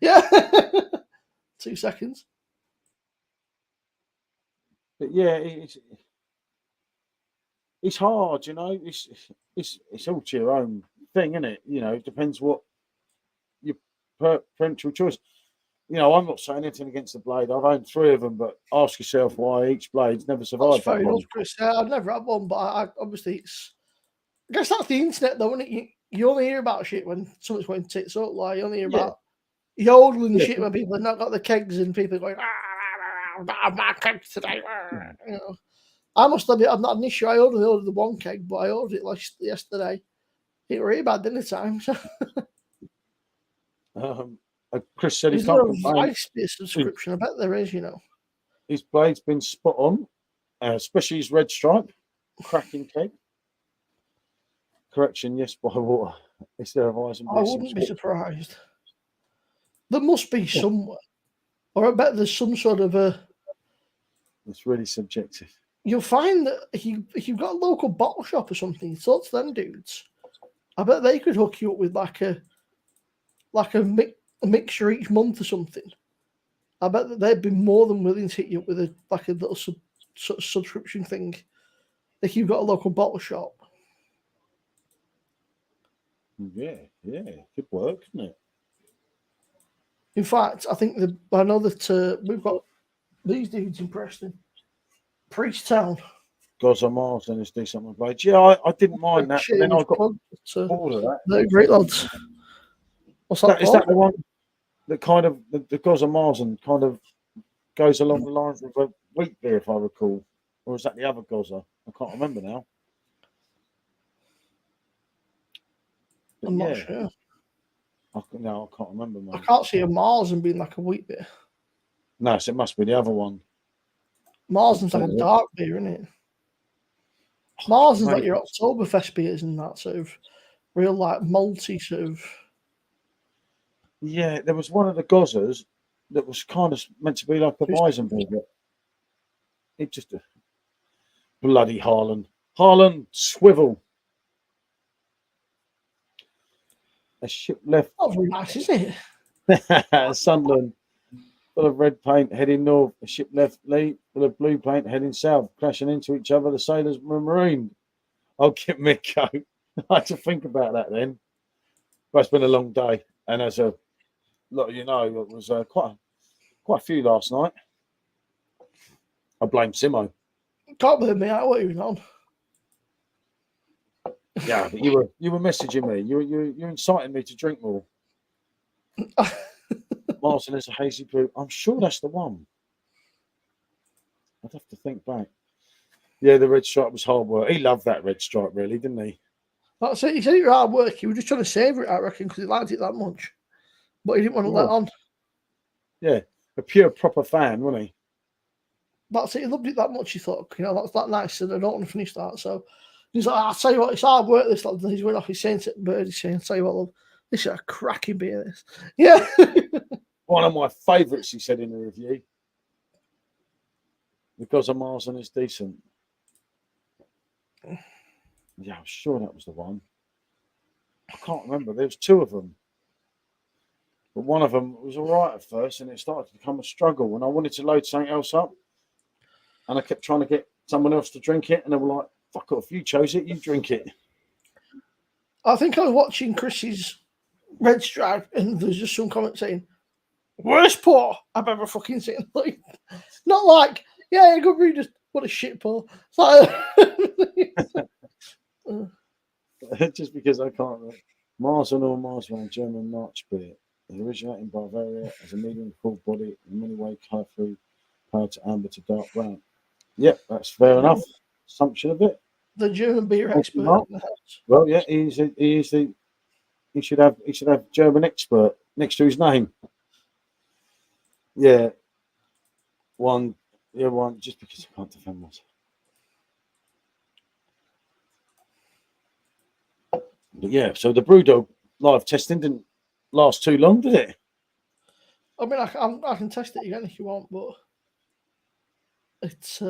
Yeah. 2 seconds. But yeah, it's hard, you know. It's all to your own thing, isn't it? You know, it depends what your parental choice. You know, I'm not saying anything against the Blade. I've owned 3 of them, but ask yourself why each Blade's never survived. That's fair enough, Chris. I've never had one, but I guess that's the internet, though, isn't it? You only hear about shit when something's going tits up. Like, you only hear about yodeling shit when people have not got the kegs and people are going, my kegs today. You know, I must admit, I've not had an issue. I ordered the 1 keg, but I ordered it yesterday. It was really bad dinner time. So. Chris said he's got a Vice subscription. I bet there is, you know. His Blade's been spot on, especially his red stripe, cracking keg. Correction, yes, by water. Instead of ice and I wouldn't be surprised. There must be somewhere, or I bet there's some sort of a. It's really subjective. You'll find that if you've got a local bottle shop or something, talk to them dudes. I bet they could hook you up with like a mixture each month or something. I bet that they'd be more than willing to hit you up with a little sort of subscription thing if you've got a local bottle shop. Yeah, could work, couldn't it? In fact, I think I know that we've got these dudes in Preston, Priesttown. Gaza Mars and his decent with Blades. Yeah, I didn't mind that. But then I got bored of that. They're great lads. What's that? Is that the one that kind of the Gaza Mars and kind of goes along the lines of a wheat beer, if I recall, or is that the other Gaza? I can't remember now. But I'm not sure. I can't remember. I can't see a Mars and being like a wheat beer. No, so it must be the other one. Marsden's like a dark beer, isn't it? Marsden's like Mate, your Oktoberfest beers and that sort of real like malty sort of. yeah, there was one of the Gozzers that was kind of meant to be like a Weizenburger. It just bloody Harlan. Harlan swivel. A ship left Not very nice, is it? Sunderland, full of red paint heading north. A ship left Lee, full of blue paint heading south, crashing into each other. The sailors were marooned. I'll give me a go. I had to think about that then. But it's been a long day, and as a lot of you know, it was quite a few last night. I blame Simmo. Can't believe me. What are you on? Yeah, but you were messaging me. You're inciting me to drink more. Martin is a hazy brew. I'm sure that's the one. I'd have to think back. Yeah, the red stripe was hard work. He loved that red stripe, really, didn't he? That's it. He said it was hard work. He was just trying to savour it, I reckon, because he liked it that much. But he didn't want to let on. Yeah, a pure proper fan, wasn't he? That's it. He loved it that much. He thought, that's that nice, and I don't want to finish that. So he's like, I'll tell you what, it's hard work. This, like, he's went off. He's saying to Bird, he's saying, I'll tell you what, love, this is a cracking beer. This, yeah. One of my favourites, he said in the review. Because of Marsden is decent. Yeah, I'm sure that was the one. I can't remember. There was two of them. But one of them was all right at first, and it started to become a struggle. And I wanted to load something else up. And I kept trying to get someone else to drink it. And they were like, fuck off, you chose it, you drink it. I think I was watching Chris's Red Stripe, and there's just some comment saying, worst pour I've ever fucking seen. Like, not like, yeah, good brew, just what a shit pour. It's like, Just because I can't remember. Marsden or Marsman, German March beer. It originated in Bavaria as a medium cool body, in many ways colour-free, power to amber to dark brown. Yep, that's fair enough. Assumption of it. The German beer expert in the house. Well, yeah, he should have German expert next to his name. Yeah. One, just because I can't defend myself. But yeah, so the Brewdog live testing didn't last too long, did it? I mean, I can test it again if you want, but it's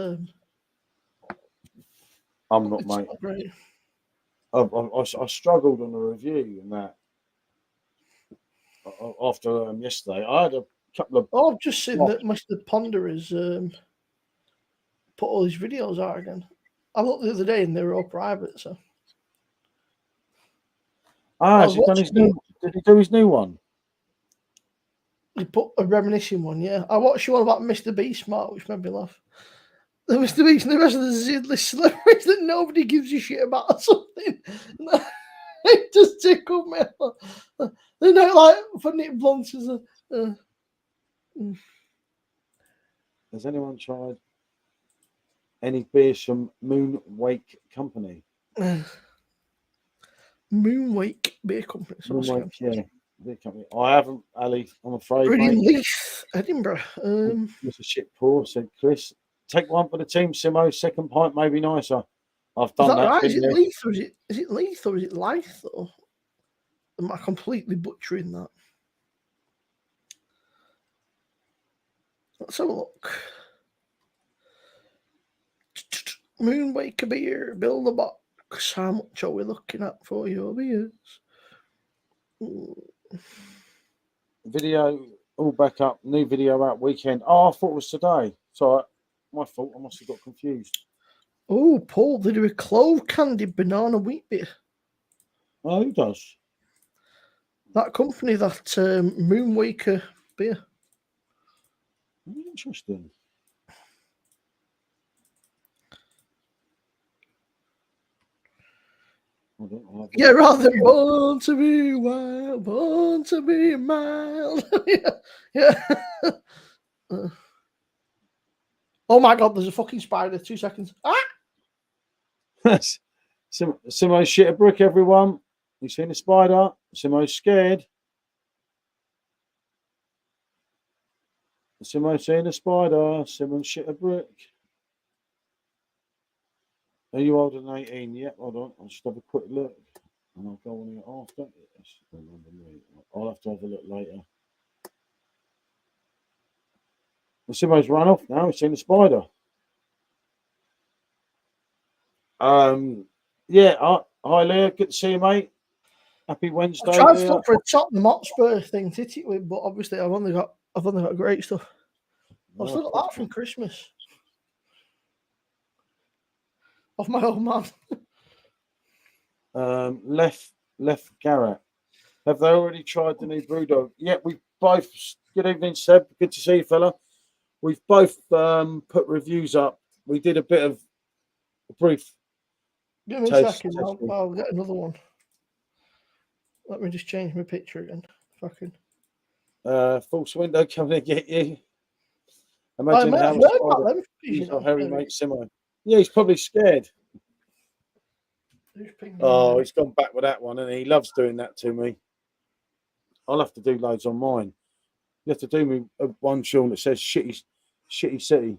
I'm not, mate. Not great. I struggled on the review and that after yesterday. I had a couple of. Oh, I've just seen that Mr. Ponder has put all his videos out again. I looked the other day and they were all private. So. Has he done his new? Did he do his new one? He put a reminiscing one, yeah. I watched one about Mr. Beast, Mark, which made me laugh. The Mr. Beast and the rest of the zidless celebrities that nobody gives a shit about or something. It just tickled me. They're not like for Nick Blunt as a. Has anyone tried any beers from Moonwake Company? Moonwake Beer Company. Moonwake, yeah. Beer company. I haven't, Ali, I'm afraid. Brilliant Leaf, Edinburgh. It's a shit pour, said Chris. Take one for the team, Simmo. Second pint may be nicer. I've done that. Right? Is it Leith or is it Leith or is it Leith? Or am I completely butchering that? Let's have a look. Moonwake beer, build a box. How much are we looking at for your beers? Video all back up. New video out weekend. Oh, I thought it was today. Sorry, my fault. I must have got confused. Oh, Paul, they do a clove candied banana wheat beer. Oh, who does? That company, that Moonwaker beer. Interesting. Yeah, rather than born to be wild, born to be mild. yeah. Oh my God, there's a fucking spider. 2 seconds. Ah! Simmo shit a brick, everyone. You seen a spider? Simmo's scared. Simmo seen a spider. Simmo shit a brick. Are you older than 18? Yeah, hold on. I'll just have a quick look. And I'll go on here after. I'll have to have a look later. The Simmo's run off now. He's seen the spider. Yeah. Hi, Leah. Good to see you, mate. Happy Wednesday. I tried to Leah. look for a Tottenham Hotspur thing to hit it with, but obviously I've only got great stuff. I've still got that from Christmas. Of my old man. Left Garrett. Have they already tried the new Brewdog? Yeah, we've both. Good evening, Seb. Good to see you, fella. We've both put reviews up. We did a bit of a brief. Give me a second. I'll get another one. Let me just change my picture again. Fucking. False window coming to get you. Imagine how he's our hairy mate Simmo. Yeah, he's probably scared. Oh, he's gone back with that one, and he loves doing that to me. I'll have to do loads on mine. You have to do me one, Sean, that says shitty city.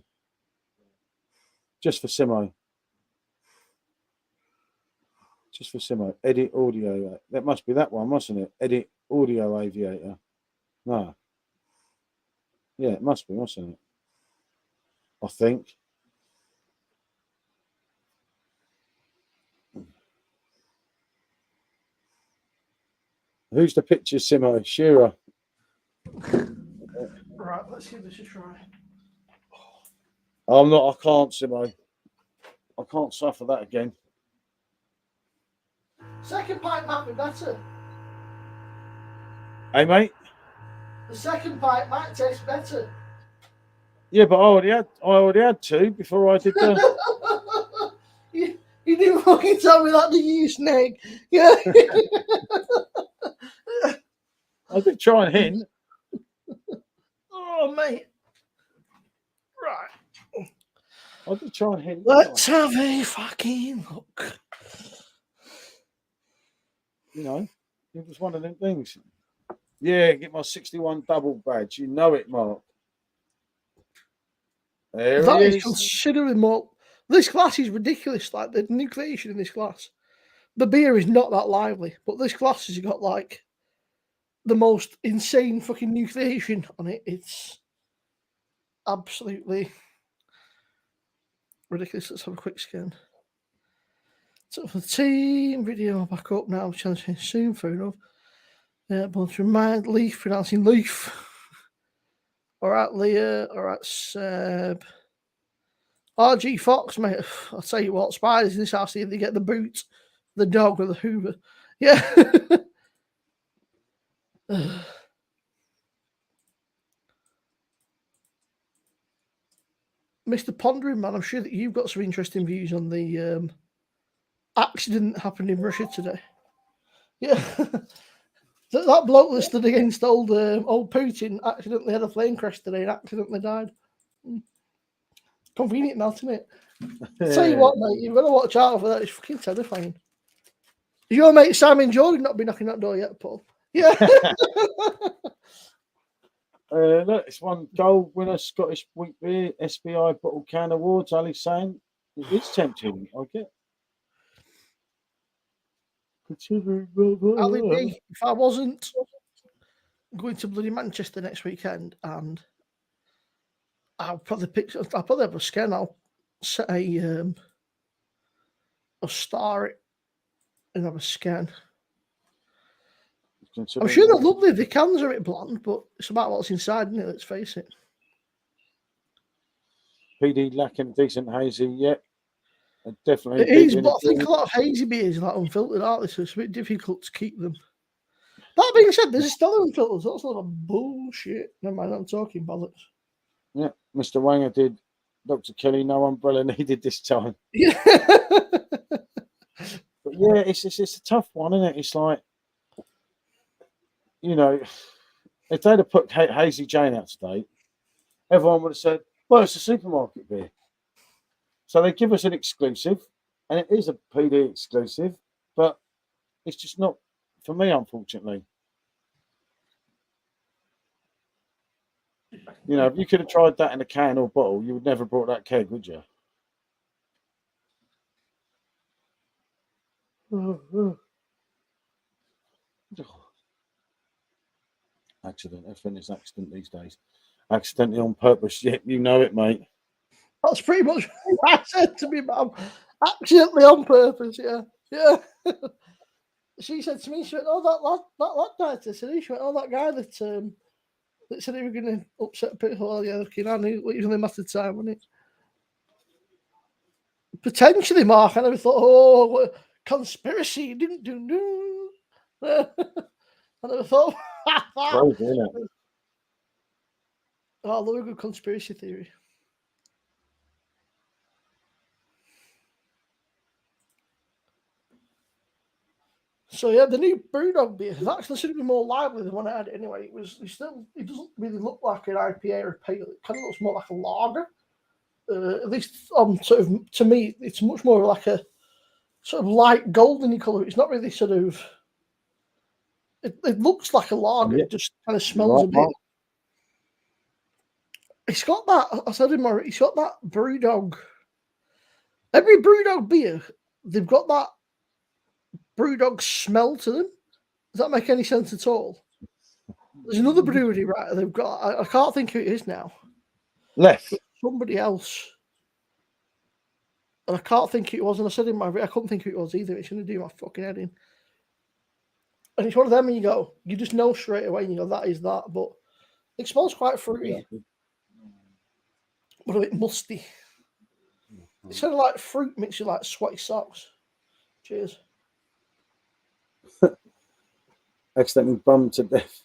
Just for Simmo. Just for Simmo. Edit audio. That must be that one, mustn't it? Edit audio aviator. No. Yeah, it must be, mustn't it? I think. Who's the picture, Simmo? Shearer. Right, let's give this a try. I'm not. I can't, Simmo. I can't suffer that again. Second pipe might be better. Hey, mate. The second pipe might taste better. Yeah, but I already had two before I did the. you didn't fucking tell me that, did you, snake? Yeah. I did try and hint. Oh, mate. Right. I did try and hint. Let's have a fucking look. You know, it was one of them things. Yeah, get my 61 double badge. You know it, Mark. There That it is considerably more. This glass is ridiculous. Like the nucleation in this glass. The beer is not that lively, but this glass has got like the most insane fucking nucleation on it. It's absolutely ridiculous. Let's have a quick scan. So for the team video back up now, challenging soon, fair enough. But remind Leaf pronouncing Leaf. All right, Leah. All right, Seb. RG Fox, mate. I'll tell you what, spiders in this house, either get the boot, the dog, or the Hoover. Yeah. Mr. Pondering Man, I'm sure that you've got some interesting views on the accident that happened in Russia today. Yeah. That bloke that stood against old Putin accidentally had a plane crash today and accidentally died. Convenient, not, isn't it? Tell you what, mate, you've got to watch out for that. It's fucking terrifying. Is your mate Simon Jordan not been knocking that door yet, Paul? Yeah. Look, it's one gold winner, Scottish Wheat Beer, SBI Bottle Can Awards. Ali's saying it is tempting. I get. Ali B, if I wasn't going to bloody Manchester next weekend, and I'll probably have a scan. I'll set I'll star it and have a scan. I'm sure they're lovely. The cans are a bit bland, but it's about what's inside, isn't it? Let's face it. PD lacking decent hazy, yeah. Definitely. It is, but I think a lot of hazy beers are like unfiltered, aren't they? So it's a bit difficult to keep them. That being said, there's still unfiltered. That's a lot of bullshit. Never mind, I'm talking bollocks. Yeah, Mr. Wanger did. Dr. Kelly, no umbrella needed this time. Yeah. But yeah, it's a tough one, isn't it? It's like, you know, if they'd have put Hazy Jane out today, everyone would have said, well, it's a supermarket beer. So they give us an exclusive, and it is a PD exclusive, but it's just not for me, unfortunately. You know, if you could have tried that in a can or bottle, you would never have brought that keg, would you? Accident. Everything is accident these days. Accidentally on purpose. Yeah, you know it, mate. That's pretty much what I said to me, mum. Accidentally on purpose, yeah. Yeah. She said to me, she went, "Oh, that lad died today." She went, "Oh, that guy that said he was going to upset people." Oh, yeah, looking on, it was only a matter of time, wasn't it? Potentially, Mark. I never thought, oh, conspiracy. Didn't do. I never thought. Crazy, isn't it? Oh, I love a good conspiracy theory. So yeah, the new Brewdog beer is actually should be more lively than when I had it anyway. It doesn't really look like an IPA or a pale. It kind of looks more like a lager. At least sort of to me, it's much more like a sort of light goldeny colour. It's not really sort of. It looks like a lager. Yeah. It just kind of smells a bit. It's got that. I said in my. It's got that Brewdog. Every Brewdog beer, they've got that Brewdog smell to them. Does that make any sense at all? There's another brewery, right? They've got. I can't think who it is now. Left. Somebody else. And I can't think who it was. And I said in my. I couldn't think who it was either. It's going to do my fucking head in. And it's one of them, and you just know straight away, and you go, that is that. But it smells quite fruity, but a bit musty. It's kind of like fruit mixed with like sweaty socks. Cheers. Accidentally bummed to death.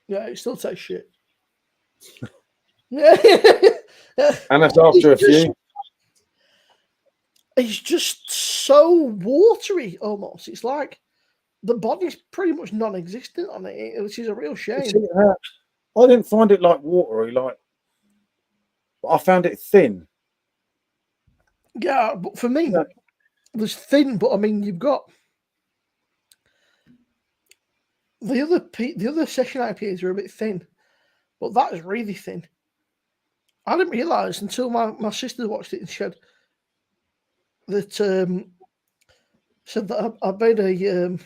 Yeah, it still tastes shit. Yeah. And that's after a few. It's just so watery almost. It's like the body's pretty much non-existent on it, which is a real shame. I didn't find it like watery, I found it thin. Yeah, but for me, there's thin. But I mean, you've got the other session IPAs are a bit thin, but that is really thin. I didn't realise until my sister watched it and said that I made an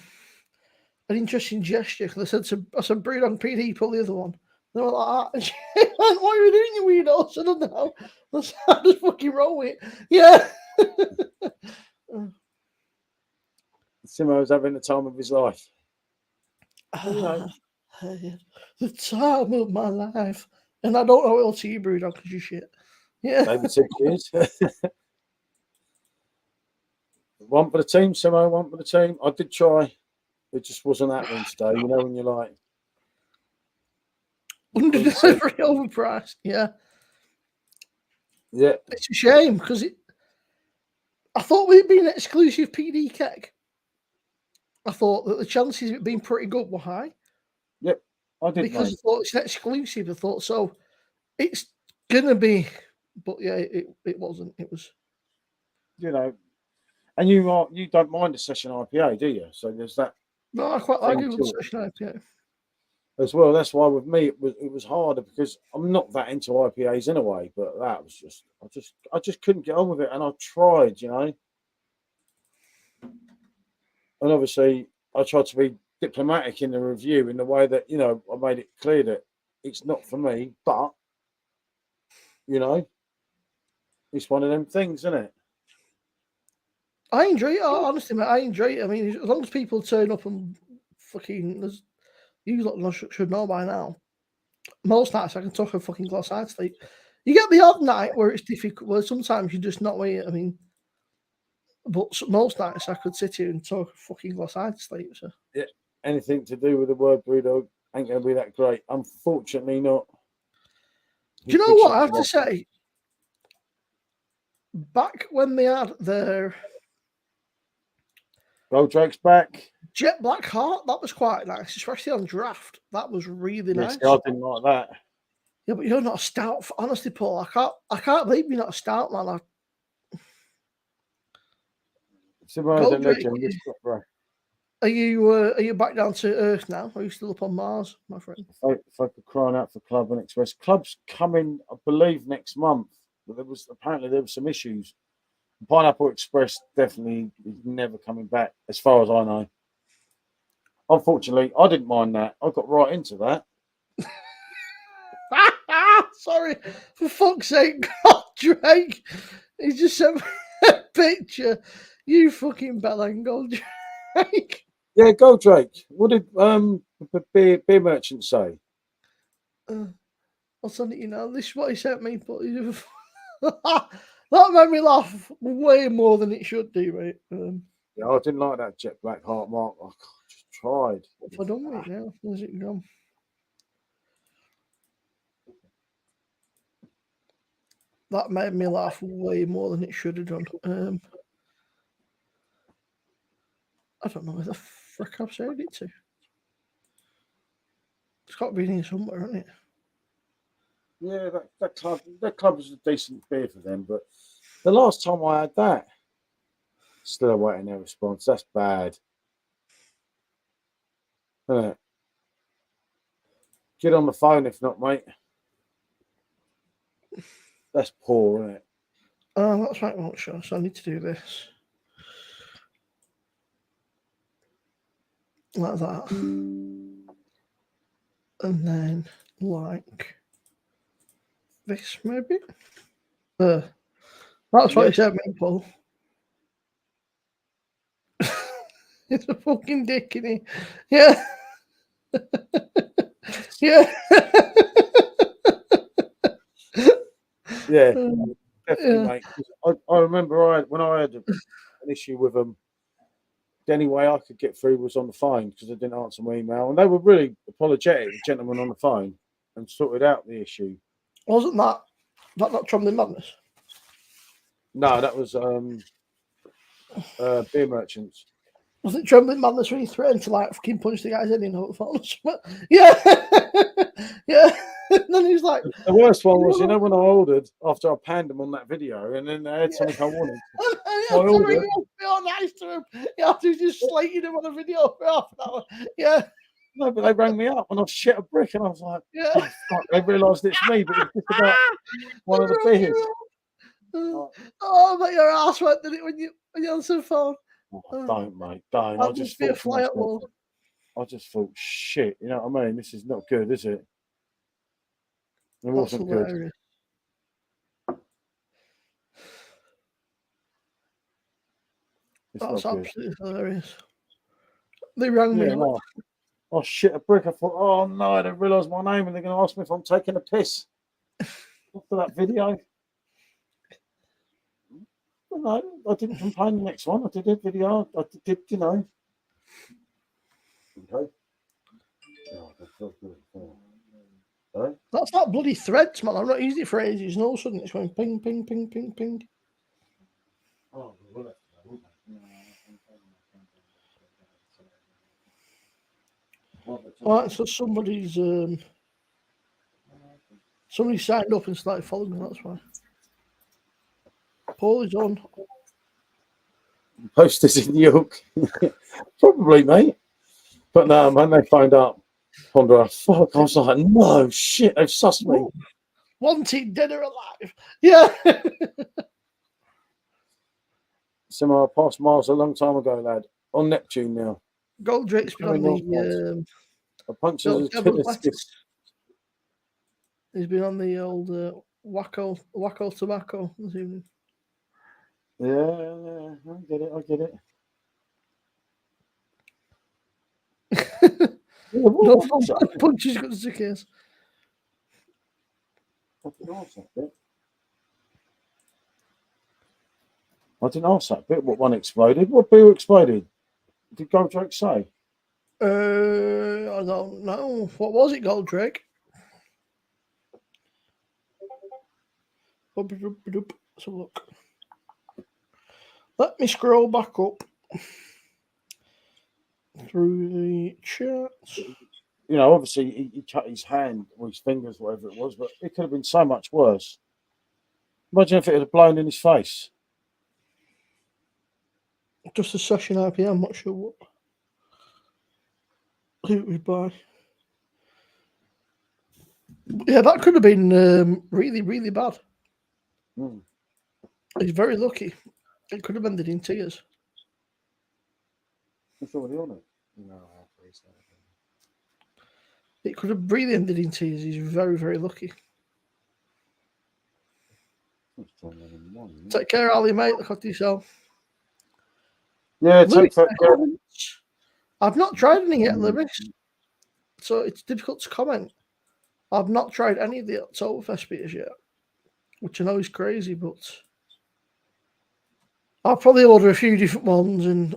interesting gesture because I said Brewdog PD, pull the other one. They were like, and she went, "What are you doing, you weirdo?" I said, "I don't know." I just fucking roll with it. Yeah. Simmo's having the time of his life. The time of my life. And I don't know what else to you, Brewdog, because you shit. Yeah. Maybe 2 years. One for the team, Simmo, one for the team. I did try. It just wasn't happening today. You know when you're like... Under delivery, overpriced. Yeah. Yeah. It's a shame because I thought with it being an exclusive PD keg, I thought that the chances of it being pretty good were high. Yep. I did, because mate. I thought it's an exclusive. I thought so. It's gonna be, but yeah, it wasn't. It was, and you don't mind a session IPA, do you? So there's that. No, I quite like it with the session IPA as well. That's why with me it was harder because I'm not that into IPAs anyway. But that was just I just couldn't get on with it, and I tried, and obviously I tried to be diplomatic in the review in the way that I made it clear that it's not for me, but it's one of them things, isn't it? I enjoy it. Honestly, mate, I enjoy it. I mean, as long as people turn up and fucking, you lot should know by now. Most nights I can talk a fucking glass side sleep. You get the odd night where it's difficult. Where sometimes you're just not waiting. I mean, but most nights I could sit here and talk a fucking glass side sleep. So yeah, anything to do with the word Brewdog ain't going to be that great. Unfortunately, not. Do you know what I have to say? Back when they had their Goldrake's back. Jet Black Heart, that was quite nice, especially on draft. That was really nice. I didn't like that. Yeah, but you're not a stout. Honestly, Paul, I can't believe you're not a stout man. Are you back down to earth now? Are you still up on Mars, my friend? If I could cry out for Club and Express. Club's coming, I believe, next month. But apparently there were some issues Pineapple Express definitely is never coming back, as far as I know. Unfortunately, I didn't mind that. I got right into that. Sorry, for fuck's sake, God, Drake. He just sent me a picture. You fucking bellend, Drake. Yeah, go Drake. What did the beer merchant say? I'll send it you now. This is what he sent me, but that made me laugh way more than it should do, mate. Yeah, I didn't like that jet black heart mark. I just tried. What have I done with it now? Where's it gone? That made me laugh way more than it should have done. I don't know where the frick I've saved it to. It's got to be in here somewhere, hasn't it? Yeah, that club was a decent beer for them, but the last time I had that, still awaiting their response. That's bad. Isn't it? Get on the phone if not, mate. That's poor, isn't it? Oh, that's right, not sure. So I need to do this. Like that. And then like this, maybe? That's what he said, me, Paul. It's a fucking dick, isn't he? Yeah. Yeah. Yeah, definitely, mate. I remember when I had an issue with them, the only way I could get through was on the phone because I didn't answer my email. And they were really apologetic, the gentleman on the phone, and sorted out the issue. Wasn't that not Trembling Madness? No, that was beer merchants. Was it Trembling Madness when he threatened to like fucking punch the guy's head in over the phone? Yeah. Yeah. And then he was like, the worst one was, when I ordered after I panned them on that video, and then they had something I wanted. I ordered. Be all nice to him. You have to just slating him on a video for half an hour. Yeah. No, but they rang me up and I shit a brick, and I was like, yeah. Oh, fuck, they realised it's me, but it's just about one of the beers. Oh, but your ass went, did it, when you answered the phone? Oh, don't, mate, don't. I just be a fly at wall. I just thought, shit, you know what I mean? This is not good, is it? It wasn't good. That's absolutely hilarious. They rang me. No. Oh, shit a brick. I thought, oh no, I didn't realise my name and they're going to ask me if I'm taking a piss. After that video. No, I didn't complain the next one. I did a video. I did, Okay. That's not bloody threads, man. I'm not using it for ages, and all of a sudden it's going ping, ping, ping, ping, ping. Oh, Right, so somebody's signed up and started following me. That's why. Paul is on. Posters in York. Probably, mate. But no, man, they phoned up. Ponder, fuck. I was like, no, shit, they've sussed me. Wanted, dead or alive. Yeah. Simmo, I passed Mars a long time ago, lad. On Neptune now. Gold Drake's been on the he's been on the old Wacko Tobacco this evening. Yeah, I get it. Punches got the case. I didn't ask that bit. What one exploded? What beer exploded? Did Gold Drake say? I don't know. What was it, Gold Drake? Let's have a look. Let me scroll back up through the chats. Obviously he cut his hand or his fingers, whatever it was, but it could have been so much worse. Imagine if it had blown in his face. Just a session IPA, I'm not sure what. Who it would buy. Yeah, that could have been really, really bad. He's very lucky. It could have ended in tears. It's already on it. No, I have to restart it. It could have really ended in tears. He's very, very lucky. It's John Lennon 1, isn't it? Take care, Ali, mate. Look after yourself. Yeah, Lewis, take that. I've not tried any yet, Lewis. So it's difficult to comment. I've not tried any of the Oktoberfest beers yet, which I know is crazy, but I'll probably order a few different ones, and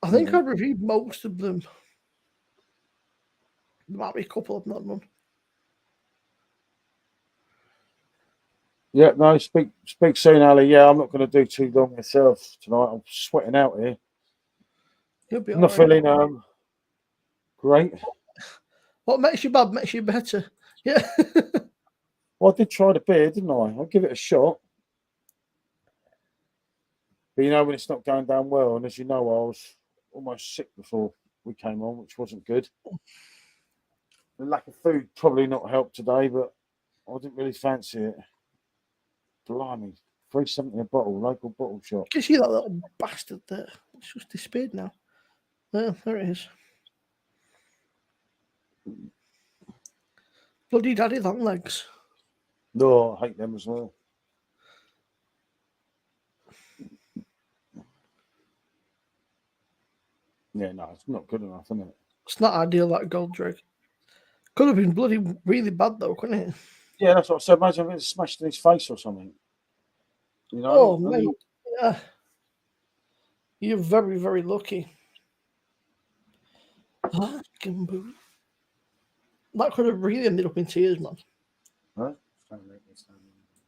I think I've reviewed most of them. There might be a couple I've not done. Yeah, no, speak soon, Ali. Yeah, I'm not going to do too long myself tonight. I'm sweating out here. You'll be I'm not all right. feeling great. What makes you bad makes you better. Yeah. Well, I did try the beer, didn't I? I'll give it a shot. But you know, when it's not going down well, and as you know, I was almost sick before we came on, which wasn't good. The lack of food probably not helped today, but I didn't really fancy it. Blimey, $3.70 a bottle, local bottle shop. Can you see that little bastard there? It's just disappeared now. There it is. Bloody daddy long legs. No, I hate them as well. Yeah, no, it's not good enough, isn't it? It's not ideal, that gold drink. Could have been bloody really bad though, couldn't it? Yeah, that's what I said. Imagine if it smashed in his face or something. You know? Oh, mate. Yeah. You're very, very lucky. That could have really ended up in tears, man. Huh? Trying to make me sound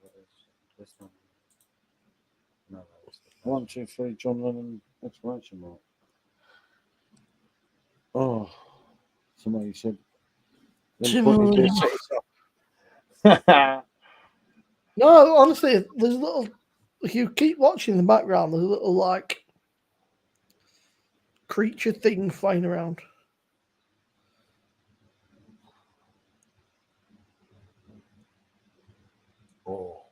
what is this one? No, that was the 1, 2, 3, John Lennon, exclamation mark. Oh, somebody said. No, honestly, there's a little. If you keep watching in the background, there's a little like creature thing flying around. Oh,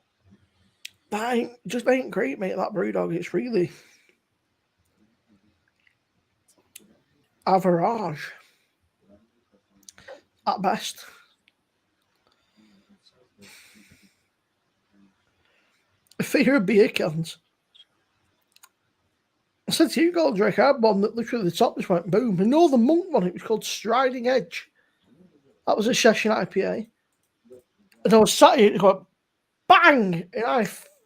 That ain't great, mate. That Brewdog, it's really average at best. A fear of beer cans. I said to you, Goldrake, I had one that literally the top just went boom. And the Monk one, it was called Striding Edge. That was a session IPA. And I was sat here, it went bang! And I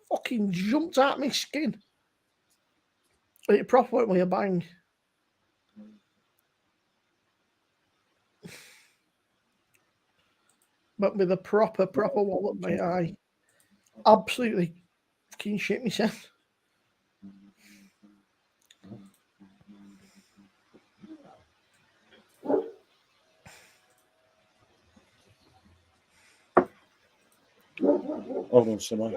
fucking jumped out of my skin. And it proper went with a bang. But with a proper wallop, mate, I absolutely fucking shit myself. hold on, somebody.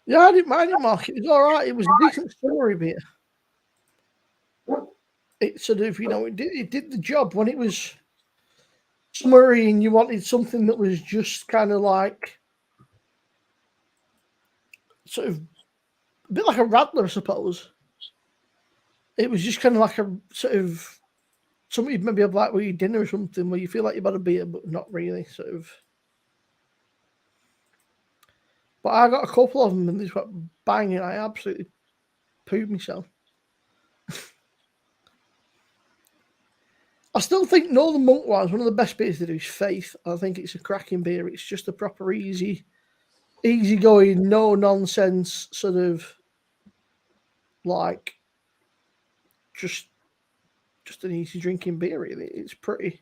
Yeah, I didn't mind it, Mark. It was all right. It was a decent summery beer. It sort of, it did the job when it was summery and you wanted something that was just kind of like sort of a bit like a Radler, I suppose. It was just kind of like a sort of something you'd maybe have like with your dinner or something where you feel like you've had a beer, but not really, sort of. But I got a couple of them and they just went banging. I absolutely pooed myself. I still think Northern Monk one of the best beers to do is Faith. I think it's a cracking beer. It's just a proper easy going, no nonsense sort of like just an easy drinking beer. Really, it's pretty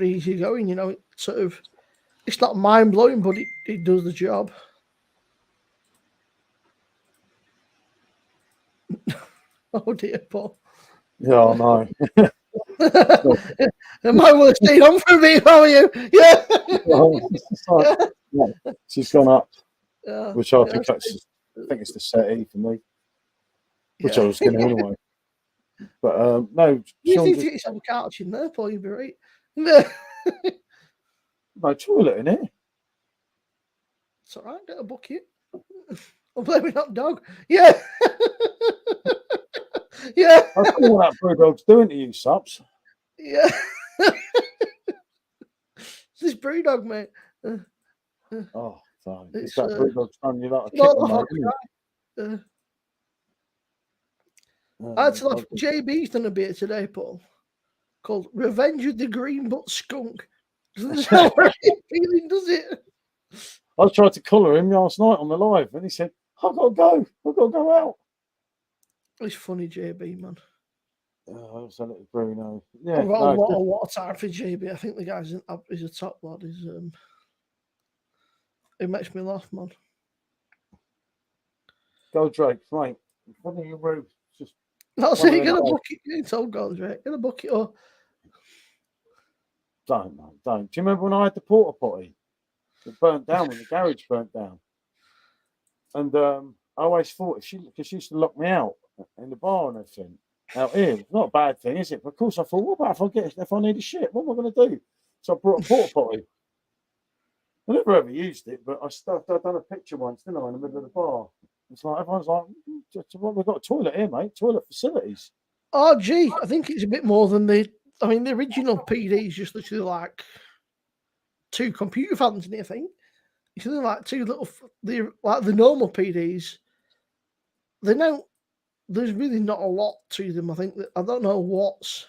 easy going. It sort of it's not mind blowing, but it does the job. Oh dear, Paul. Yeah, I know. Am I worth staying on for a bit? How are you? Yeah. She's gone up, Yeah. which I think it's the settee for me, which I was going to anyway. But no, You Sean need just, to get yourself a couch in there, Paul. You'd be right. No, no toilet in it. it's all right. Get a bucket. I'm blaming hot dog. Yeah. Yeah. I don't know what that Brewdog's doing to you, Subs. Yeah. This Brewdog, mate. Oh, sorry. It's It's that Brewdog's done you like a not kicker, a hot mate. guy. Isn't I'd it? love JB's done a beer today, Paul, called Revenge of the Green Butt Skunk. Doesn't sound right feeling, does it? I tried to colour him last night on the live, and he said, "I've got to go. I've got to go out." It's funny, JB, man. Oh, it's a little Bruno. Yeah, I've got no, a lot of time for JB. I think the guy's he's a top lad. It makes me laugh, man. go Drake, mate. One of your roofs, just That's one it. of You them get a guys. bucket. You told God, right? Get a bucket. Or Don't, mate, don't. Do you remember when I had the porta potty? It burnt down when the garage burnt down, and I always thought because she used to lock me out in the bar and everything out here. It's not a bad thing, is it? But of course, I thought, what about if I need a shit? What am I going to do? So I brought a porta potty. I never ever used it, but I've done a picture once, didn't I, in the middle of the bar. It's like everyone's like, well, we've got a toilet here, mate. Toilet facilities. RG, I think it's a bit more than the original PD is just literally like 2 computer fans in it, I think. It's only like 2 little, the normal PDs. They know there's really not a lot to them. I think I don't know what's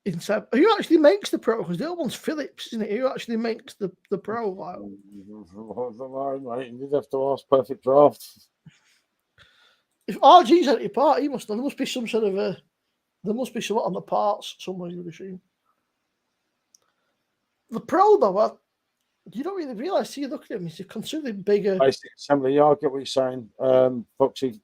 inside. Who actually makes the Pro? Because the other one's Philips, isn't it? Who actually makes the Pro? Like, Mate, you'd have to ask Perfectdraft. if RG's at your part, there must be some sort of there must be something on the parts somewhere, you would assume. The Pro, though, you don't really realise. See, you look at him, he's a considerably bigger. Basic assembly, yeah, I get what you're saying. Foxy.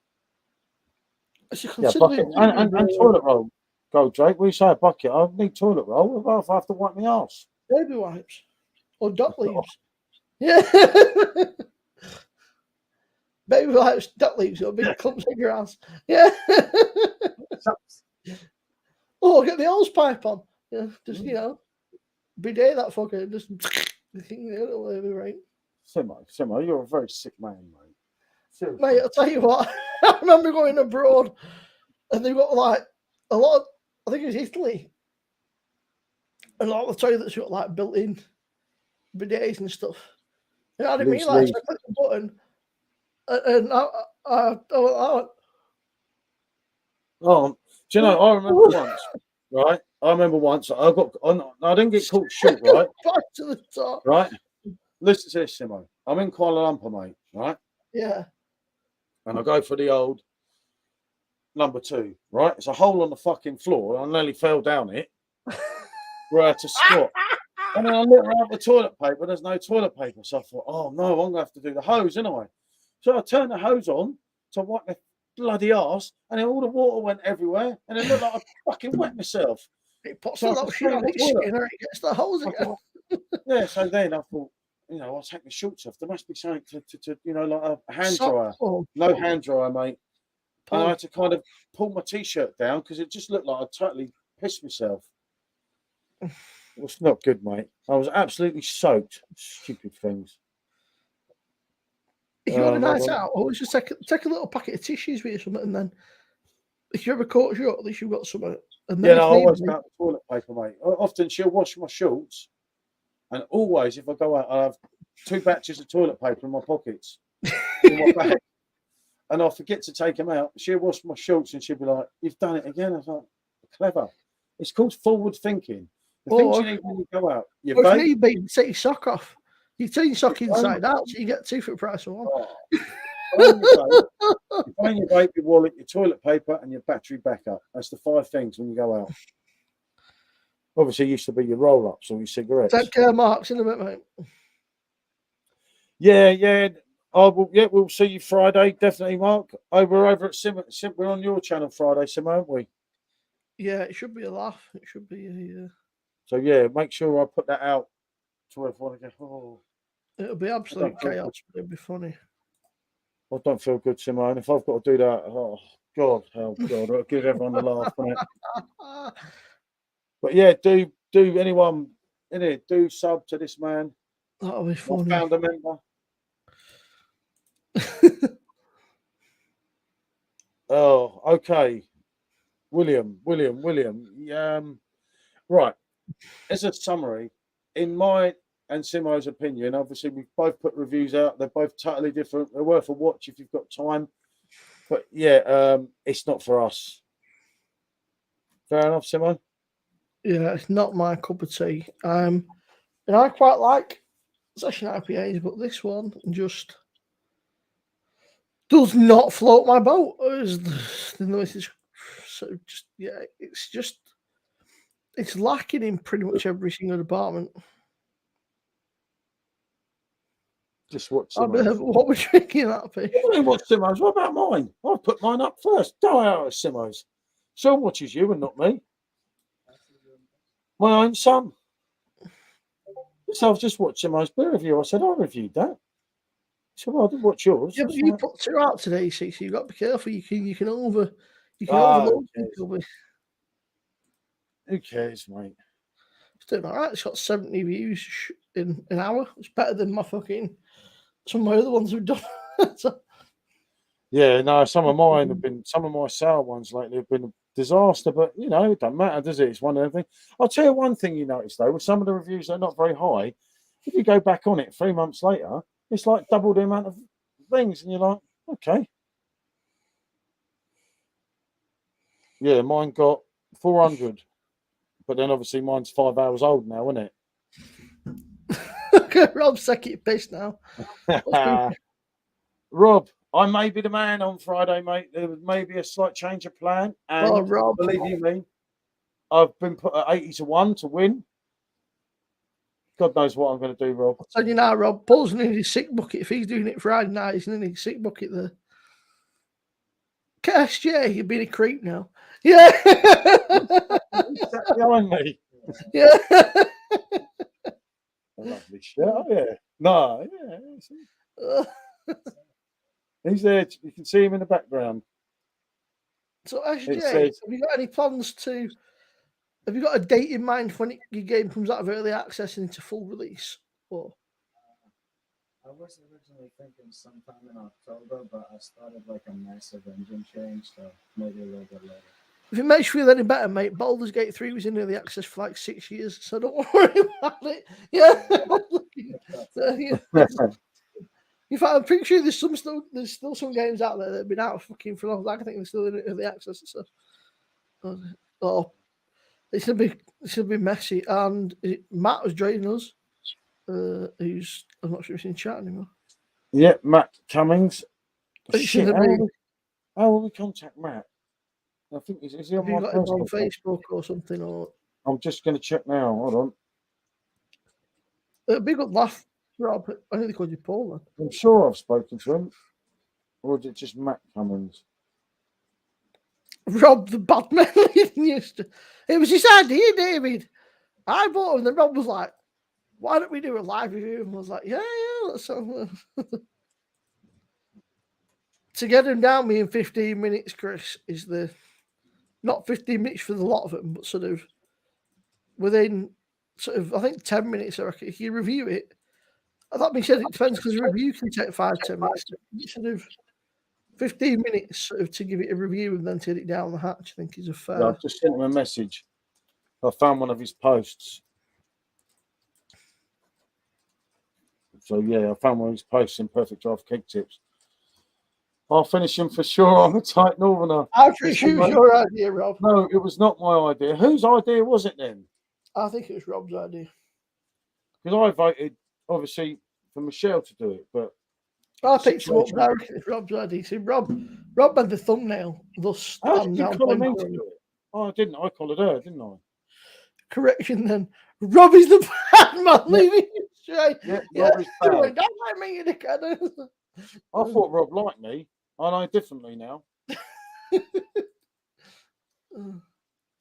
It's a Yeah, considerably bucket and toilet roll. Go, Drake. We say a bucket. I need toilet roll. If I have to wipe my ass. baby wipes or duck leaves. Yeah. Baby wipes, duck leaves, or big clumps of grass. Yeah. Oh, get the hose pipe on. Yeah, just bidet that fucker. Just it'll be right. Simmo, you're a very sick man, mate. Seriously. Mate, I'll tell you what. I remember going abroad, and they've got like a lot of. I think it was Italy. And a lot of the toilets got like built-in bidets and stuff. And I didn't realise. I clicked the button, and Oh, do you know? I remember once, right? I didn't get caught short, right? Back to the top. Right. Listen to this, Simmo. I'm in Kuala Lumpur, mate. Right. Yeah. And I go for the old number 2. Right. It's a hole on the fucking floor. I nearly fell down it. Where I had to squat. And then I looked around the toilet paper. There's no toilet paper. So I thought, oh no, I'm gonna have to do the hose, anyway. So I turned the hose on to wipe my bloody arse, and then all the water went everywhere, and it looked like I fucking wet myself. It puts a little shit on his skin, or it gets the hose again. Yeah, so then I thought, I'll take my shorts off. There must be something to like a hand dryer. No hand dryer, mate. And I had to kind of pull my t-shirt down because it just looked like I totally pissed myself. It was not good, mate. I was absolutely soaked. Stupid things. If you want a night out, always just take a little packet of tissues with you or something, and then if you ever caught short, at least you've got something. And then I always got the toilet paper, mate. Often she'll wash my shorts, and always if I go out, I have 2 batches of toilet paper in my pockets, in my bag, and I forget to take them out. She'll wash my shorts, and she'll be like, "You've done it again." I was like, "Clever." It's called forward thinking. The things you need when you go out. You take your sock off. You turn your sock inside out, so you get 2 for the price of 1. You find your vape, your wallet, your toilet paper, and your battery backup. That's the 5 things when you go out. Obviously, it used to be your roll-ups or your cigarettes. Take care, Marks, in a bit, mate. Yeah. We'll see you Friday, definitely, Mark. We're over at Simmo. We're on your channel Friday, Simmo, aren't we? Yeah, it should be a laugh. It should be a. So yeah, make sure I put that out to everyone again. Oh, it'll be absolute chaos, but it'll be funny. I don't feel good, Simmo, and if I've got to do that, oh God, I'll give everyone a laugh on it. But yeah, do anyone in it, do sub to this man. That'll be funny. Founder member. Oh, okay. William. Right. As a summary, in my and Simmo's opinion, obviously we've both put reviews out. They're both totally different. They're worth a watch if you've got time. But yeah, it's not for us. Fair enough, Simmo. Yeah, it's not my cup of tea. And I quite like session IPAs, but this one just does not float my boat. It's lacking in pretty much every single department. Just watch What we're drinking that fish. Watch Simmo's. What about mine? I'll put mine up first. Go out of Simmo's. Sean watches you and not me. My own son. So I've just watched Simmo's beer review. I said, I reviewed that. So well, I didn't watch yours. Yeah, but you put two out today, so you've got to be careful. You can overload people. Who cares, mate? It's doing all right. It's got 70 views in an hour. It's better than my fucking some of my other ones have done. Yeah, no, some of my sour ones lately have been a disaster, but it doesn't matter, does it? It's one of them things. I'll tell you one thing you notice though, with some of the reviews they're not very high. If you go back on it 3 months later, it's like double the amount of things, and you're like, okay. Yeah, mine got 400, but then obviously mine's 5 hours old now, isn't it? Rob's second piss now. Rob, I may be the man on Friday, mate. There may be a slight change of plan, and Rob, believe you me, I've been put at 80-1 to win. God knows what I'm going to do, Rob. I'll tell you now, Rob, Paul's in his sick bucket. If he's doing it Friday night, he's in his sick bucket there. KSJ, you've been a creep now. Yeah. He's sat behind me. Yeah. Lovely shit. Oh, yeah. No, yeah. He's there. You can see him in the background. So, SJ, have you got any plans to... Have you got a date in mind when your game comes out of early access and into full release? Or? I was originally thinking sometime in October, but I started like a massive engine change, so maybe a little bit later. If it makes you feel any better, mate, Baldur's Gate 3 was in early access for like 6 years, so don't worry about it. Yeah. In fact, I'm pretty sure there's still some games out there that have been out fucking for long. I think they're still in early access and stuff. Oh, it's gonna be messy. And Matt was joining us. Who's I'm not sure if he's in chat anymore. Yeah, Matt Cummings. Shit, how will we contact Matt? I think is he on my on Facebook or something? Or I'm just going to check now. Hold on. Big up laugh, Rob. I think they called you Paul. Then. I'm sure I've spoken to him, or is it just Matt Cummings? Rob the bad man used to. It was his idea, David. I bought him, and then Rob was like, "Why don't we do a live review?" And I was like, "Yeah, that's to get him down me in 15 minutes, Chris, is the not 15 minutes for the lot of them, but sort of within I think 10 minutes. I reckon if you review it, that being said, it depends because a review can take 5-10 minutes. Sort of 15 minutes to give it a review and then take it down the hatch. I think is a fair. Yeah, I've just sent him a message. I found one of his posts. So yeah, I found one of his posts in Perfectdraft Keg Tips. I'll finish him for sure on the tight northerner. I'm pretty sure it was your idea, Rob. No, it was not my idea. Whose idea was it then? I think it was Rob's idea. Because I voted, obviously, for Michelle to do it, but I picked him up. I reckon it's Rob's idea. See, Rob had the thumbnail. Thus, how did you call me to do it? Oh, I didn't. I collared her, didn't I? Correction then. Rob is the bad man leaving you straight. Yeah. Don't like me, you I thought Rob liked me. I know differently now.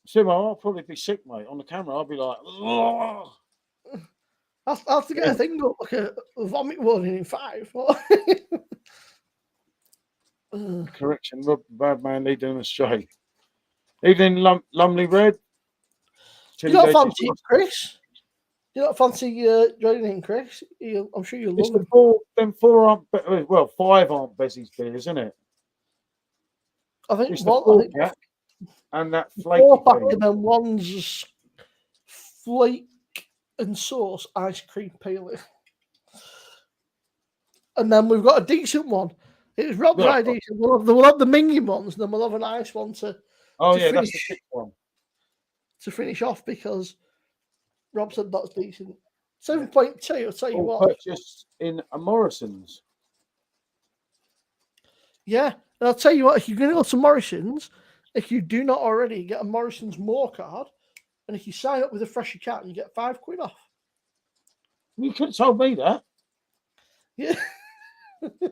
Simmo, I'll probably be sick, mate. On the camera, I'll be like, oh. I'll have to get a thing up, like a vomit warning in 5. Correction, Rob, bad man, leading us straight. Evening, Lumley Red. You don't fancy it, Chris? You don't fancy joining in, Chris? I'm sure you'll love it. Them 4 aren't, well, 5 aren't Bessie's beers, isn't it? I think It's the one. I pork think gap and that four flaky pack thing. and then one's flake and sauce ice cream pale ale. And then we've got a decent one. It was Rob's Yeah. idea. We'll have the minging ones, and then we'll have a nice one to Oh to yeah, that's the finish. thick one. To finish off because Rob said that's decent. 7.2, I'll tell you All what. purchased in a Morrison's. Yeah, and I'll tell you what, if you're going to go to Morrison's, if you do not already, get a Morrison's More card, and if you sign up with a Fresh account, you get £5 off. You could have told me that. Yeah.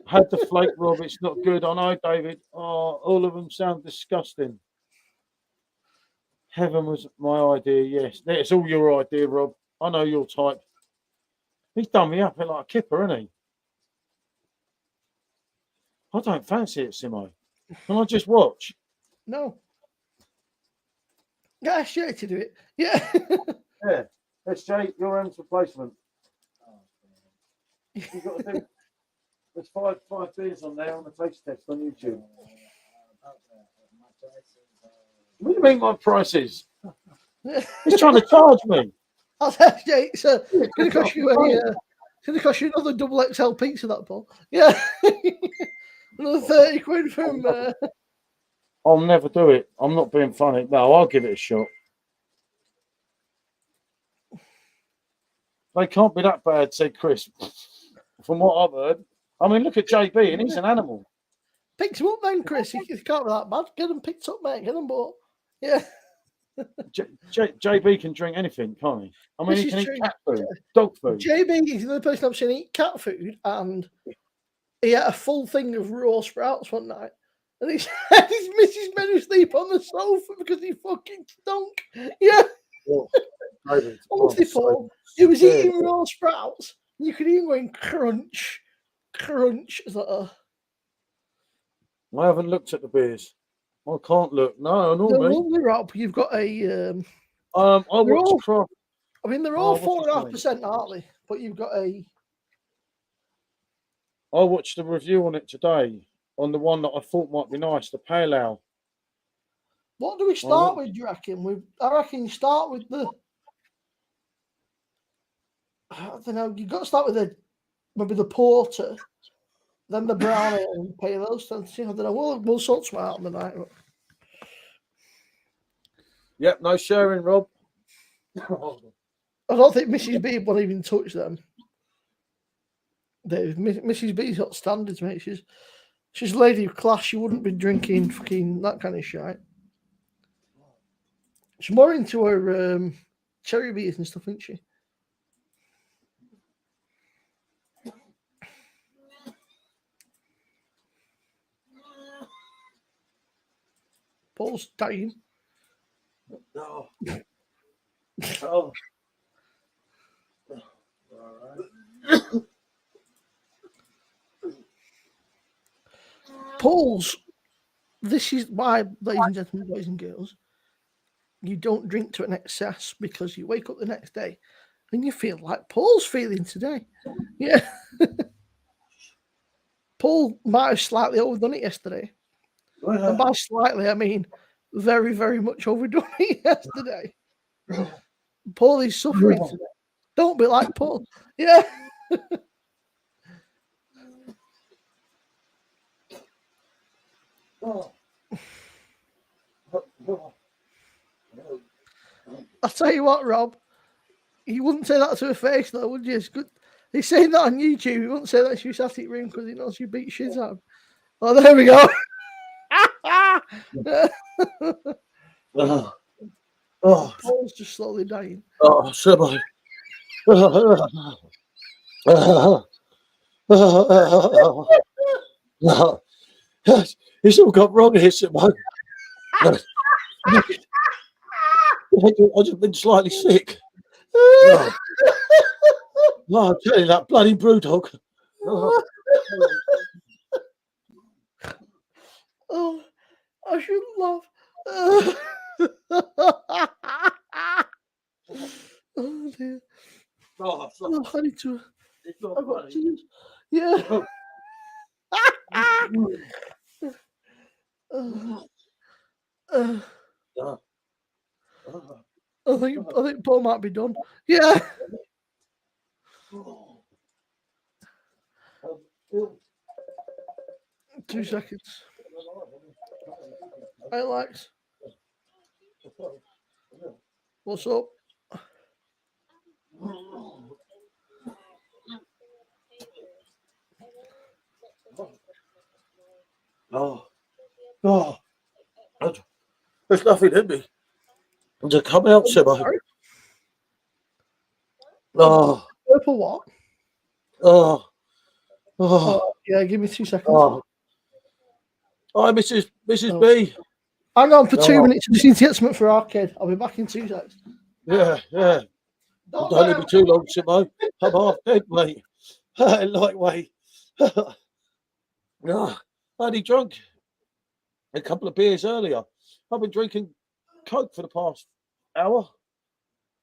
Had the flake, Rob. It's not good. I know, David. Oh, all of them sound disgusting. Heaven was my idea. Yes, it's all your idea, Rob. I know your type. He's done me up like a kipper, isn't he? I don't fancy it, Simmo. Can I just watch? No. Get SJ to do it. Yeah. Yeah. SJ, your M's replacement. You've got to do. There's five beers on there on the taste test on YouTube. What do you mean my prices? He's trying to charge me. That's SJ. It's going to cost you another double XL pizza, that Paul. Yeah. Another 30 quid from. I'll never do it. I'm not being funny. No, I'll give it a shot. They can't be that bad, said Chris. From what I've heard. I mean, look at JB, and he's an animal. Pick him up then, Chris. He can't be that bad. Get him picked up, mate. Get him bought. Yeah. JB can drink anything, can't he? I mean, he can eat cat food, dog food. JB is the only person I've seen eat cat food, and he had a full thing of raw sprouts one night. And his missus made him sleep on the sofa because he fucking stunk. Yeah. Oh, Honestly, Paul, he was eating raw sprouts. You could hear him going crunch, crunch. It's like, I haven't looked at the beers. I can't look. No, they're normally. lovely, Rob. You've got a. I watched Craft. I mean, they're all 4.5%, aren't they? But you've got a. I watched the review on it today on the one that I thought might be nice, the Pale Ale. What do we start with, do you reckon? I reckon you start with the. I don't know. You've got to start with maybe the porter, then the brown ale and pale ales. I don't know. We'll sort some out on the night. Yep, no sharing, Rob. I don't think Mrs. B will even touch them. Mrs. B's got standards, mate. She's a lady of class. She wouldn't be drinking fucking that kind of shit. She's more into her cherry beers and stuff, isn't she? Paul's dying. No. Oh. Paul's. This is why, ladies and gentlemen, boys and girls, you don't drink to an excess, because you wake up the next day and you feel like Paul's feeling today. Yeah. Paul might have slightly overdone it yesterday. And by slightly, I mean very, very much overdone it yesterday. Paul is suffering today. Don't be like Paul. Yeah. I'll tell you what, Rob. You wouldn't say that to her face, though, would you? It's good. He's saying that on YouTube. He wouldn't say that to your static room because he knows you beat shit out of him. Oh, there we go. Paul's just slowly dying. Oh, Simmo. It's all got wrong here, Simmo. I've just been slightly sick. No, I'm telling you, that bloody Brewdog. Oh, I shouldn't laugh. Oh dear. Oh, I need to. it's not I've got funny. to. Yeah. Uh, Ah. I think Paul might be done. Yeah. Oh. 2 seconds. Hey, Lex. What's up? Oh. There's nothing in me. To come out, Simmo. Sorry? Oh. Purple what? Oh. Oh, yeah, give me 2 seconds. Oh. Hi, Mrs. Oh. B. Hang on for 2 minutes. I just need to get something for our kid. I'll be back in 2 seconds. Yeah. Don't leave me too long, Simmo. I'm half dead, mate. Lightweight. I only drunk a couple of beers earlier. I've been drinking Coke for the past hour.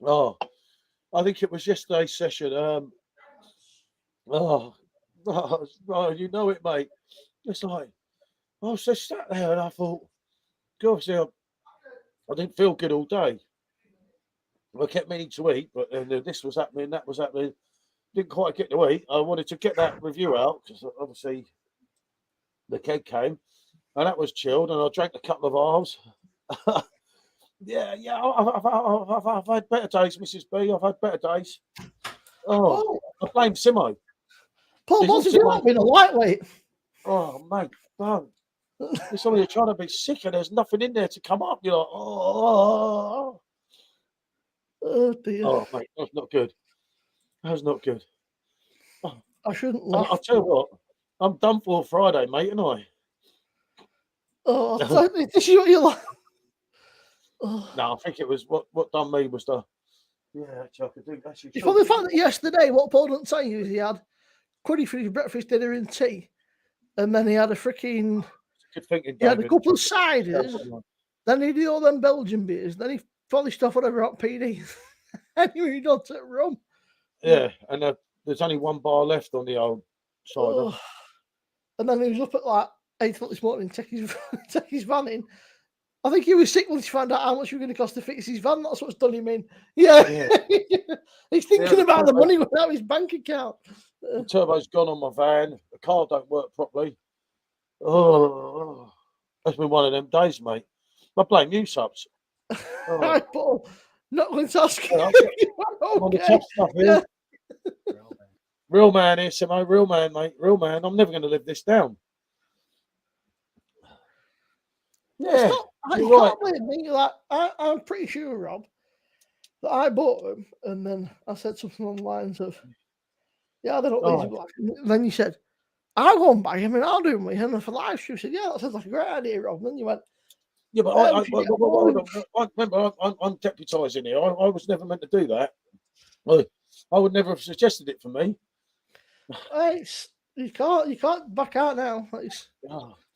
Oh, I think it was yesterday's session. You know it, mate. It's like I was just sat there and I thought, obviously, I didn't feel good all day. I kept meaning to eat, but this was happening, that was happening. Didn't quite get to eat. I wanted to get that review out because obviously the keg came, and that was chilled. And I drank a couple of hours. Yeah. I've had better days, Mrs. B. I've had better days. Oh, I blame Simmo. Paul, what's it like being a lightweight? Oh, mate, don't. It's only you're trying to be sick and there's nothing in there to come up. You're like, oh dear. Oh, mate, that's not good. That's not good. Oh, I shouldn't laugh. I'll tell you what, I'm done for Friday, mate, and I. Oh, this is what you like. No, I think it was what done me was the. Yeah, actually, I could do actually. You probably found that yesterday. What Paul didn't tell you is he had quiddy for his breakfast, dinner, and tea, and then he had a freaking. Good thinking. He had a couple of ciders. Then he did all them Belgian beers. Then he polished off whatever hot PD. And he moved on to rum. Yeah, and there's only one bar left on the old cider. And then he was up at like 8 o'clock this morning, take his van in. I think he was sick once he found out how much it was going to cost to fix his van. That's what's done him in. Yeah. He's thinking about the money without his bank account. The turbo's gone on my van. The car don't work properly. Oh, that's been one of them days, mate. I blame you, subs. Right, Paul. Not going to ask you. On the tough stuff here. Yeah. Real man here, Simmo. Real man, mate. Real man. I'm never going to live this down. Yeah, you can't blame me. Like, I'm pretty sure, Rob, that I bought them, and then I said something on the lines of, "Yeah, they're not these black." And then you said, "I'll go and buy them, and I'll do them with him." And for live stream, you said, "Yeah, that sounds like a great idea, Rob." And then you went, "Yeah, but I remember I'm deputising here. I was never meant to do that. I would never have suggested it for me." You can't back out now.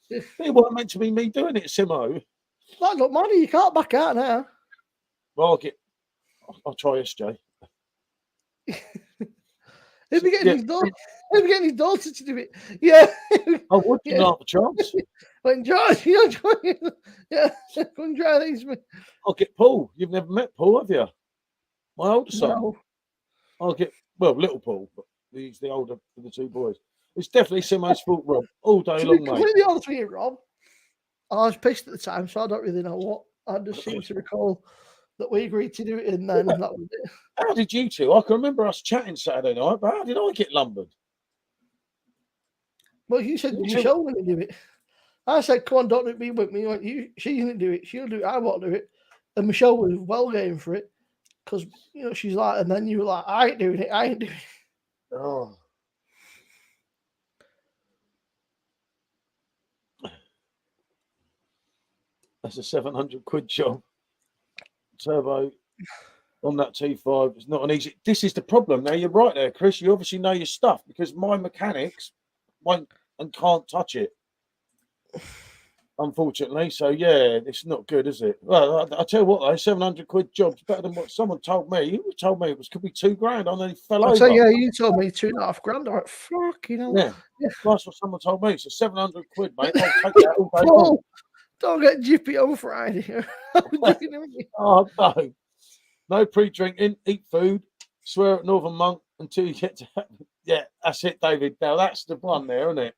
It wasn't meant to be me doing it, Simmo. That don't matter. You can't back out now. Well, I'll try SJ. He'll be getting his daughter to do it. Yeah. I would give half a chance. But George, yeah, come try these. I'll get Paul. You've never met Paul, have you? My older son. No. I'll get little Paul, but he's the older of the two boys. It's definitely Simmo's fault, Rob. All day long, mate. Completely honest with you, Rob. I was pissed at the time, so I don't really know what. I just seem to recall that we agreed to do it, and then that was it. How did you two? I can remember us chatting Saturday night, but how did I get lumbered? Well, you said Michelle going to do it. I said, "Come on, don't be with me." You went, she's going to do it. She'll do it. I won't do it. And Michelle was well game for it because she's like, and then you were like, "I ain't doing it. I ain't doing it." Oh. That's a 700 quid job. Turbo on that T5. It's not an easy. This is the problem. Now you're right there, Chris. You obviously know your stuff because my mechanics won't and can't touch it. Unfortunately. So yeah, it's not good, is it? Well, I tell you what, though, 700 quid job's better than what someone told me. You told me it could be $2,000. And then he fell over. So yeah, you told me $2.5 grand. I went, fuck, Yeah. That's what someone told me. So 700 quid, mate. I'll take that all day long. Don't get jippy on Friday. Oh no, no pre-drinking, eat food, swear at Northern Monk until you get to. Yeah, that's it, David. Now that's the one there, isn't it?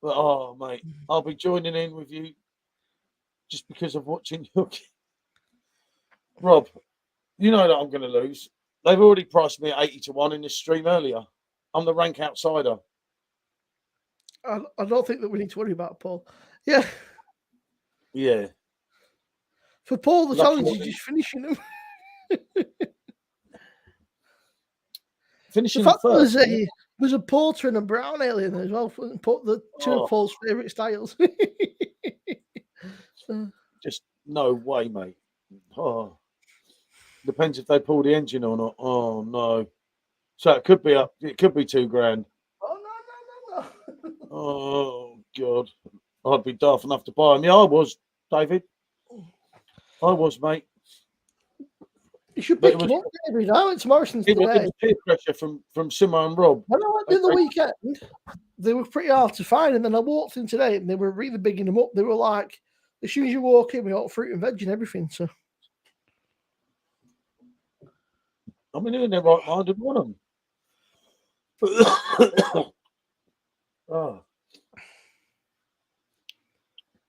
But oh, mate, I'll be joining in with you just because of watching your. Rob, you know that I'm going to lose. They've already priced me at 80-1 in this stream earlier. I'm the rank outsider. I don't think that we need to worry about Paul. Yeah. Yeah. For Paul, the Lucky challenge is one. just finishing them. Finishing The fact them first. there's a porter and a brown ale in there as well. Put the two of Paul's favourite styles. Just no way, mate. Oh. Depends if they pull the engine or not. Oh no. So it could be up. It could be $2,000. Oh no. Oh God. I'd be daft enough to buy them. Yeah, I was, David. I was, mate. You should pick him up, David. I went to Morrison's today. It was peer pressure from Simmo and Rob. When I went the other weekend, they were pretty hard to find. And then I walked in today and they were really bigging them up. They were like, as soon as you walk in, we got fruit and veg and everything. So I mean, in their right mind, I'd want them.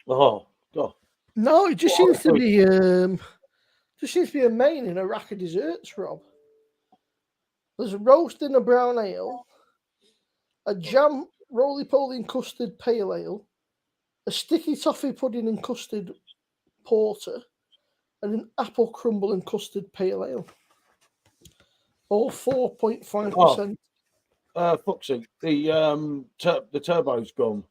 Oh God. No, it just seems to be a main in a rack of desserts, Rob. There's a roast in a brown ale, a jam roly-poly and custard pale ale, a sticky toffee pudding and custard porter, and an apple crumble and custard pale ale. All 4.5%. Foxy, the turbo's gone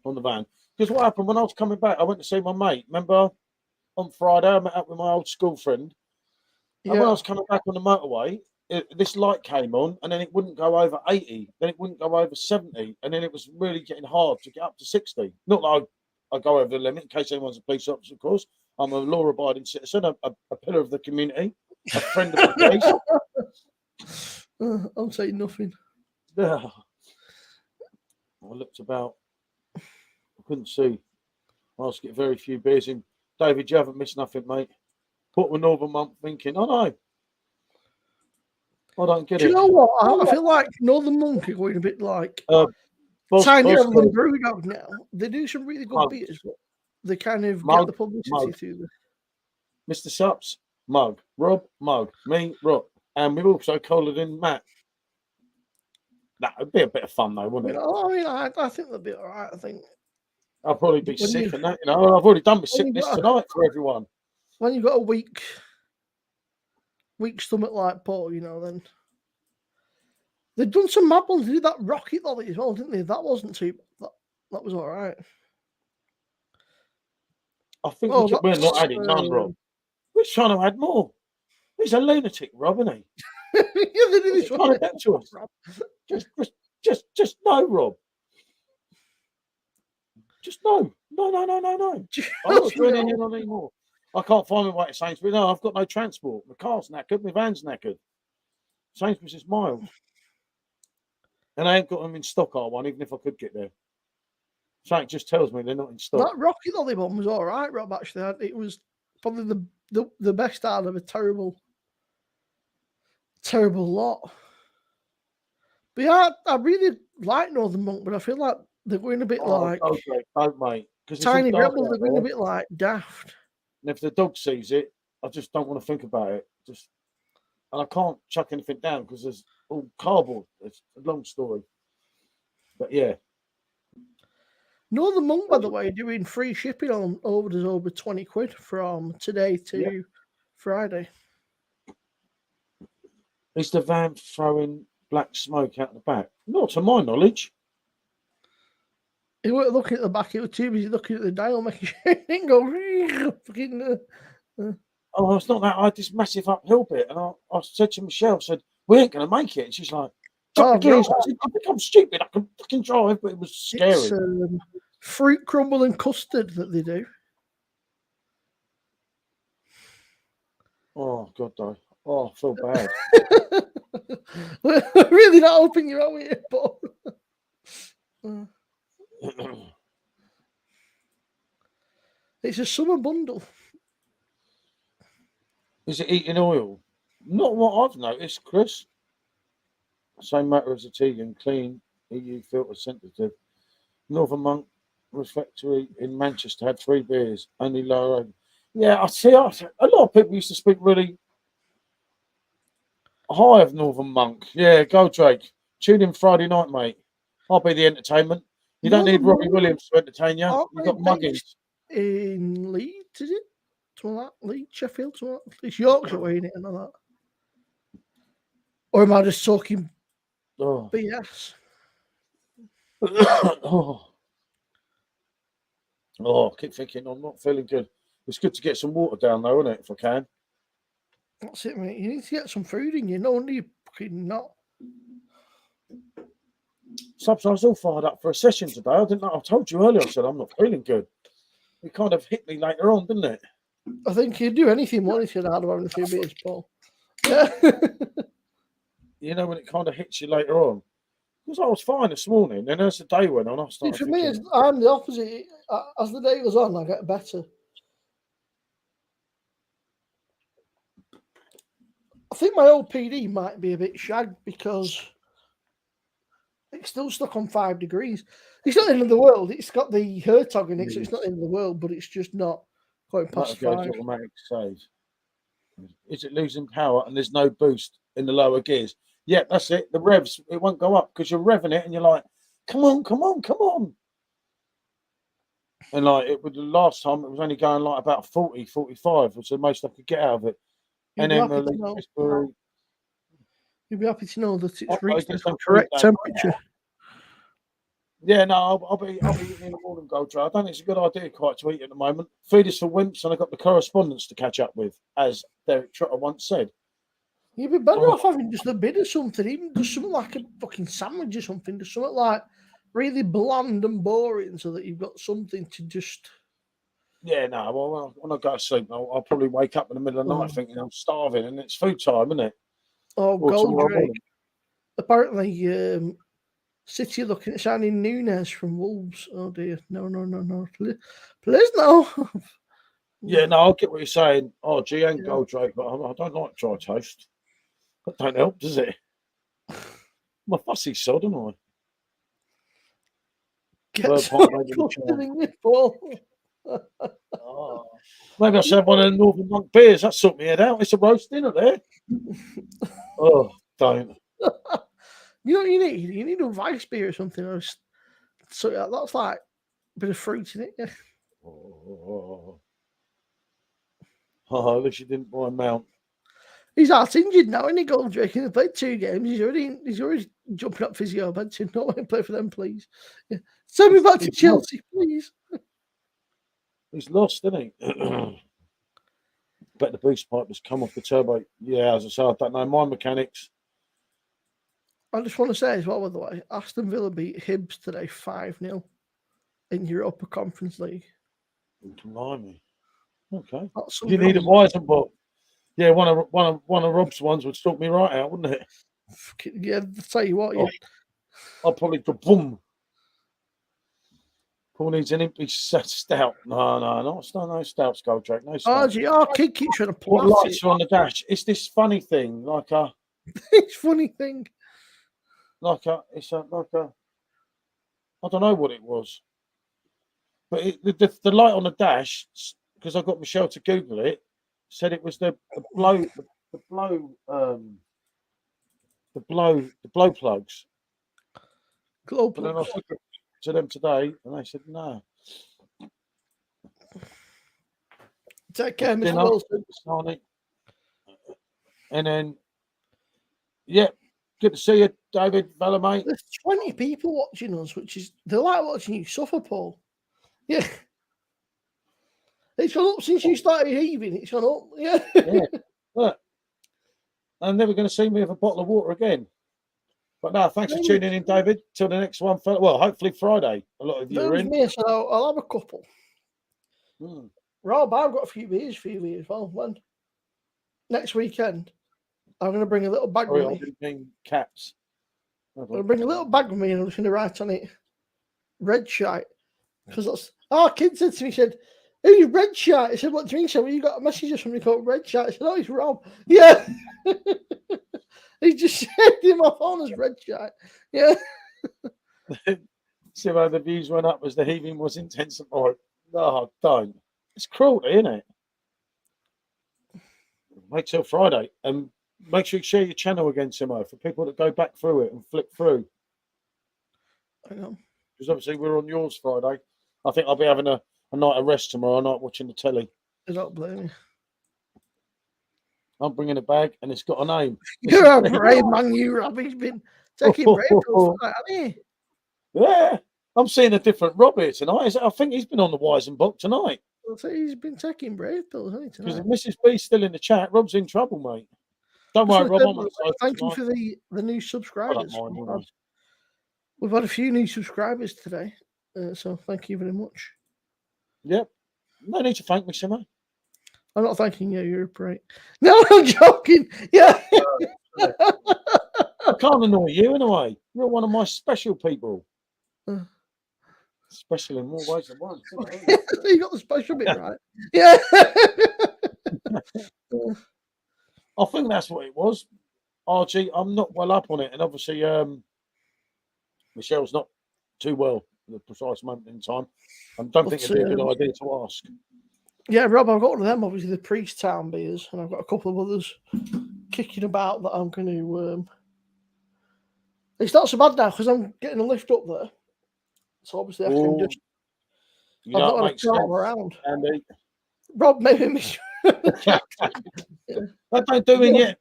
on the van. Because what happened when I was coming back, I went to see my mate. Remember on Friday, I met up with my old school friend. And when I was coming back on the motorway, this light came on, and then it wouldn't go over 80, then it wouldn't go over 70, and then it was really getting hard to get up to 60. Not that I go over the limit in case anyone's a police officer, of course. I'm a law-abiding citizen, a pillar of the community, a friend of the police. I'm saying nothing. Yeah. I looked about. I couldn't see. I was getting very few beers in. David, you haven't missed nothing, mate. Put with Northern Monk thinking, oh no. I don't get it. Do you know what? I feel like Northern Monk are going a bit like tiny than Brewdog now. They do some really good beers, but they kind of get the publicity through them. Mr. Sups, Mug. Rob, Mug. Me, Rob. And we've also collared in Matt. That would be a bit of fun, though, wouldn't it? I think that'd be all right. I think I'll probably be sick and that. You know, I've already done my sickness tonight for everyone. When you've got a weak stomach like Paul, you know, then they've done some mad ones. They did that rocket lolly as well, didn't they? That wasn't too bad. That was all right. I think we're not adding none, Rob. We're trying to add more. He's a lunatic, Rob, isn't he? He's trying to get to us. Just no, Rob. Just no. No. I'm not doing anything on anymore. I can't find my way to Sainsbury's. No, I've got no transport. My car's knackered. My van's knackered. Sainsbury's is miles. And I ain't got them in stock, R1, even if I could get there. Something just tells me they're not in stock. That Rocky Lolly one was all right, Rob, actually. It was probably the best out of a terrible lot. But yeah, I really like Northern Monk, but I feel like they're going a bit like... Okay, don't, mate. Tiny Rebel, they're going a bit like daft. And if the dog sees it, I just don't want to think about it. And I can't chuck anything down because there's all cardboard. It's a long story. But yeah. Northern Monk, by the way, doing free shipping on orders over 20 quid from today to Friday. Is the van throwing black smoke out the back? Not to my knowledge. He weren't looking at the back, he was too busy looking at the dial, making sure it didn't go fucking. Oh, it's not that. I had this massive uphill bit, and I said to Michelle, we ain't going to make it. And she's like, I said, I think I'm stupid. I can fucking drive, but it was scary. It's fruit crumble and custard that they do. Oh, God, though. Oh, I feel bad. We're really not helping you out here, Paul. It's a summer bundle. Is it eating oil? Not what I've noticed, Chris. Same matter as the Tegan, clean, EU filter sensitive. Northern Monk Refectory in Manchester had 3 beers, only lower. Yeah, I see. A lot of people used to speak really high of Northern Monk. Yeah, go Drake. Tune in Friday night, mate. I'll be the entertainment. You don't need Robbie Williams to entertain you. You've got Muggins. In Leeds, is it? Something like that? Leeds, Sheffield, something like that. It's Yorkshire way in it and all that. Or am I just talking BS? I keep thinking I'm not feeling good. It's good to get some water down though, isn't it, if I can? That's it, mate. You need to get some food in you. No wonder you're fucking not. Subs, I was all fired up for a session today. I didn't know. I told you earlier. I said I'm not feeling good. It kind of hit me later on, didn't it? I think you'd do anything more if you'd had having a few beers, Paul. Yeah. You know when it kind of hits you later on. Because I was fine this morning, and as the day went on, I started. For me, I'm the opposite. As the day goes on, I get better. I think my old PD might be a bit shagged because it's still stuck on 5 degrees. It's not the end of the world. It's got the Hertog in it, so it's not the end of the world, but it's just not going past 5. Automatic save. Is it losing power and there's no boost in the lower gears? Yeah, that's it. The revs, it won't go up because you're revving it and you're like, come on, come on, come on. And like it would the last time, it was only going like about 40, 45 was the most I could get out of it. You'll be happy to know that it's reached the correct temperature. Yeah, no, I'll be eating in the morning, Goldra. I don't think it's a good idea quite to eat at the moment. Food is for wimps, and I've got the correspondence to catch up with, as Derek Trotter once said. You'd be better off having just a bit of something, even just something like a fucking sandwich or something, just something like really bland and boring, so that you've got something to just. Yeah, no. Well, when I go to sleep, I'll probably wake up in the middle of the night thinking I'm starving, and it's food time, isn't it? Oh, Goldrake. Apparently, City looking at signing Nunes from Wolves. Oh dear, no. Please no. Yeah, no, I'll get what you're saying. Oh, gee, and Goldrake, but I don't like dry toast. That don't help, does it? I'm a fussy sod, am I? Maybe I should have one of the Northern Monk beers. That sort me head out. It's a roast dinner there. Oh, don't. You know what you need? You need a Vice beer or something. So that's like a bit of fruit in it. Yeah. Oh, at least you didn't buy a mount. He's out injured now, and he Goldrake. He's played 2 games. He's already jumping up physio bed saying, "No, I can play for them, please. Yeah. Send me back to Chelsea, please." He's lost, isn't he? Bet the boost pipe has come off the turbo. Yeah, as I said, I don't know my mechanics. I just want to say as well, by the way, Aston Villa beat Hibs today 5-0 in Europa Conference League. Blimey. Okay. You need a Weizenbot. Yeah, one of Rob's ones would sort me right out, wouldn't it? Yeah, I'll tell you what, I'll probably go boom. Paul needs an empty stout. No stouts, Goldrake. No stouts. Our kid keeps trying to pull what lights are on the dash? It's this funny thing, like a. It's funny thing. I don't know what it was, but the light on the dash, because I got Michelle to Google it, said it was the blow plugs. Glow plugs. But then I took it to them today, and they said no. Take care, Mr. Wilson. And then, yeah. Good to see you, David Vella, mate. There's 20 people watching us, they like watching you suffer, Paul. Yeah. It's gone up since you started heaving. It's gone up. Yeah. Look, I'm never going to see me with a bottle of water again. But no, thanks for tuning in, David. Till the next one. Well, hopefully Friday. A lot of you are in. Me, so I'll have a couple. Rob, I've got a few beers for you as well. When? Next weekend. I'm going to bring a little bag with me. Caps. I'm going to bring a little bag with me and I'm just going to write on it red shite. Because that's our kid said to me, he said, Who's Red Shirt? I said, what do you mean? So you got a message from me called Red Shirt? I said, oh, it's Rob. Yeah. He just said him my phone as Red Shirt. Yeah. See how the views went up as the heaving was intensified. No, don't. It's cruelty, isn't it? Wait till Friday. And make sure you share your channel again, Simmo, for people that go back through it and flip through. I know. Because obviously we're on yours Friday. I think I'll be having a night of rest tomorrow night watching the telly. I don't blame you. I'm bringing a bag and it's got a name. You're a brave man, you Rob. He's been taking brave pills for that, hasn't he? Yeah. I'm seeing a different Rob here tonight. I think he's been on the Weizenbock tonight. I'll say he's been taking brave pills, hasn't he, Because tonight? if Mrs. B's still in the chat, Rob's in trouble, mate. Don't worry, Rob. I'm on the sofa Thank you tonight. for the new subscribers. mind, do I? We've had a few new subscribers today, so thank you very much. Yep. No need to thank me, Simmo. I'm not thanking you. You're a prick. No, I'm joking. Yeah. I can't annoy you in a way. You're one of my special people. Special in more ways than one. You got the special bit right. Yeah. I think that's what it was. Archie, I'm not well up on it. And obviously, Michelle's not too well at the precise moment in time. I don't think it'd be a good idea to ask. Yeah, Rob, I've got one of them, obviously, the Priesttown beers, and I've got a couple of others kicking about that I'm going to. It's not so bad now because I'm getting a lift up there. So obviously, I can just. You know, I've got to cart around. Andy. Rob, maybe me. I don't do it yet.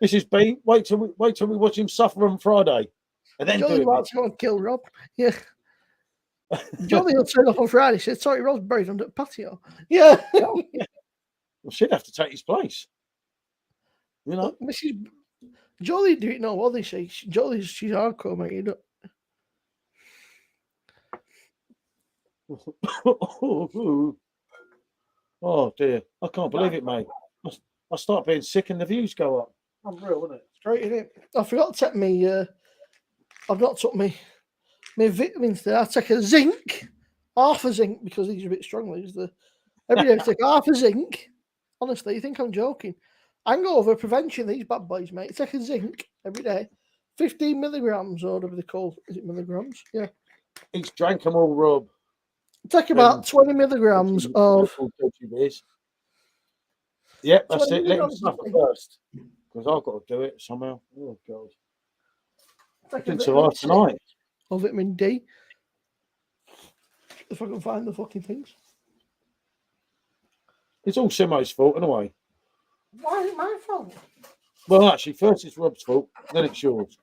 Mrs. B, wait till we watch him suffer on Friday. And then Johnny wants to kill Rob. Yeah. Johnny will turn up on Friday. Said, sorry, Rob's buried under the patio. Yeah. Well, she'd have to take his place. You know. Mrs. Jolly do it now, what they say. Jolly's she's hardcore, mate. You know. Oh dear. I can't believe it, mate. I start being sick and the views go up. Unreal, isn't it? Straight in it. I forgot to take me I've not took me vitamins there. I take a zinc, half a zinc, because these are a bit strong. Every day I take half a zinc. Honestly, you think I'm joking? Hangover prevention, these bad boys, mate. Take a zinc every day. 15 milligrams, or whatever they call. Is it milligrams? Yeah. He's drank them all, Rob. Take about 20 milligrams of. Yep, that's it. Let him suffer first. Because I've got to do it somehow. Oh, God. I didn't survive tonight. Or vitamin D. If I can find the fucking things. It's all Simmo's fault, in a way. Why is it my fault? Well, actually, first it's Rob's fault, then it's yours.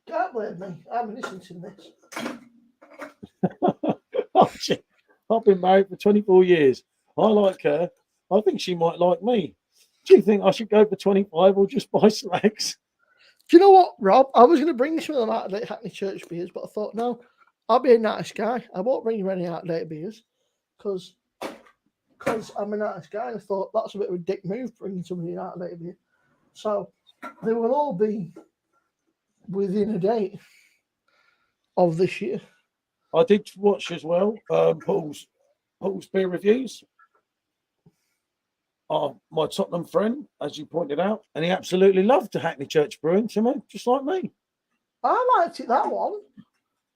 Can't blame me. I'm innocent in this. I've been married for 24 years. I like her. I think she might like me. Do you think I should go for 25 or just buy slacks? Do you know what, Rob? I was going to bring some of them out of date Hackney Church beers, but I thought, no, I'll be a nice guy. I won't bring you any out of date beers because I'm a nice guy. I thought that's a bit of a dick move, bringing somebody out of date beer. So they will all be within a date of this year. I did watch as well Paul's beer reviews. My Tottenham friend, as you pointed out, and he absolutely loved the Hackney Church Brewing, just like me. I liked it, that one.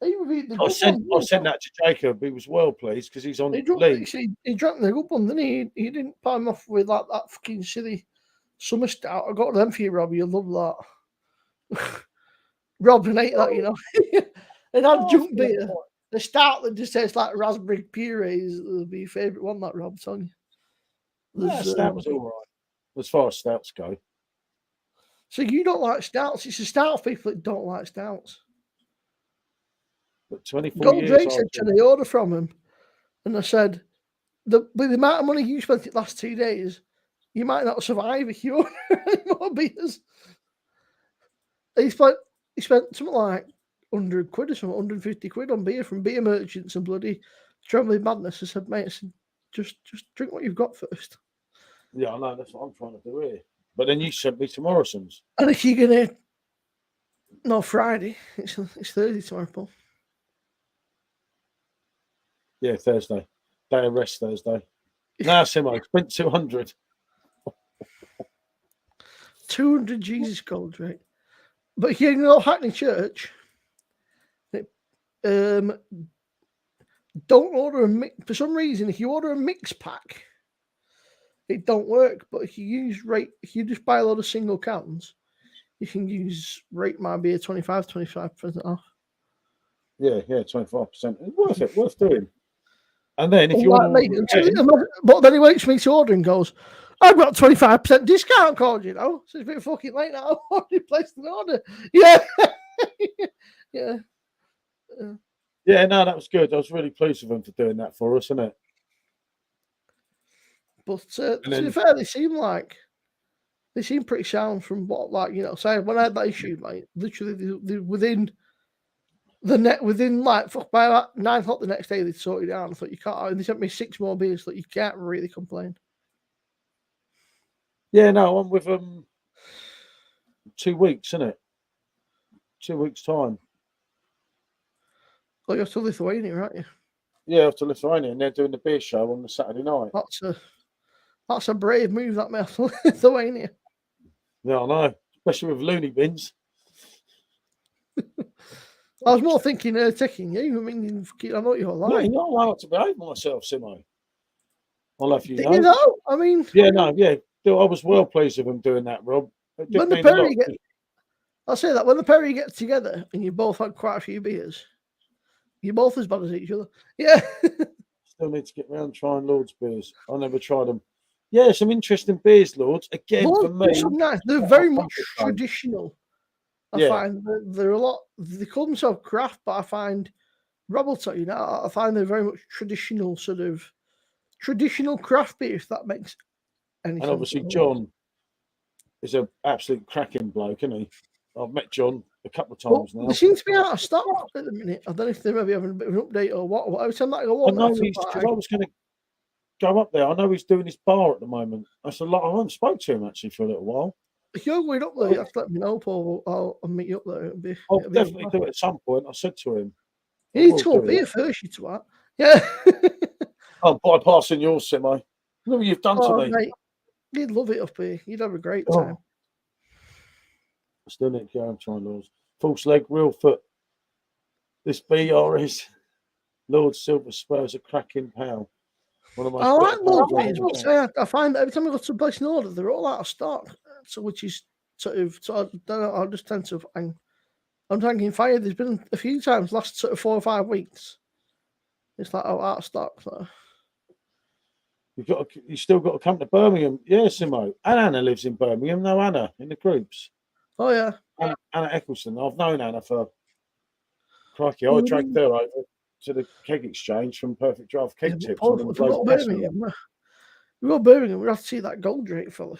He reviewed the I sent that to Jacob. He was well pleased because he's on leave. He drank the good one, didn't he? He didn't put him off with like that fucking silly summer stout. I got them for you, Rob. You'll love that. Rob and ate that, you know. And had junk beer. The stout that just tastes like raspberry puree will be your favourite one, that Rob, telling you. Yeah, stout was all right, as far as stouts go. So you don't like stouts? It's the stout people that don't like stouts. But 24 Gold years. Drake said, should I order from him? And I said, with the amount of money you spent the last 2 days, you might not survive if you order any more beers. He spent something like 100 quid or something, 150 quid on beer from beer merchants and bloody Trembling Madness. I said, mate, just drink what you've got first. Yeah, I know, that's what I'm trying to do here. But then you sent me to Morrison's. And if you're going to... No, Friday. It's Thursday tomorrow, Paul. Yeah, Thursday. Day of rest Thursday. Now, Simmo, spent 200. 200 Jesus gold, right? But here in Old Hackney Church, don't order a mix. For some reason, if you order a mix pack, it don't work. But if you just buy a lot of single cans, you can use rate my beer 25% off. Yeah, 25%. It's worth doing. And then if you Like want me, but then he waits for me to order and goes, I've got 25% discount code, you know. So it's a bit fucking late now. I've already placed an order. Yeah. Yeah. Yeah, no, that was good. I was really pleased with him for doing that for us, isn't it? But to be fair, they seem pretty sound from what, like, you know, say when I had that issue, mate, literally within like by about 9 o'clock the next day they sorted it out. I thought you can't, and they sent me 6 more beers, so you can't really complain. Yeah, no, I'm with 2 weeks, isn't it? 2 weeks time. Oh, you're to Lithuania, aren't you? Yeah, off to Lithuania, and they're doing the beer show on the Saturday night. That's a brave move, that man. Lithuania. Yeah, I know, especially with loony bins. I was more thinking taking you. I mean, I know you're lying. No, I like to behave myself, Simmo. I love you. You know, I mean, I was well pleased with him doing that, Rob. When the Perry I'll say that when the Perry get together and you both had quite a few beers, you're both as bad as each other. Yeah. Still need to get round trying Lord's beers. I never tried them. Yeah, some interesting beers, Lords. Again, Lord, for me, nice. They're very much traditional. I find they're a lot. They call themselves craft, but I find Rob will tell you now. I find they're very much traditional, sort of traditional craft beer. If that makes any sense. And obviously, John is an absolute cracking bloke, isn't he? I've met John a couple of times now. They seem to be out of stock at the minute. I don't know if they're maybe having a bit of an update or what. Every time that I go on, I know because I was going to go up there. I know he's doing his bar at the moment. That's a lot. I haven't spoke to him actually for a little while. If you're going up there, you have to let me know, Paul. I'll meet you up there. I'll definitely do it at some point. I said to him, you need to come up here first, you twat. Yeah. I'm bypassing yours, Simmo. Look what you've done to me. Mate, you'd love it up here. You'd have a great time. Still need to go and try Lords. False leg, real foot. This BR is Lord Silver Spurs, a cracking pal. One of my I like Lord beers. I find that every time I go to place an order, they're all out of stock. So, which is sort of, I don't know, I just tend to, I'm thinking fire. There's been a few times last sort of 4 or 5 weeks. It's like, out of stock. So. You still got to come to Birmingham. Yeah, Simmo. And Anna lives in Birmingham. No, Anna in the groups. Oh, yeah. Anna Eccleston. I've known Anna for, crikey, I dragged her over to the keg exchange from Perfectdraft Keg tips. We've got Birmingham. We've got Birmingham. We'll have to see that gold rate, fella.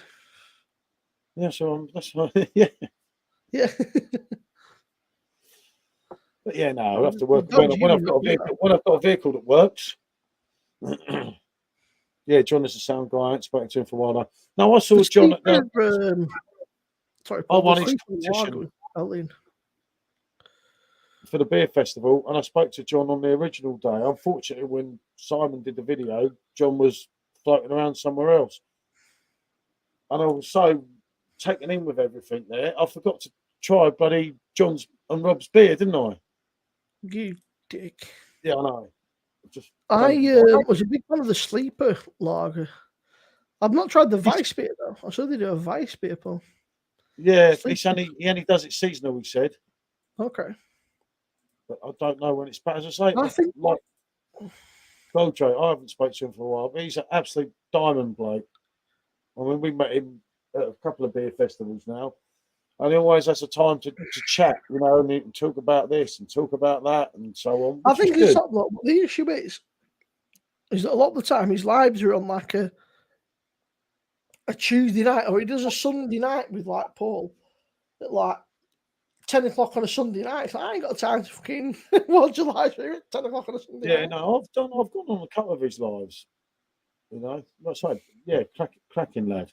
Yeah, so that's right. Yeah. Yeah. But yeah, no, I'll have to work when I've got a vehicle that works. Yeah, John is a sound guy. I ain't spoken to him for a while now. No, I saw John at the sorry, I won his competition for the beer festival, and I spoke to John on the original day. Unfortunately, when Simon did the video, John was floating around somewhere else, and I was so taken in with everything there, I forgot to try bloody John's and Rob's beer, didn't I? You dick. Yeah, I know. I was a big fan of the Sleeper lager. I've not tried the Vice beer though. I saw they do a Vice beer, Paul. Yeah, he only does it seasonal. He said. Okay. But I don't know when it's back. As I say, I think like Gojo, I haven't spoken to him for a while, but he's an absolute diamond bloke. I mean, we met him at a couple of beer festivals now, and he always has a time to chat, you know, and he can talk about this and talk about that and so on. I think it's not, look, the issue is that a lot of the time his lives are on like a Tuesday night, or he does a Sunday night with like Paul at like 10 o'clock on a Sunday night. Like, I ain't got time to fucking watch a live stream at 10 o'clock on a Sunday night. Yeah, no, I've gone on a couple of his lives. You know, that's right. Yeah, cracking lad.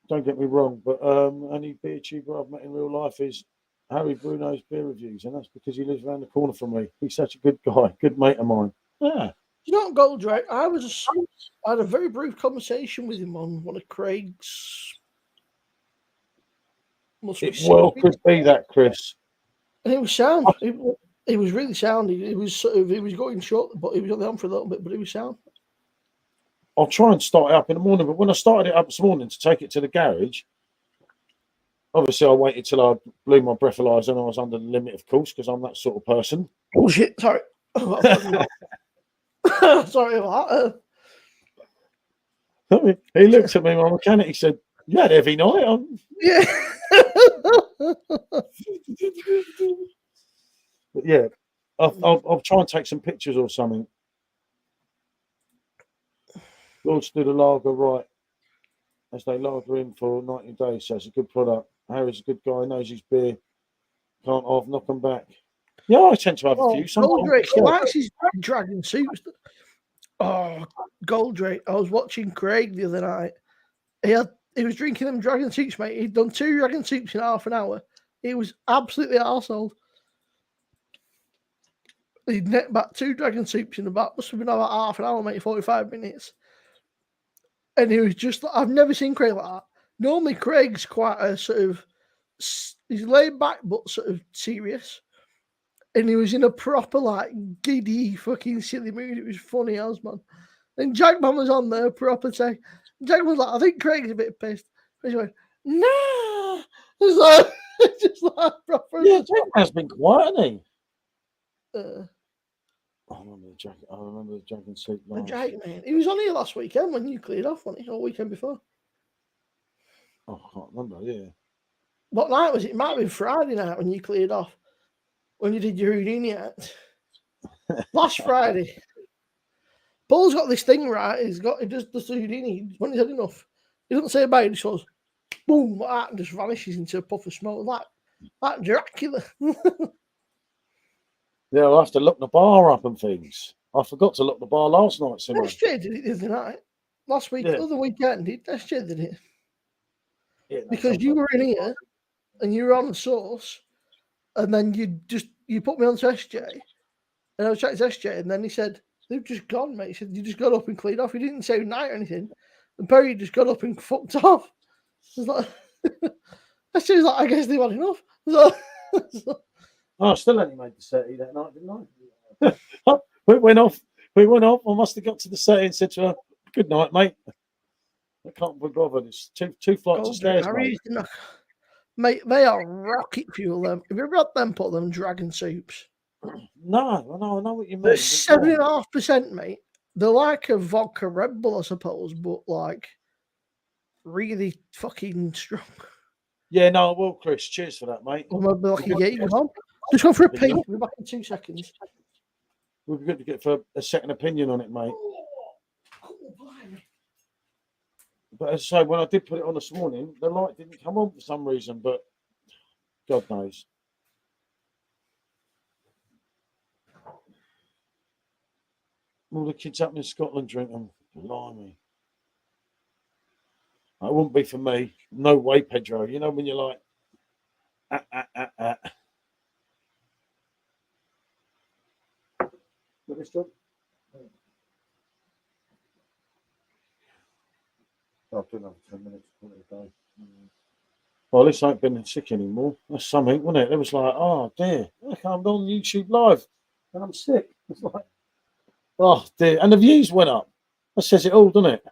Don't get me wrong, but only beer cheaper I've met in real life is Harry Bruno's beer reviews, and that's because he lives around the corner from me. He's such a good guy, good mate of mine. Yeah. You know what, Goldrake? I had a very brief conversation with him on one of Craig's. Must be It well could be that, Chris. and it was sound. It was really sound. It was sort of, it was going short, but he was only on for a little bit, but it was sound. I'll try and start it up in the morning, but when I started it up this morning to take it to the garage, obviously I waited till I blew my breathalyzer and I was under the limit, of course, because I'm that sort of person. Oh shit! Sorry. Sorry about He looked at me, my mechanic, he said, "You had a heavy night." Yeah. But yeah, I'll try and take some pictures or something. George do the lager right as they lager in for 90 days, so it's a good product. Harry's a good guy, knows his beer. Can't half knock them back. Yeah, I tend to have a few. Goldrake, he likes his dragon suits. Oh, Goldrake. I was watching Craig the other night. He was drinking them dragon soups, mate. He'd done 2 dragon soups in half an hour. He was absolutely arsehole. He'd net back 2 dragon soups in must have been about half an hour, mate, 45 minutes. And he was just, I've never seen Craig like that. Normally, Craig's quite a sort of, he's laid back but sort of serious. And he was in a proper, like, giddy, fucking silly mood. It was funny as, man. And Jackman was on there, proper say. Jackman was like, I think Craig's a bit pissed. And he went, nah. It's like, just like proper. Yeah, Jackman's been quiet, hasn't he? I remember the dragon soup. Jack, man. He was on here last weekend when you cleared off, wasn't he? Or weekend before. Oh, I can't remember, yeah. What night was it? It might have been Friday night when you cleared off. When you did your Houdini act. Last Friday. Paul's got this thing, right? He does the Houdini. When he's had enough, he doesn't say a bye, he just goes, boom, like that, and just vanishes into a puff of smoke. Like Dracula. Yeah, I'll have to look the bar up and things. I forgot to look the bar last night, Simmo. SJ did it the other night. Last week, other weekend, SJ did it. Yeah, because you were in here and you were on the source, and then you put me on to SJ, and I was chatting to SJ, and then he said, they've just gone, mate. He said, you just got up and cleaned off. He didn't say night or anything. And Perry just got up and fucked off. I was like, SJ was like, I guess they've had enough. I still only made the 30 that night, didn't I? We went off. I must have got to the 30 and said to her, good night, mate. I can't be bothered. It's two flights of stairs, mate. Mate, they are rocket fuel, them. Have you ever had them put them dragon soups? No, I know what you mean. They're 7.5%, mate. They're like a vodka Red Bull, I suppose, but like really fucking strong. Yeah, no, I will, Chris. Cheers for that, mate. Or maybe like a Jaeger bomb. Just go for a pee. We'll be back in 2 seconds. We'll be good to get for a second opinion on it, mate. But as I say, when I did put it on this morning, the light didn't come on for some reason, but God knows. All the kids up in Scotland drink them. Blimey. It wouldn't be for me. No way, Pedro. You know when you're like, Got this job? I'll do another 10 minutes a day. Well, at least I ain't been sick anymore. That's something, wasn't it? It was like, oh dear, look, I'm on YouTube Live and I'm sick. It's like, oh dear. And the views went up. That says it all, doesn't it?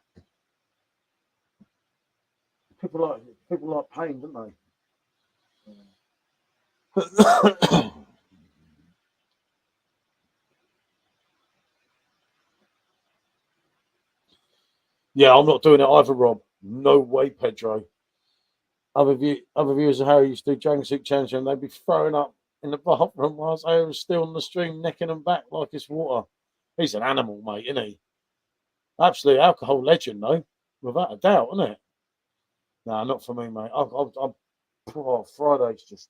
People like pain, don't they? Yeah, I'm not doing it either, Rob. No way, Pedro. Other viewers of Harry used to do Dragon Soup Challenge and they'd be throwing up in the bathroom whilst I was still on the stream, necking them back like it's water. He's an animal, mate, isn't he? Absolute alcohol legend, though, without a doubt, isn't it? Nah, not for me, mate. Friday's just.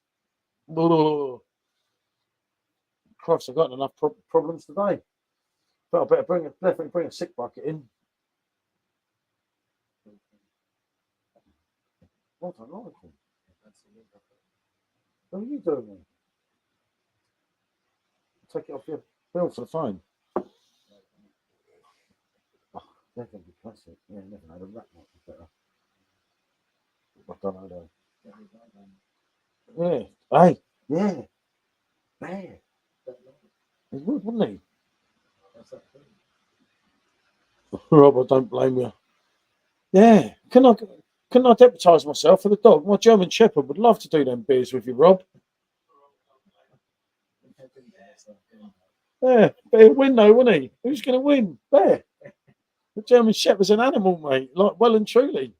Christ, I've got enough problems today. But I better definitely bring a sick bucket in. What I like him. What are you doing then? Take it off your bill for the phone. Definitely classic. Yeah, never had a rat might be better. I don't know though. Yeah. Hey. Yeah. Bear. He would, wouldn't he? Rob, I don't blame you. Yeah. Can I deputise myself for the dog? My German Shepherd would love to do them beers with you, Rob. Yeah, but he'll win though, wouldn't he? Who's going to win? Bear. The German Shepherd's an animal, mate. Like, well and truly.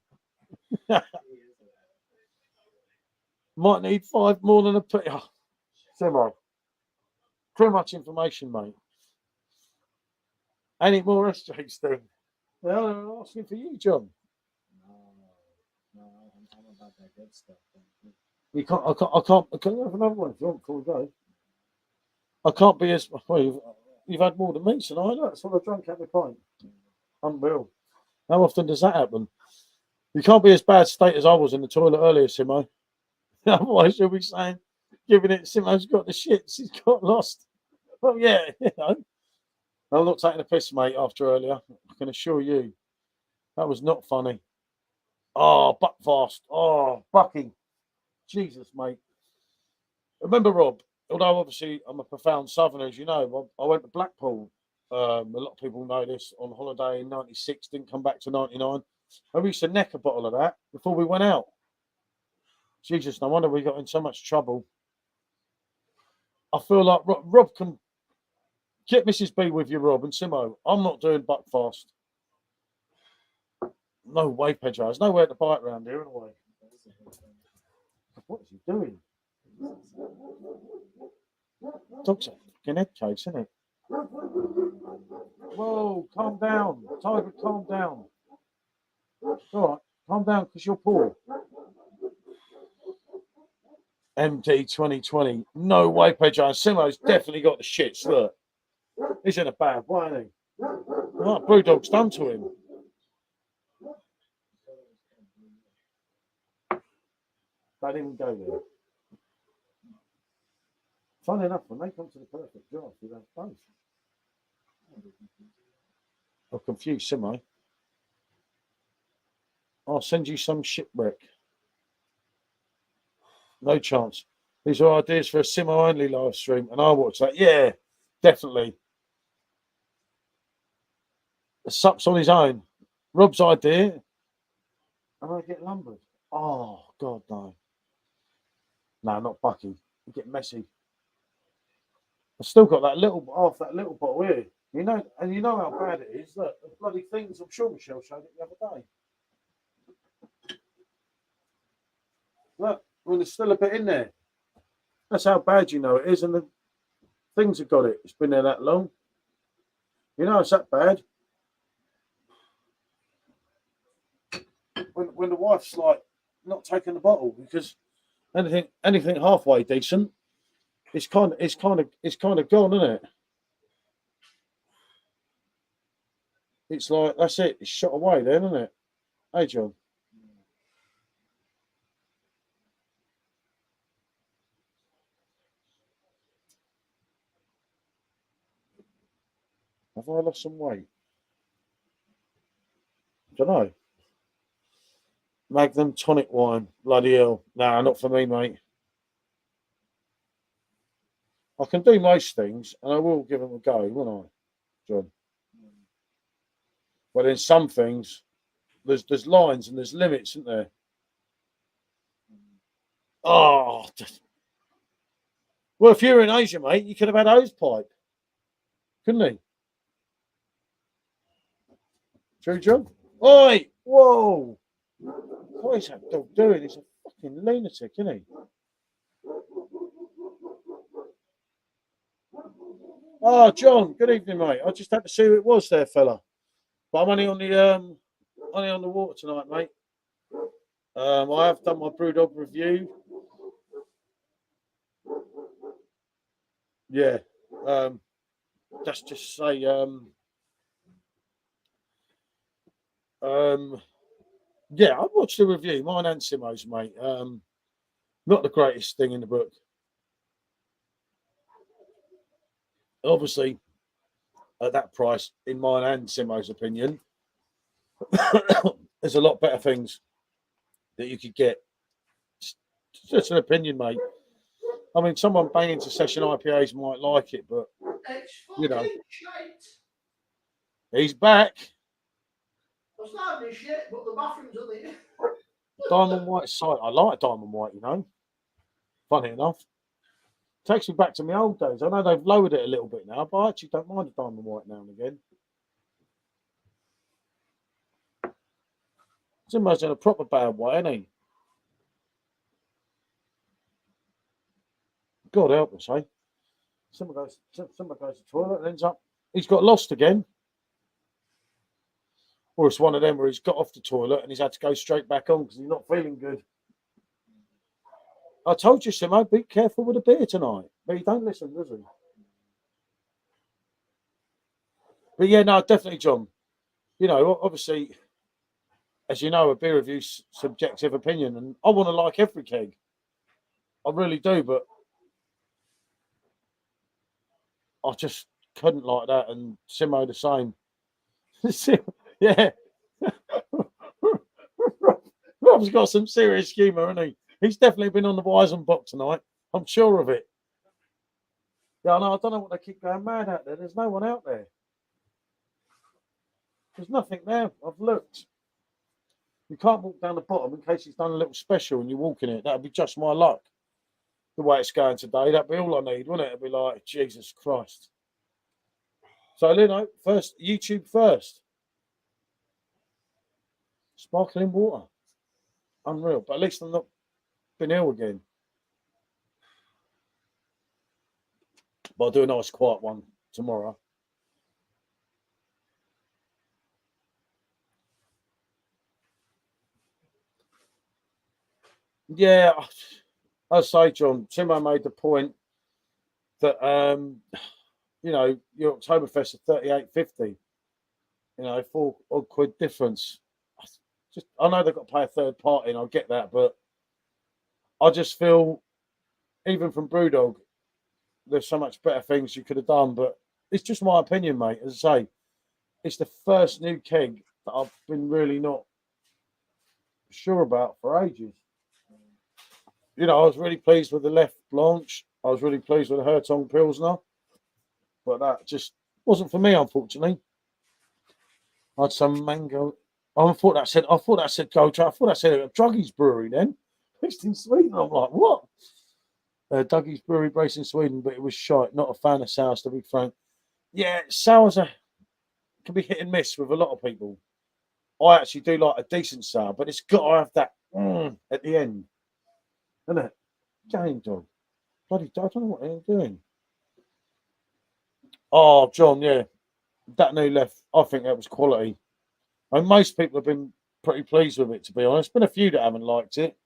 Might need 5 more than a put. Oh, Simmo. Too much information, mate. Any more SJ Sting? Well, they're asking for you, John. No, I'm about that good stuff. You can't. I can't have another one if you want before we go. I can't be as well. You've had more than me tonight. That's what I drank every pint. Unreal. How often does that happen? You can't be as bad state as I was in the toilet earlier, Simmo. Otherwise, you'll be saying, giving it, Simmo's got the shits. He's got lost. Well, yeah, you know. I'm not taking a piss, mate, after earlier. I can assure you. That was not funny. Oh, Buckfast. Oh, Bucky. Jesus, mate. Remember, Rob, although obviously I'm a profound southerner, as you know, I went to Blackpool. A lot of people know this, on holiday in 96, didn't come back to 99. I used to neck a bottle of that before we went out. Jesus, no wonder we got in so much trouble. I feel like Rob can get Mrs. B with you, Rob, and Simmo. I'm not doing Buckfast. No way, Pedro. There's nowhere to buy it around here, anyway. What is he doing? Dog's a fucking head case, isn't it? Whoa, calm down. Tiger, calm down. All right, calm down because you're poor. MD 2020. No way, Pedro. Simmo's definitely got the shits. Look, he's in a bad way, isn't he? What Brewdog's done to him? Don't even go there. Funny enough, when they come to the perfect draft, you have both. I'm confused, Simmo. I'll send you some shipwreck. No chance. These are ideas for a Simmo only live stream, and I'll watch that. Yeah, definitely. The sup's on his own. Rob's idea. And I get lumbered. Oh, God, no. No, not Bucky. You get messy. I've still got that little bottle here. You know, and you know how bad it is. Look, the bloody things. I'm sure Michelle showed it the other day. Look, well, there's still a bit in there. That's how bad you know it is, and the things have got it. It's been there that long. You know it's that bad. When the wife's like not taking the bottle because anything halfway decent, it's kind of gone, isn't it? It's like that's it. It's shot away then, isn't it? Hey, John. Have I lost some weight? I don't know. Magnum tonic wine. Bloody hell. Nah, not for me, mate. I can do most things, and I will give them a go, won't I, John? But in some things, there's lines and there's limits, isn't there? Oh, well, if you're in Asia, mate, you could have had hose pipe, couldn't he? True, John? Oi! Whoa! What is that dog doing? He's a fucking lunatic, isn't he? Oh, John, good evening, mate. I just had to see who it was there, fella. But I'm only on the water tonight, mate. I have done my Brewdog review. Yeah. Let's just say yeah, I watched the review, mine and Simmo's, mate. Not the greatest thing in the book. Obviously, at that price, in mine and Simmo's opinion, there's a lot better things that you could get. It's just an opinion, mate. I mean, someone banging to session IPAs might like it, but you know, he's back. It's not this shit, but the bathrooms are there. Diamond white site. I like diamond white, you know. Funny enough. Takes me back to my old days. I know they've lowered it a little bit now, but I actually don't mind a diamond white now and again. Simmo's in a proper bad way, ain't he? God help us, eh? Simmo goes to the toilet and ends up, he's got lost again. Or it's one of them where he's got off the toilet and he's had to go straight back on because he's not feeling good. I told you, Simmo, be careful with the beer tonight. But he don't listen, does he? But yeah, no, definitely, John. You know, obviously, as you know, a beer review's subjective opinion, and I want to like every keg. I really do, but I just couldn't like that, and Simmo the same. Yeah. Rob's got some serious humour, hasn't he? He's definitely been on the Weizenbock tonight. I'm sure of it. Yeah, no, I don't know what they keep going mad out there. There's no one out there. There's nothing there. I've looked. You can't walk down the bottom in case he's done a little special and you walk in it. That'd be just my luck. The way it's going today, that'd be all I need, wouldn't it? It'd be like, Jesus Christ. So, Lino, first, YouTube first. Sparkling water. Unreal. But at least I'm not been ill again. But I'll do a nice quiet one tomorrow. Yeah, I say, John, Simmo made the point that you know, your Oktoberfest at 38.50, you know, £4 difference. I know they've got to pay a third party, and I get that, but I just feel, even from Brewdog, there's so much better things you could have done. But it's just my opinion, mate. As I say, it's the first new keg that I've been really not sure about for ages. You know, I was really pleased with the Left Blanche. I was really pleased with the Hertong Pilsner. But that just wasn't for me, unfortunately. I had some mango. I thought that said Gold Track. I thought that said Druggy's Brewery then. Based in Sweden. I'm like, what? Dougie's Brewery based in Sweden, but it was shite. Not a fan of sours, to be frank. Yeah, sours can be hit and miss with a lot of people. I actually do like a decent sour, but it's got to have that at the end. Isn't it? Game dog. Bloody, I don't know what they're doing. Oh, John, yeah. That new Left, I think that was quality. And most people have been pretty pleased with it, to be honest. Been a few that haven't liked it.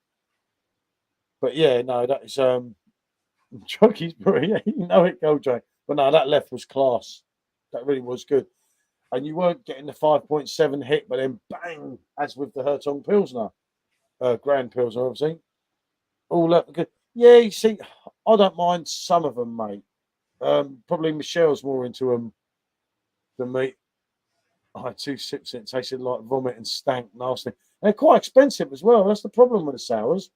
But yeah, no, that is Chucky's Brewery. Yeah, you know it, Gold Track. But no, that Left was class. That really was good. And you weren't getting the 5.7 hit, but then bang, as with the Hertong Pilsner, Grand Pilsner, obviously. All that good. Yeah, you see, I don't mind some of them, mate. Probably Michelle's more into them than me. I had 2 sips and it tasted like vomit and stank nasty. And they're quite expensive as well. That's the problem with the sours.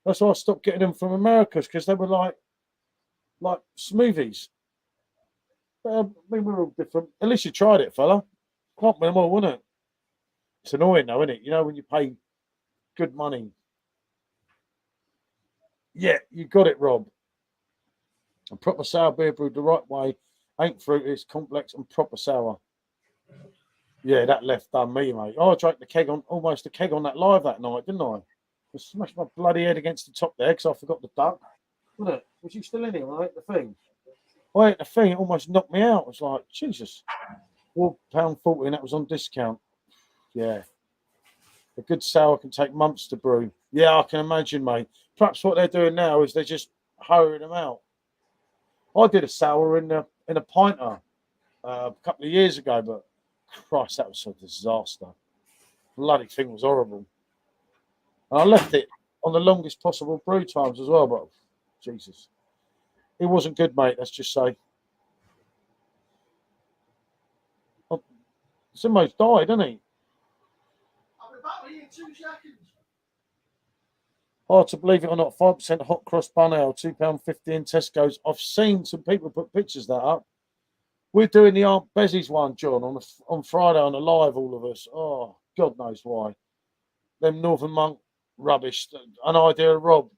That's why I stopped getting them from America, because they were like smoothies. I mean, we're all different. At least you tried it, fella. Can't win them all, wouldn't it? It's annoying, though, isn't it? You know, when you pay good money. Yeah, you got it, Rob. A proper sour beer brewed the right way. Ain't fruity, it's complex and proper sour. Yeah, that Left done me, mate. Oh, I drank almost a keg on that live that night, didn't I? I smashed my bloody head against the top there because I forgot the duck. Wasn't it? Was you still in here when I ate the thing? I ate the thing, it almost knocked me out. I was like, Jesus. £1.40, and that was on discount. Yeah. A good sour can take months to brew. Yeah, I can imagine, mate. Perhaps what they're doing now is they're just hurrying them out. I did a sour in a pinter a couple of years ago, but Christ, that was a disaster. Bloody thing was horrible. And I left it on the longest possible brew times as well, but Jesus. It wasn't good, mate, let's just say. Simmo's died, hasn't he? Hard to believe it or not, 5% hot cross bun ale, £2.50 in Tesco's. I've seen some people put pictures of that up. We're doing the Aunt Bezzy's one, John, on Friday on a live, all of us. Oh, God knows why. Them Northern Monk rubbish. An idea of Rob.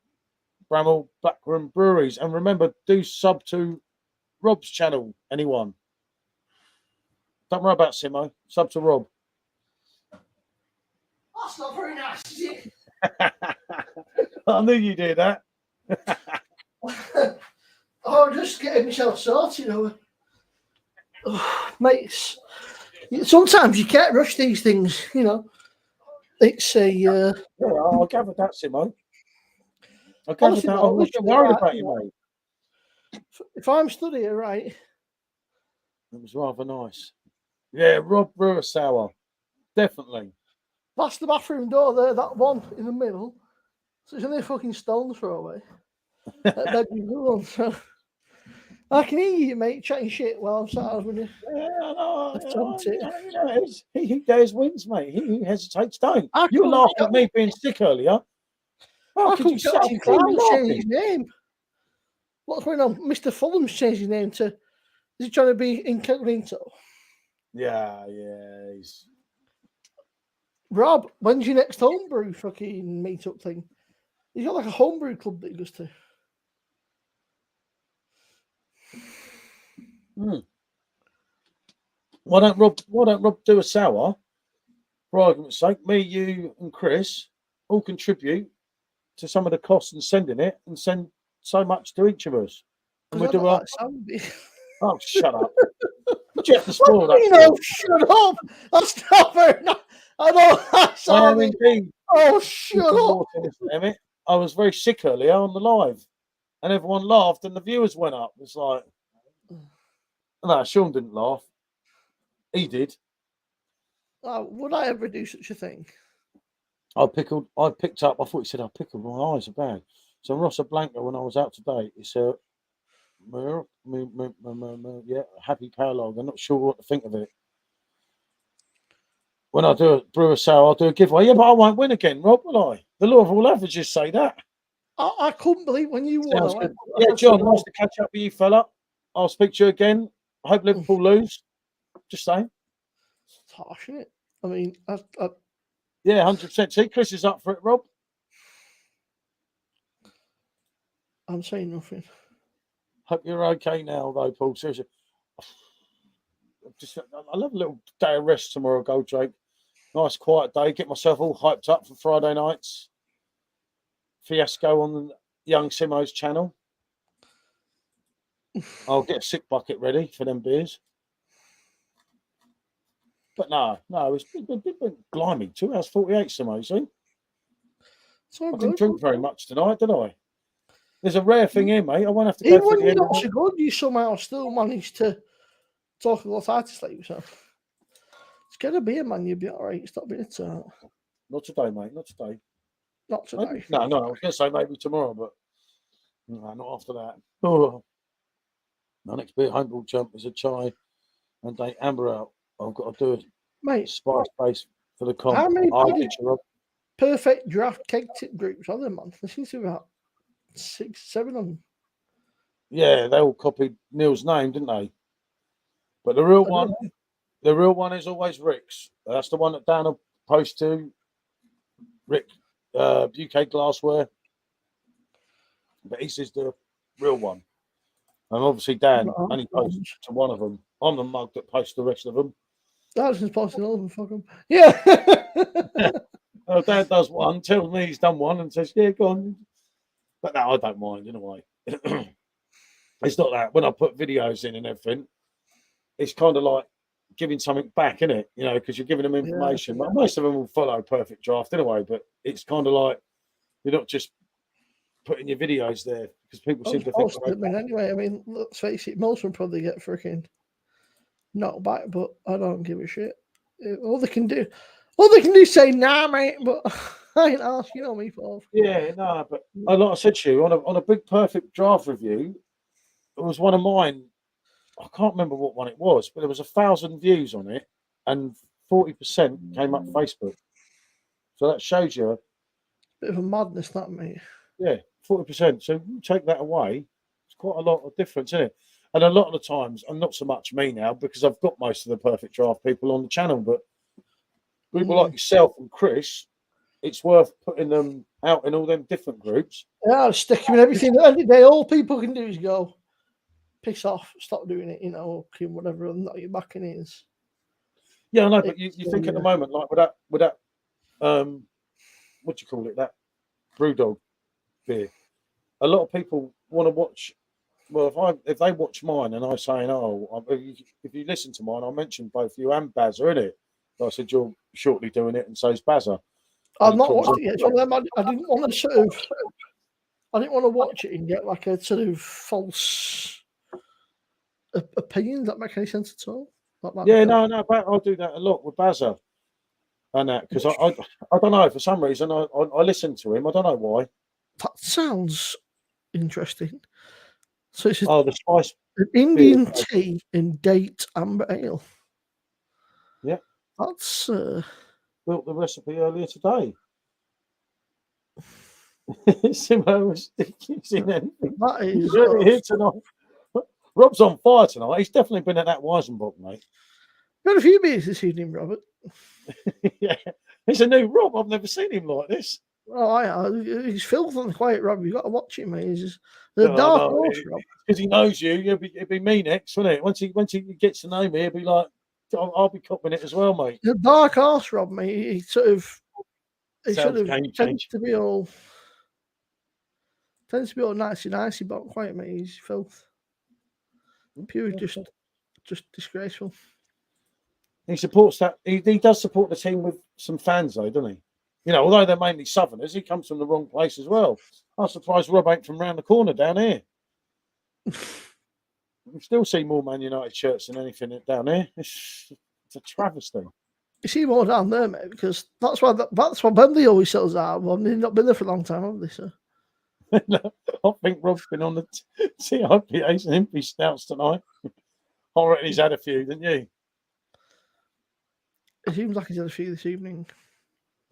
Bramall Backroom Breweries. And remember, do sub to Rob's channel, anyone. Don't worry about Simmo. Sub to Rob. That's not very nice, is it? I knew you did that. Oh, just getting myself sorted, mates. Sometimes you can't rush these things, you know. It's a. Yeah, I gathered that, Simmo. I gathered that. I'm not worried about you, mate. If I'm stood here, right. It was rather nice. Yeah, Rob Brewer Sour. Definitely. That's the bathroom door there, that one in the middle. So it's only a fucking stone's throw away. So I can hear you, mate, chatting shit while I'm sat out with you. Yeah, he who dares wins, mate. He who hesitates don't. You were laughing at me being sick earlier. How could you say change his name? What's going on? Mr. Fulham's changed his name to. Is he trying to be incognito? Yeah. He's... Rob, when's your next homebrew fucking meet-up thing? He's got like a homebrew club that he goes to. Why don't Rob do a sour? For argument's sake, me, you, and Chris all contribute to some of the costs and sending it, and send so much to each of us. And we do Oh, shut up! Did you have to spoil that? No, shut up! That's not very nice. I know that's indeed. Oh, shut up! Damn it! I was very sick earlier on the live, and everyone laughed, and the viewers went up. It's like, no, Sean didn't laugh. He did. Would I ever do such a thing? I picked up. I thought he said I pickled. My eyes are bad. So Rossa Blanca, when I was out today, it's a happy paralog. I'm not sure what to think of it. When I do a brewer sale, I'll do a giveaway. Yeah, but I won't win again, Rob, will I? The law of all averages say that. I couldn't believe when you won. Yeah, John, nice to catch up with you, fella. I'll speak to you again. I hope Liverpool lose. Just saying. It's harsh, isn't it? I mean, yeah, 100%. See, Chris is up for it, Rob. I'm saying nothing. Hope you're okay now, though, Paul. Seriously. I love a little day of rest tomorrow, Goldrake. Nice quiet day. Get myself all hyped up for Friday night's fiasco on the young Simmo's channel. I'll get a sick bucket ready for them beers. But no, it's been blimey, 2 hours 48, Simmo, see? So I didn't drink very much tonight, did I? There's a rare thing here, mate. I won't have to go for the end of the so good, you somehow still managed to talk a lot artist like yourself. It's gonna be a man, you'll be all right. Stop being a tart. Not today, mate. Not today. Not today. Maybe, no. I was gonna say maybe tomorrow, but no, not after that. Oh. My next beer homebrew jump is a chai and a amber ale. I've got to do a spice base for the comp. How many perfect draft keg tip groups are there, man? There seems to be about 6, 7 of them. Yeah, they all copied Neil's name, didn't they? But the real one is always Rick's. That's the one that Dan will post to. Rick, UK Glassware. But he says the real one. And obviously Dan only posts to one of them. I'm the mug that posts the rest of them. Dad's just posting all of them, fuck them. Yeah. Dad does one, tells me he's done one and says, yeah, go on. But no, I don't mind in a way. It's not that. When I put videos in and everything, it's kind of like giving something back, isn't it? You know, because you're giving them information. Yeah. Most of them will follow Perfect Draft anyway, but it's kind of like you're not just putting your videos there because people seem to think. Anyway, I mean, let's face it, most will probably get freaking knocked back, but I don't give a shit. All they can do is say, nah, mate, but I ain't asked, you know me, Paul. Yeah, no, but like I said to you, on a big Perfect Draft review, it was one of mine. I can't remember what one it was, but there was 1,000 views on it, and 40% came up Facebook. So that shows you, Bit of a madness, that, mate. yeah, 40%. So you take that away, it's quite a lot of difference, isn't it? And a lot of the times, and not so much me now, because I've got most of the Perfect Draft people on the channel, but people like yourself and Chris, it's worth putting them out in all them different groups. Yeah, I'll stick him in everything. At the end of the day, all people can do is go, piss off, stop doing it, okay, whatever, and not your back in is. Yeah, I know, but you think at the moment, like with that what do you call it, that Brewdog beer, a lot of people want to watch. Well, if they watch mine and I saying, oh, if you listen to mine, I mentioned both you and Bazza, in it. I said you're shortly doing it, and so's Bazza. I've not watched it yet. I didn't want to I didn't want to watch it and get like a sort of false opinion. Does that make any sense at all? Yeah, no, I'll do that a lot with Bazza and that, because I don't know, for some reason I listen to him. I don't know why. That sounds interesting. So it's the spice, an Indian tea and date amber ale. Yeah, that's built the recipe earlier today. Simmo was using anything. That is here tonight. Rob's on fire tonight. He's definitely been at that Weizenbock, mate. Got a few beers this evening, Robert. Yeah, he's a new Rob. I've never seen him like this. Oh, he's filth on the quiet, Rob. You've got to watch him, mate. He's the dark horse, Rob. Because he knows you. It'll be me next, won't it? Once he gets to know me, he'll be like, I'll be copping it as well, mate. The dark horse, Rob, mate. He sort of tends to be all nicey, but quiet, mate. He's filth. Pure, just disgraceful. He supports that. He does support the team with some fans, though, doesn't he? You know, although they're mainly Southerners, he comes from the wrong place as well. I'm surprised Rob ain't from round the corner down here. You still see more Man United shirts than anything down here. It's a travesty. You see more down there, mate, because that's why Bentley always sells out. Well, they've not been there for a long time, have they, sir? I think Rob's been on the CIPAs and Impy Stouts tonight. I reckon he's had a few, didn't you? It seems like he's had a few this evening.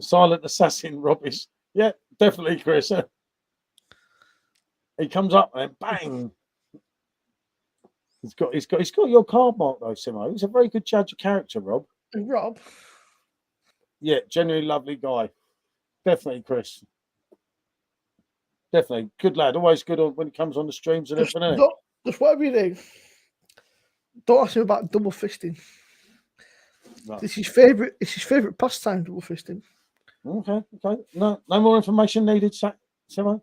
Silent assassin, Rob is. Yeah, definitely, Chris. He comes up and bang. He's got your card mark though, Simmo. He's a very good judge of character, Rob. Rob? Yeah, genuinely lovely guy. Definitely, Chris. Definitely. Good lad. Always good when he comes on the streams and everything. Just whatever you do, don't ask him about double fisting. Right. It's his favourite pastime, double fisting. Okay. No more information needed, Simmo.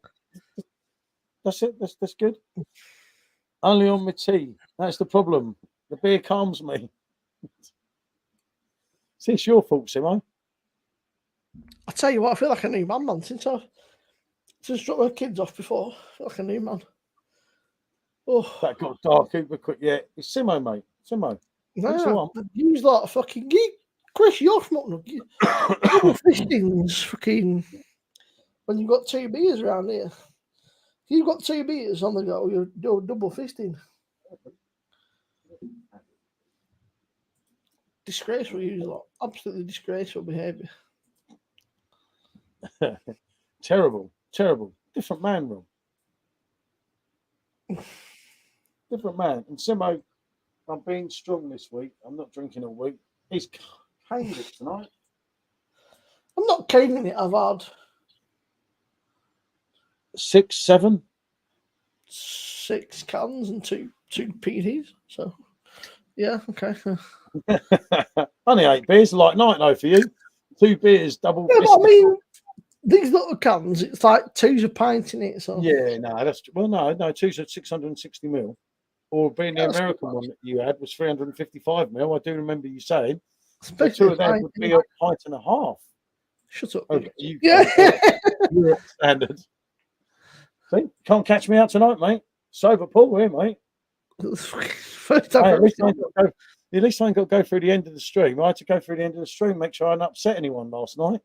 That's it. That's good. Only on my tea. That's the problem. The beer calms me. See, it's your fault, Simmo. I tell you what, I feel like a new man, since I dropped my kids off before. I feel like a new man. Oh, that got dark super quick. Yeah, it's Simmo, mate. Simmo. Nah, use that fucking geek. Chris, you're smoking double fistings, fucking. When you've got two beers around here, if you've got two beers on the go, you're double fisting. Disgraceful, use lot. Absolutely disgraceful behaviour. Terrible. Different man, Rob. Different man. And Simmo, I'm being strong this week. I'm not drinking all week. He's caned it tonight. I'm not caning it. I've had 6, 7, 6 cans and two PDs. So, yeah, okay. Only 8 beers, like night though for you. 2 beers, double. Yeah, but I mean, these little cans, it's like 2's a pint in it. So yeah, no, no, 2's at 660 ml. Or being the American one that you had was 355 ml. I do remember you saying. The 2 of them would be a pint and a half. Shut up. Okay, yeah. You're standard. See, can't catch me out tonight, mate. Sober Paul here, mate. First time. At least I ain't got to go through the end of the stream. I had to go through the end of the stream, make sure I didn't upset anyone last night.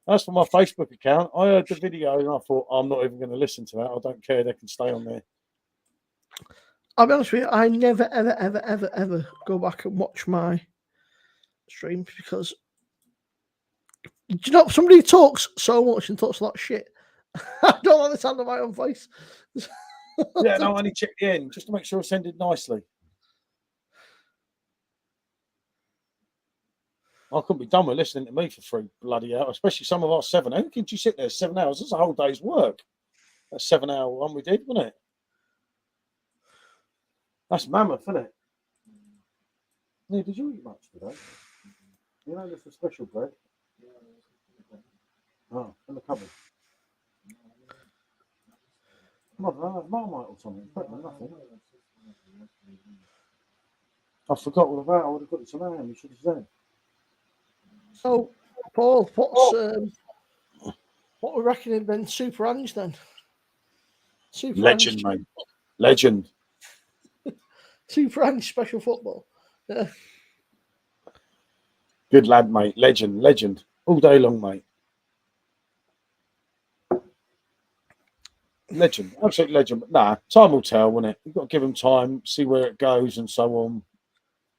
That's for my Facebook account. I heard the video and I thought, I'm not even going to listen to that. I don't care. They can stay on there. I'll be honest with you, I never, ever go back and watch my streams because Do you know somebody talks so much and talks a lot of shit? I don't like the sound of my own voice. Yeah, no, I only checked the end just to make sure it's ended nicely. I couldn't be done with listening to me for 3 bloody hours, especially some of our 7. How could you sit there 7 hours? That's a whole day's work. That 7-hour one we did, wasn't it? That's mammoth, isn't it? Yeah, did you eat much today? You know, there's a special bread. Oh, in the cupboard. Come on, I have Marmite or something. Nothing. I forgot all about it. I would have got you some ham. You should have said. So, Paul, what we reckoning then? Super Ange then? Super Legend, Ange, mate. Legend. Super Ange special football. Yeah. Good lad, mate. Legend. All day long, mate. Legend. Absolute legend. But nah, time will tell, won't it? You've got to give him time, see where it goes and so on.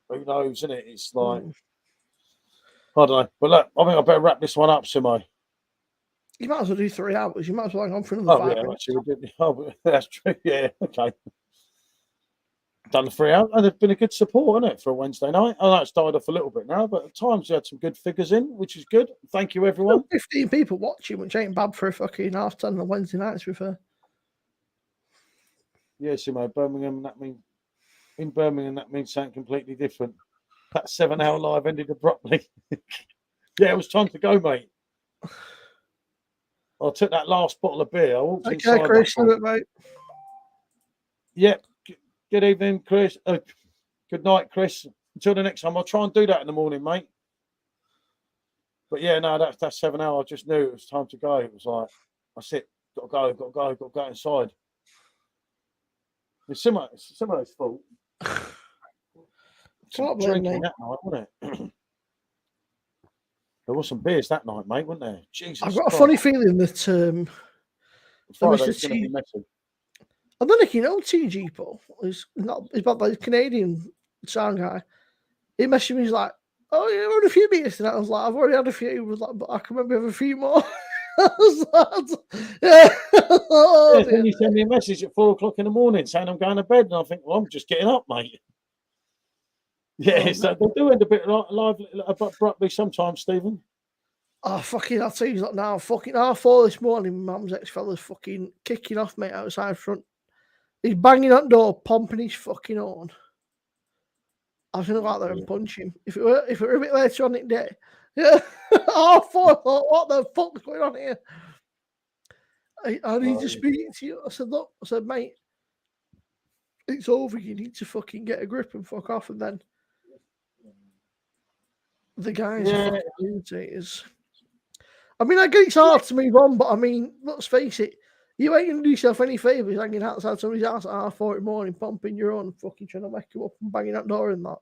Who knows, isn't it? It's like, I don't know. But look, I think I better wrap this one up, Simmo. You might as well do 3 hours. You might as well hang on for another 5 minutes. Actually, that's true. Yeah, okay. Done the 3 hours, and there's been a good support, isn't it, for a Wednesday night? I know it's died off a little bit now, but at times you had some good figures in, which is good. Thank you, everyone. 15 people watching, which ain't bad for a fucking 10:30 on a Wednesday night, to be fair. Yeah, Simmo, Birmingham, in Birmingham, that means something completely different. That 7-hour live ended abruptly. Yeah, it was time to go, mate. I took that last bottle of beer. I walked inside. Okay, Chris, do it, mate. Yep. Good evening, Chris. Good night, Chris. Until the next time, I'll try and do that in the morning, mate. But yeah, no, that's 7 hours. I just knew it was time to go. It was like, that's it. Got to go inside. It's Simmo's fault. Can't blame Drinking me. that night, wasn't it? There was some beers that night, mate, wasn't there? Jesus, I've got a funny feeling that Friday's going to be messy. I don't know if you know TG Paul. He's about the Canadian sound guy. He messaged me, he's like, "Oh, you had a few beers tonight." I was like, "I've already had a few." He was like, "But I can remember having a few more." I was like, yeah. Oh, then you send me a message at 4 o'clock in the morning saying I'm going to bed, and I think, well, I'm just getting up, mate. Yeah, so they do end a bit lively, abruptly sometimes, Stephen. Oh, fucking, I'll tell you what now. Fucking 4:30 this morning, Mum's ex-fella's fucking kicking off, mate, outside front. He's banging that door, pumping his fucking horn. I was going to go out there and punch him. If it were a bit later on in the day. Yeah. 4:30, what the fuck's going on here? I need to speak to you. I said, look, mate, it's over. You need to fucking get a grip and fuck off. And then the guys are fucking irritators. I mean, I get it's hard to move on, but I mean, let's face it, you ain't going to do yourself any favours hanging outside somebody's house at 4:30 in the morning, pumping your own, fucking trying to wake you up and banging that door in that.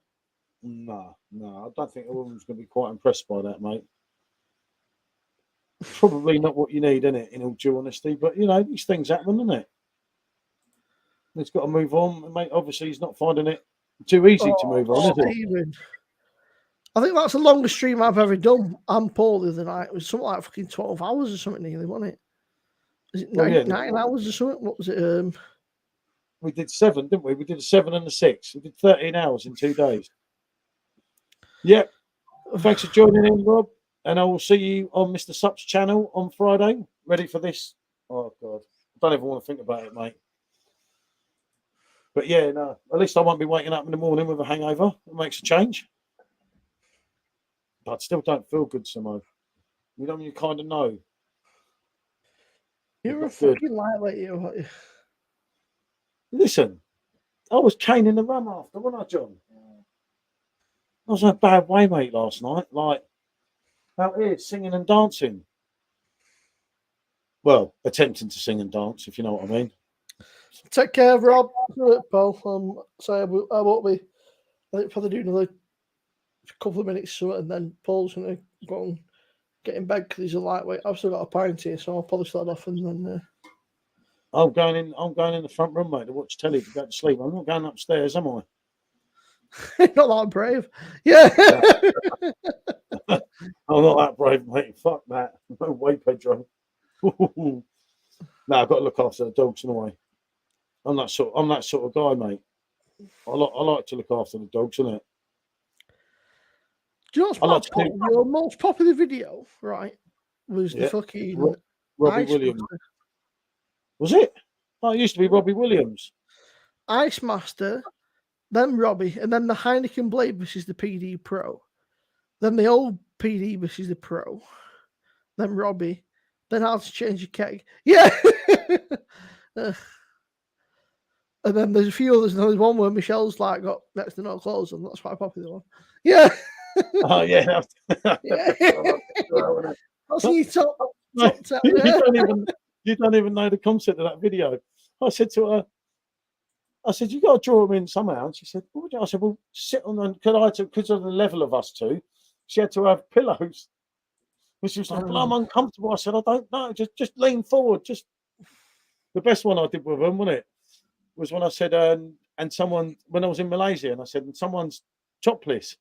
No, I don't think a woman's going to be quite impressed by that, mate. Probably not what you need, innit, in all due honesty. But, you know, these things happen, innit? He's got to move on. Mate, obviously, he's not finding it too easy to move on, is it? I think that's the longest stream I've ever done. And Paul the other night. It was something like fucking 12 hours or something nearly, wasn't it? Was it 9 hours or something? What was it? We did 7, didn't we? We did a 7 and a 6. We did 13 hours in 2 days. Yep. Thanks for joining in, Rob. And I will see you on Mr. Sup's channel on Friday. Ready for this? Oh, God. I don't even want to think about it, mate. But yeah, no. At least I won't be waking up in the morning with a hangover. It makes a change. But I still don't feel good, Simmo. You know, you kind of know. You're a fucking lightweight, you. Listen, I was caning the rum after, wasn't I, John? I was in a bad way, mate, last night. Like, out here, singing and dancing. Well, attempting to sing and dance, if you know what I mean. Take care, Rob. Paul. So I won't be. I think probably do another couple of minutes or and then Paul's going to go and get in bed because he's a lightweight. I've still got a pint here, so I'll probably start off and then. I'm going in the front room, mate, to watch telly to go to sleep. I'm not going upstairs, am I? Not that brave. Yeah. I'm not that brave, mate. Fuck that. No way, Pedro. No, I've got to look after the dogs in a way. I'm that sort of guy, mate. I like to look after the dogs, innit? Do you know what's I like to do your most popular video, right? Was the Yeah. fucking Robbie Ice Williams. Master. Was it? Oh, it used to be Robbie Williams. Ice Master, then Robbie, and then the Heineken Blade versus the PD Pro. Then the old PD versus the Pro. Then Robbie. Then how to change your keg. Yeah. And then there's a few others. There's one where Michelle's like got next to no clothes on. That's quite a popular one. Yeah. Oh yeah. Yeah. That's No, your top no, 10. you Yeah. don't even know the concept of that video. I said to her, you got to draw them in somehow. And she said, what would you? I said, well, sit on them. Because of the level of us two, she had to have pillows. And she was like, well, I'm uncomfortable. I said, I don't know. Just lean forward. Just the best one I did with them, wasn't it? Was when I said, and someone, when I was in Malaysia, and I said, and someone's topless,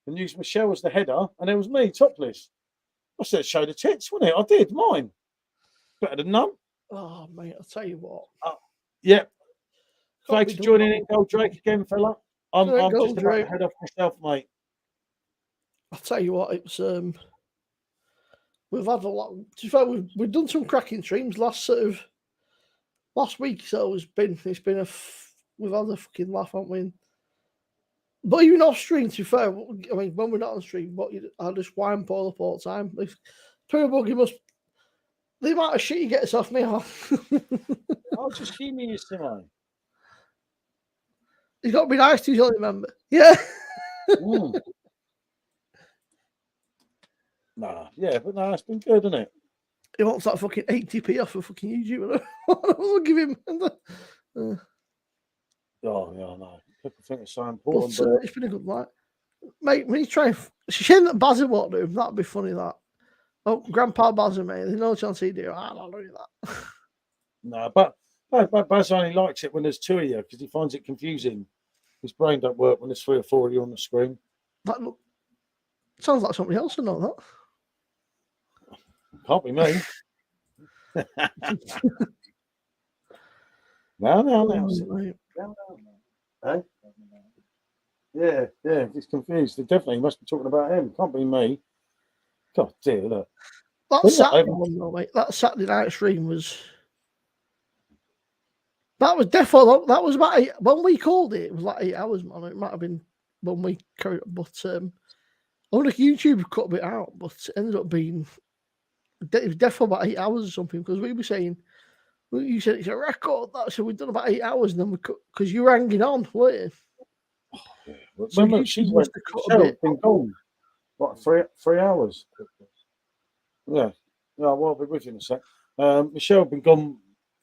and used Michelle as the header, and it was me topless. I said, show the tits, wasn't it? I did mine. Better than none. Oh, mate, I'll tell you what. Yeah. Can't Thanks be for done. joining in, Gold Drake, again, fella. I'm Right, Gold just about to Drake. head off myself, mate. I'll tell you what, it's we've had a lot. To be fair, we've done some cracking streams last week. So we've had a fucking laugh, haven't we? But even off stream, to be fair, I mean, when we're not on stream, I just whine Paul up all the time. If Buggy the amount of shit he gets off me off. I'll just humour you, Simmo. He's got to be nice to his only member. Yeah. Nah, yeah, but no, it's been good, isn't it? He wants that fucking 80p off of fucking YouTube. I'll give him. Oh, yeah, I know. People think it's so important. But it's been a good night. Mate, when you try, it's a shame that Bazza won't do him. That'd be funny, that. Oh, Grandpa Bazza, mate. There's no chance he'd do it. I'll do that. No, but Baz only likes it when there's two of you because he finds it confusing. His brain don't work when there's 3 or 4 of you on the screen. That sounds like somebody else would know that. Can't be me. No. Hey? Yeah, he's confused. They definitely must be talking about him. Can't be me. God dear, look. That Saturday one, though, mate. That Saturday night stream was. That was definitely. That was about 8. When we called it, it was like 8 hours, man. It might have been when we carried it, but I wonder if YouTube cut a bit out, but it ended up being. It was definitely about 8 hours or something because we were saying. You said it's a record. So we've done about 8 hours, and then we cut because you were hanging on, weren't you? So remember, she went to cut a bit. Been gone. What, 3 hours? Yeah. Well, I'll be with you in a sec. Michelle had been gone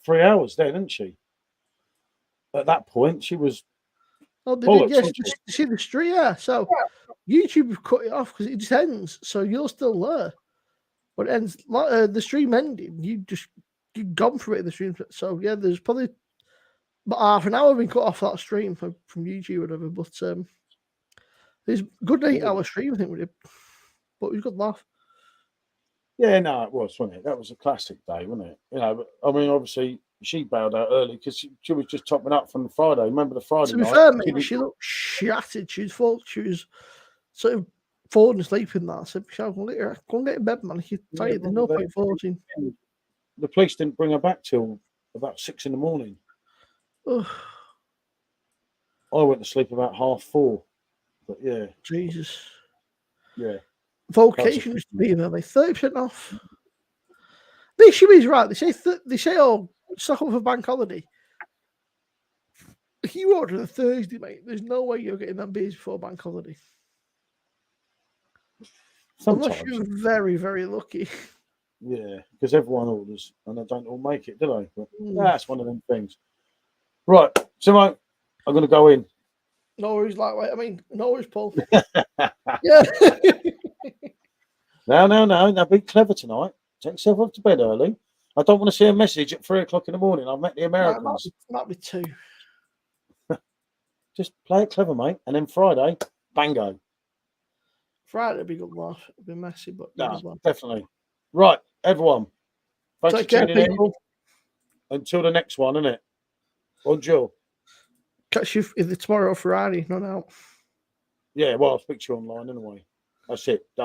3 hours then, hadn't she? At that point, she was. Oh, they did, yes. See the street, yeah. So YouTube have cut it off because it just ends. So you're still there. But it ends, the stream ended. You'd gone for it in the stream. So yeah, there's probably about half an hour been cut off that stream from YouTube or whatever. But there's a good 8-hour stream, I think we did. But it was a good laugh. Yeah, no, it was, wasn't it? That was a classic day, wasn't it? You know, but I mean, obviously she bowed out early because she was just topping up from the Friday. Remember the Friday night? To be fair, mate, she looked shattered. She was sort of falling asleep in that. I said, Michelle, go and get in bed, man. There's no point forcing. The police didn't bring her back till about 6 a.m. I went to sleep about 4:30. But yeah. Jesus. Yeah. Vocation used to be there, 30% off. The issue is right. They say, oh, stock up for bank holiday. If you order a Thursday, mate, there's no way you're getting that beers before bank holiday. Sometimes. Unless you're very, very lucky. Yeah, because everyone orders and they don't all make it, do they? But that's one of them things. Right, Simmo, I'm going to go in. No worries, lightweight. I mean, no worries, Paul. Yeah. No. Be clever tonight. Take yourself off to bed early. I don't want to see a message at 3 o'clock in the morning. I've met the Americans. Might be 2. Just play it clever, mate. And then Friday, bango. Friday would be good laugh. It'd be messy, but be No, good laugh. definitely. Right, everyone. Thanks Take for care, tuning in. people. Until the next one, innit? Bonjour. Catch you either tomorrow or Friday, no doubt. Yeah, well, I'll speak to you online anyway. That's it. Done.